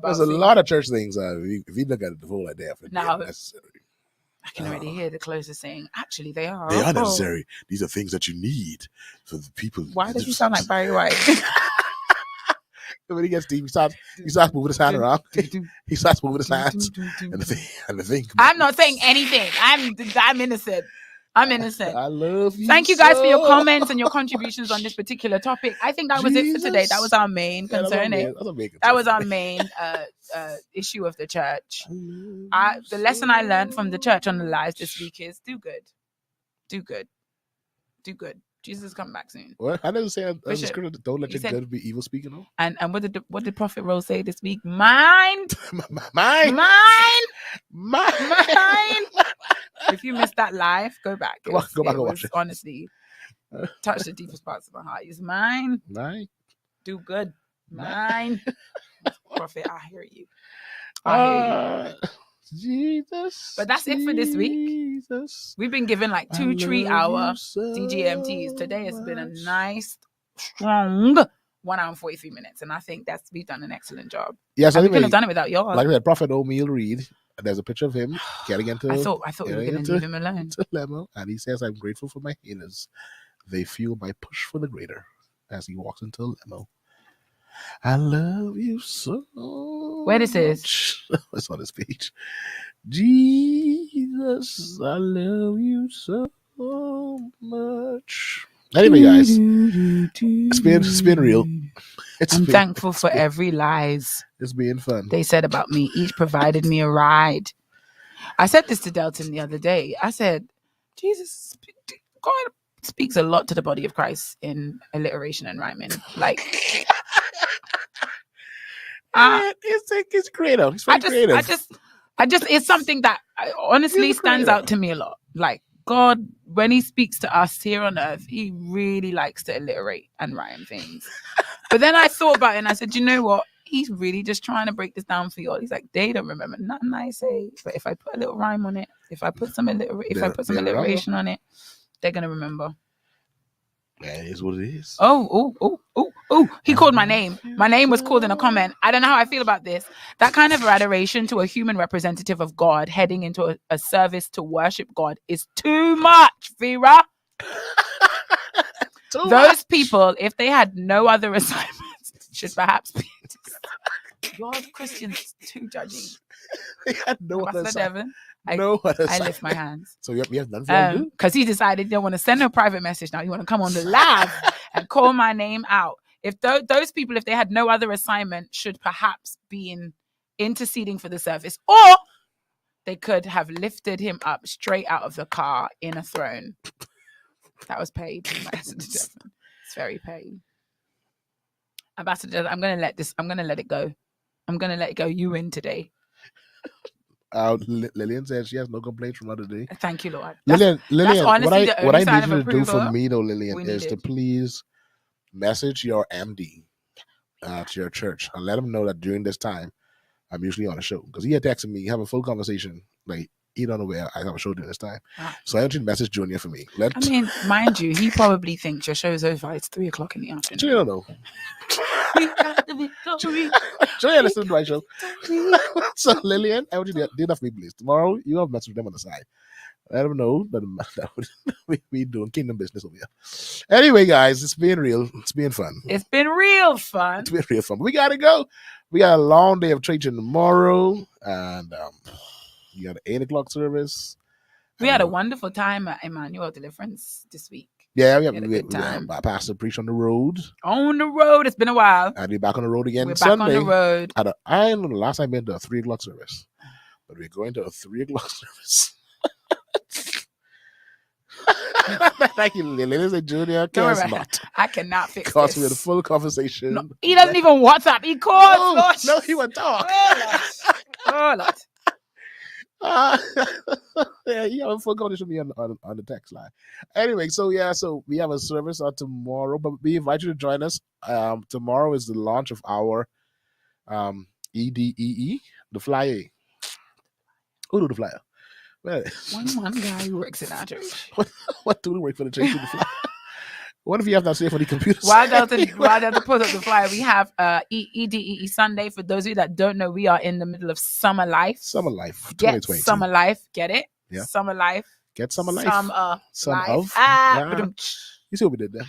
S2: There's a lot of church things. If you look at it the whole idea, now necessary.
S3: I can already hear the closer saying, actually, they are.
S2: They are necessary. These are things that you need for the people.
S3: Why does he sound like Barry White?
S2: When he gets deep, he starts moving his hand around. He starts moving his hands. And the thing.
S3: I'm not saying anything. I'm innocent. I'm innocent.
S2: I love you.
S3: Thank you guys for your comments and your contributions on this particular topic. I think that was it for today. That was our main concern. That was our main issue of the church. The lesson I learned from the church on the lives this week is do good. Do good. Do good. Jesus come back soon.
S2: What? I never say don't let your good be evil speaking of.
S3: And what did Prophet Rose say this week? Mind. If you missed that live, go back. Go back and watch it. Honestly, touch the deepest parts of my heart. It's mine.
S2: Mine.
S3: Do good. Mine. Prophet, I hear you. I hear you.
S2: Jesus.
S3: But that's it for this week. We've been given like 2-3 hour DGMTs. Today has been a nice, strong 1 hour and 43 minutes. And I think we've done an excellent job.
S2: Yes,
S3: and we couldn't have done it without y'all.
S2: Like that, Prophet O'Meal Reed. There's a picture of him getting into.
S3: I thought we were going to leave him alone.
S2: Lemo, and he says, "I'm grateful for my haters. They fuel my push for the greater." As he walks into a limo. I love you so.
S3: Where this is?
S2: It's on his page. Jesus, I love you so much. Anyway, guys, it's been real.
S3: I'm thankful for every lies.
S2: It's being fun.
S3: They said about me. Each provided me a ride. I said this to Delton the other day. I said, Jesus, God speaks a lot to the body of Christ in alliteration and rhyming. Like,
S2: it's creative. It's very creative.
S3: I just, it's something that honestly stands out to me a lot. Like, God, when he speaks to us here on earth, he really likes to alliterate and rhyme things. But then I thought about it and I said, you know what? He's really just trying to break this down for you all. He's like, they don't remember nothing I say. But if I put a little rhyme on it, if I put some alliteration on it, they're going to remember.
S2: That is what it is.
S3: Oh. He called my name. My name was called in a comment. I don't know how I feel about this. That kind of adoration to a human representative of God heading into a service to worship God is too much, Vera. Those people, if they had no other assignments, should perhaps be. You're Christians too judging.
S2: They had no other assignment.
S3: I lift my hands.
S2: So you have nothing to do?
S3: Because he decided he don't want to send a private message now. You want to come on the live and call my name out. If those people, if they had no other assignment, should perhaps be interceding for the service, or they could have lifted him up straight out of the car in a throne. That was paid. It's very paid. Ambassador, I'm going to let it go. I'm going to let it go. You win today.
S2: Lillian says she has no complaints from other day.
S3: Thank you, Lord.
S2: Lillian, what I need you to do
S3: approval
S2: for me, though, Lillian, is to please message your MD to your church and let him know that during this time I'm usually on a show, because he had texted me, have a full conversation, like he don't know where I have a show during this time. So I want you to message Junior for me.
S3: Mind you, he probably thinks your show's over. It's 3:00 in the afternoon.
S2: Junior don't know.
S3: We got the victory.
S2: Junior listen to my show. So Lillian, I want you to do that for me, please. Tomorrow you have a message with them on the side. Let them know that we doing kingdom business over here. Anyway, guys, it's been real. It's been fun.
S3: It's been real fun.
S2: It's been real fun. We gotta go. We got a long day of preaching tomorrow, and you got an 8:00 service.
S3: We had a wonderful time at Emmanuel Deliverance this week.
S2: Yeah, we had
S3: a good time.
S2: Pastor preached on the road.
S3: On the road. It's been a while.
S2: I'll be back on the road again.
S3: We're
S2: Sunday.
S3: back on the road.
S2: I don't know the last time I've been to a 3:00 service, but we're going to a 3:00 service. Thank you, Lillian. Say Junior,
S3: I cannot fix
S2: because
S3: this.
S2: We had a full conversation.
S3: No, he doesn't even WhatsApp. He calls.
S2: No, he would talk.
S3: Oh, Lord.
S2: Yeah, you have a full conversation with me on the text line. Anyway, so we have a service tomorrow, but we invite you to join us. Tomorrow is the launch of our EDEE, the flyer. Who do the flyer? Well,
S3: one guy who works in our church.
S2: What do we work for the church? What if you have not saved for the computer?
S3: While Delton put up the flyer, we have EDEE Sunday. For those of you that don't know, we are in the middle of Summer Life.
S2: Summer Life.
S3: Get Summer Life. Get it?
S2: Yeah.
S3: Summer Life.
S2: Get Summer Life.
S3: Life.
S2: You see what we did there?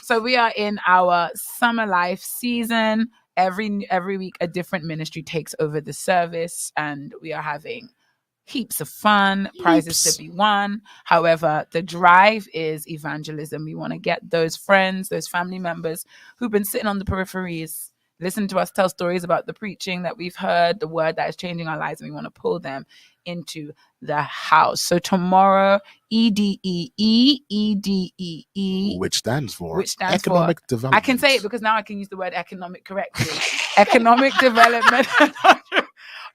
S3: So we are in our Summer Life season. Every week, a different ministry takes over the service, and we are having heaps of fun, prizes to be won. However, the drive is evangelism. We want to get those friends, those family members who've been sitting on the peripheries, listen to us tell stories about the preaching that we've heard, the word that is changing our lives, and we want to pull them into the house. So tomorrow, EDEE,
S2: which stands for
S3: economic
S2: development.
S3: I can say it because now I can use the word economic correctly. Economic development.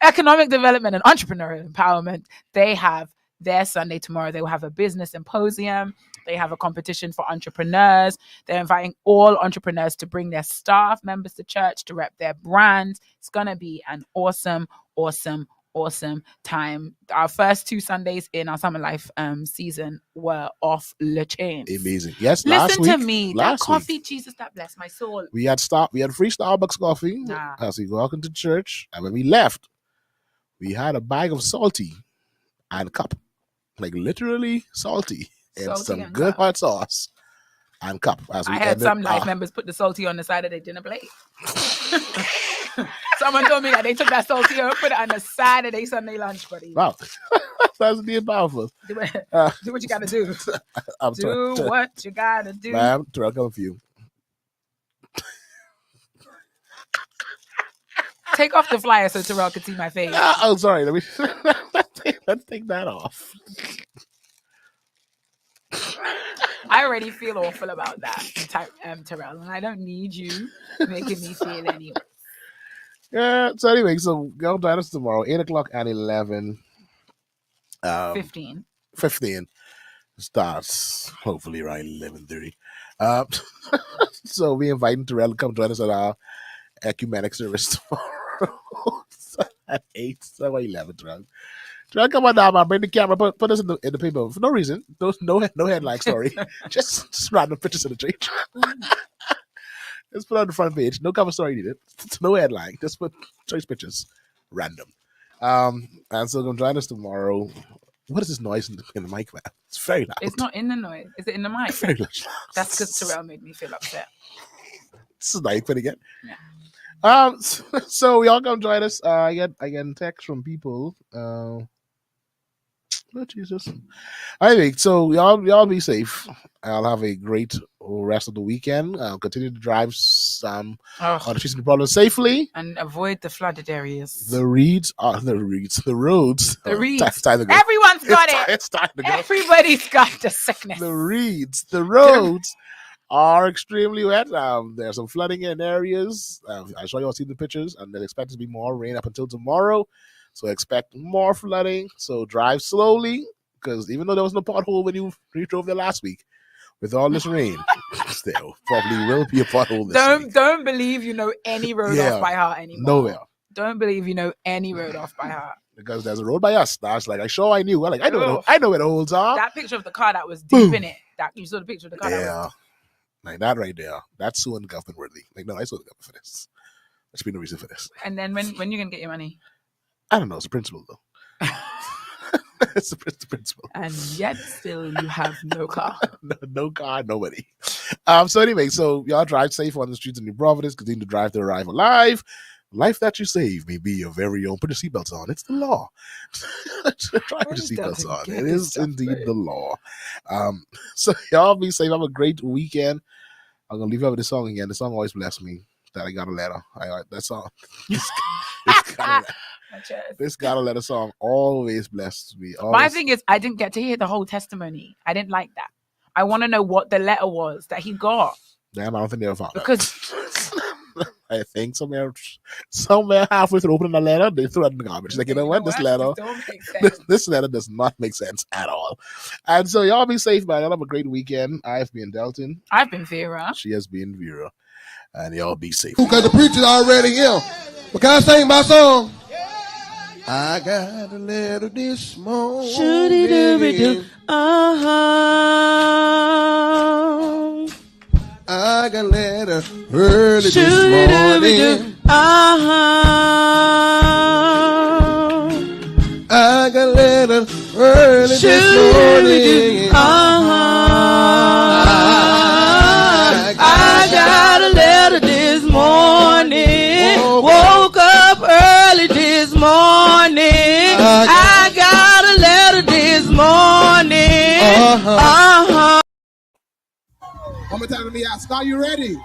S3: Economic development and entrepreneurial empowerment. They have their Sunday tomorrow. They will have a business symposium. They have a competition for entrepreneurs. They're inviting all entrepreneurs to bring their staff members to church to rep their brands. It's going to be an awesome awesome time. Our first 2 Sundays in our Summer Life season were off the chain.
S2: Amazing. Yes,
S3: listen to me. That coffee, Jesus, that blessed my soul.
S2: We had free Starbucks coffee as we walked into church, and when we left, we had a bag of salty and cup, like literally salty and some good hot sauce and cup. As we
S3: I had some life members put the salty on the side of their dinner plate. Someone told me that they took that salty and put it on the side of their Sunday lunch, buddy.
S2: Wow. That's being powerful.
S3: Do what you gotta do. Do what you gotta do.
S2: Ma'am, Terrell, coming for you.
S3: Take off the flyer so Terrell can see my face.
S2: Oh, sorry. Let's take that off.
S3: I already feel awful about that, Terrell, and I don't need you making me feel any worse.
S2: Yeah. So anyway, go join us tomorrow, 8:00 and 11.
S3: 15
S2: starts hopefully around 11:30. So we inviting Terrell to come join us at our ecumenic service tomorrow at 8, so 11. Terrell, come on down, man. Bring the camera. Put us in the paper for no reason. No headline story. just random pictures of the church. Just put on the front page. No cover story needed. No headline. Just put choice pictures. Random. And so come join us tomorrow. What is this noise in the mic, man? It's very loud.
S3: It's not in the noise. Is it in the mic?
S2: Very loud.
S3: That's because Terrell made me feel upset.
S2: This is nice again.
S3: Yeah.
S2: So y'all come join us. I get text from people. Oh Jesus. Anyway, so y'all be safe. I'll have a great rest of the weekend. I'll continue to drive on the streets of the problem safely
S3: and avoid the flooded areas.
S2: The roads.
S3: The reeds. Everyone's got it.
S2: It's time to go.
S3: Everybody's got the sickness.
S2: The roads are extremely wet. There's some flooding in areas. I'm sure y'all see the pictures, and they expect to be more rain up until tomorrow. So expect more flooding. So drive slowly, because even though there was no pothole when you drove there last week, with all this rain, there probably will be a pothole this week.
S3: Don't believe you know any road off by heart anymore.
S2: Nowhere.
S3: Don't believe you know any road off by heart.
S2: Because there's a road by us. That's like I knew. I know where the holes are.
S3: That picture of the car that was deep in it. You saw the picture of the car.
S2: Yeah. Like that right there. That's suing government worthy. Like, no, I saw the government for this. There's been no reason for this.
S3: And then when you gonna get your money?
S2: I don't know. It's a principle though. It's the principle.
S3: And yet still you have no car.
S2: no car, nobody. So anyway, so y'all drive safe on the streets of New Providence. Continue to drive to arrive alive. Life that you save may be your very own. Put your seatbelts on. It's the law. Try to put your seatbelts on. It is indeed the law. So y'all be safe. Have a great weekend. I'm gonna leave you with this song again. The song always blessed me. That I got a letter. That song. This got a letter song always blessed me.
S3: My thing is, I didn't get to hear the whole testimony. I didn't like that. I want to know what the letter was that he got.
S2: Damn, I don't think they ever found
S3: because
S2: I think somewhere halfway through opening the letter, they threw it in the garbage. Like, you know what? This letter does not make sense at all. And so y'all be safe, man. Y'all have a great weekend. I've been Delton.
S3: I've been Vera.
S2: She has been Vera. And y'all be safe.
S1: Because the preacher's already here. But can I sing my song? I got a letter this morning.
S4: Shoody-dooby-doo.
S1: I got a letter early this morning. I got a letter early this morning.
S4: I got a letter this morning. Woke up early this morning. I got a letter this morning.
S1: One more time to me, are you ready?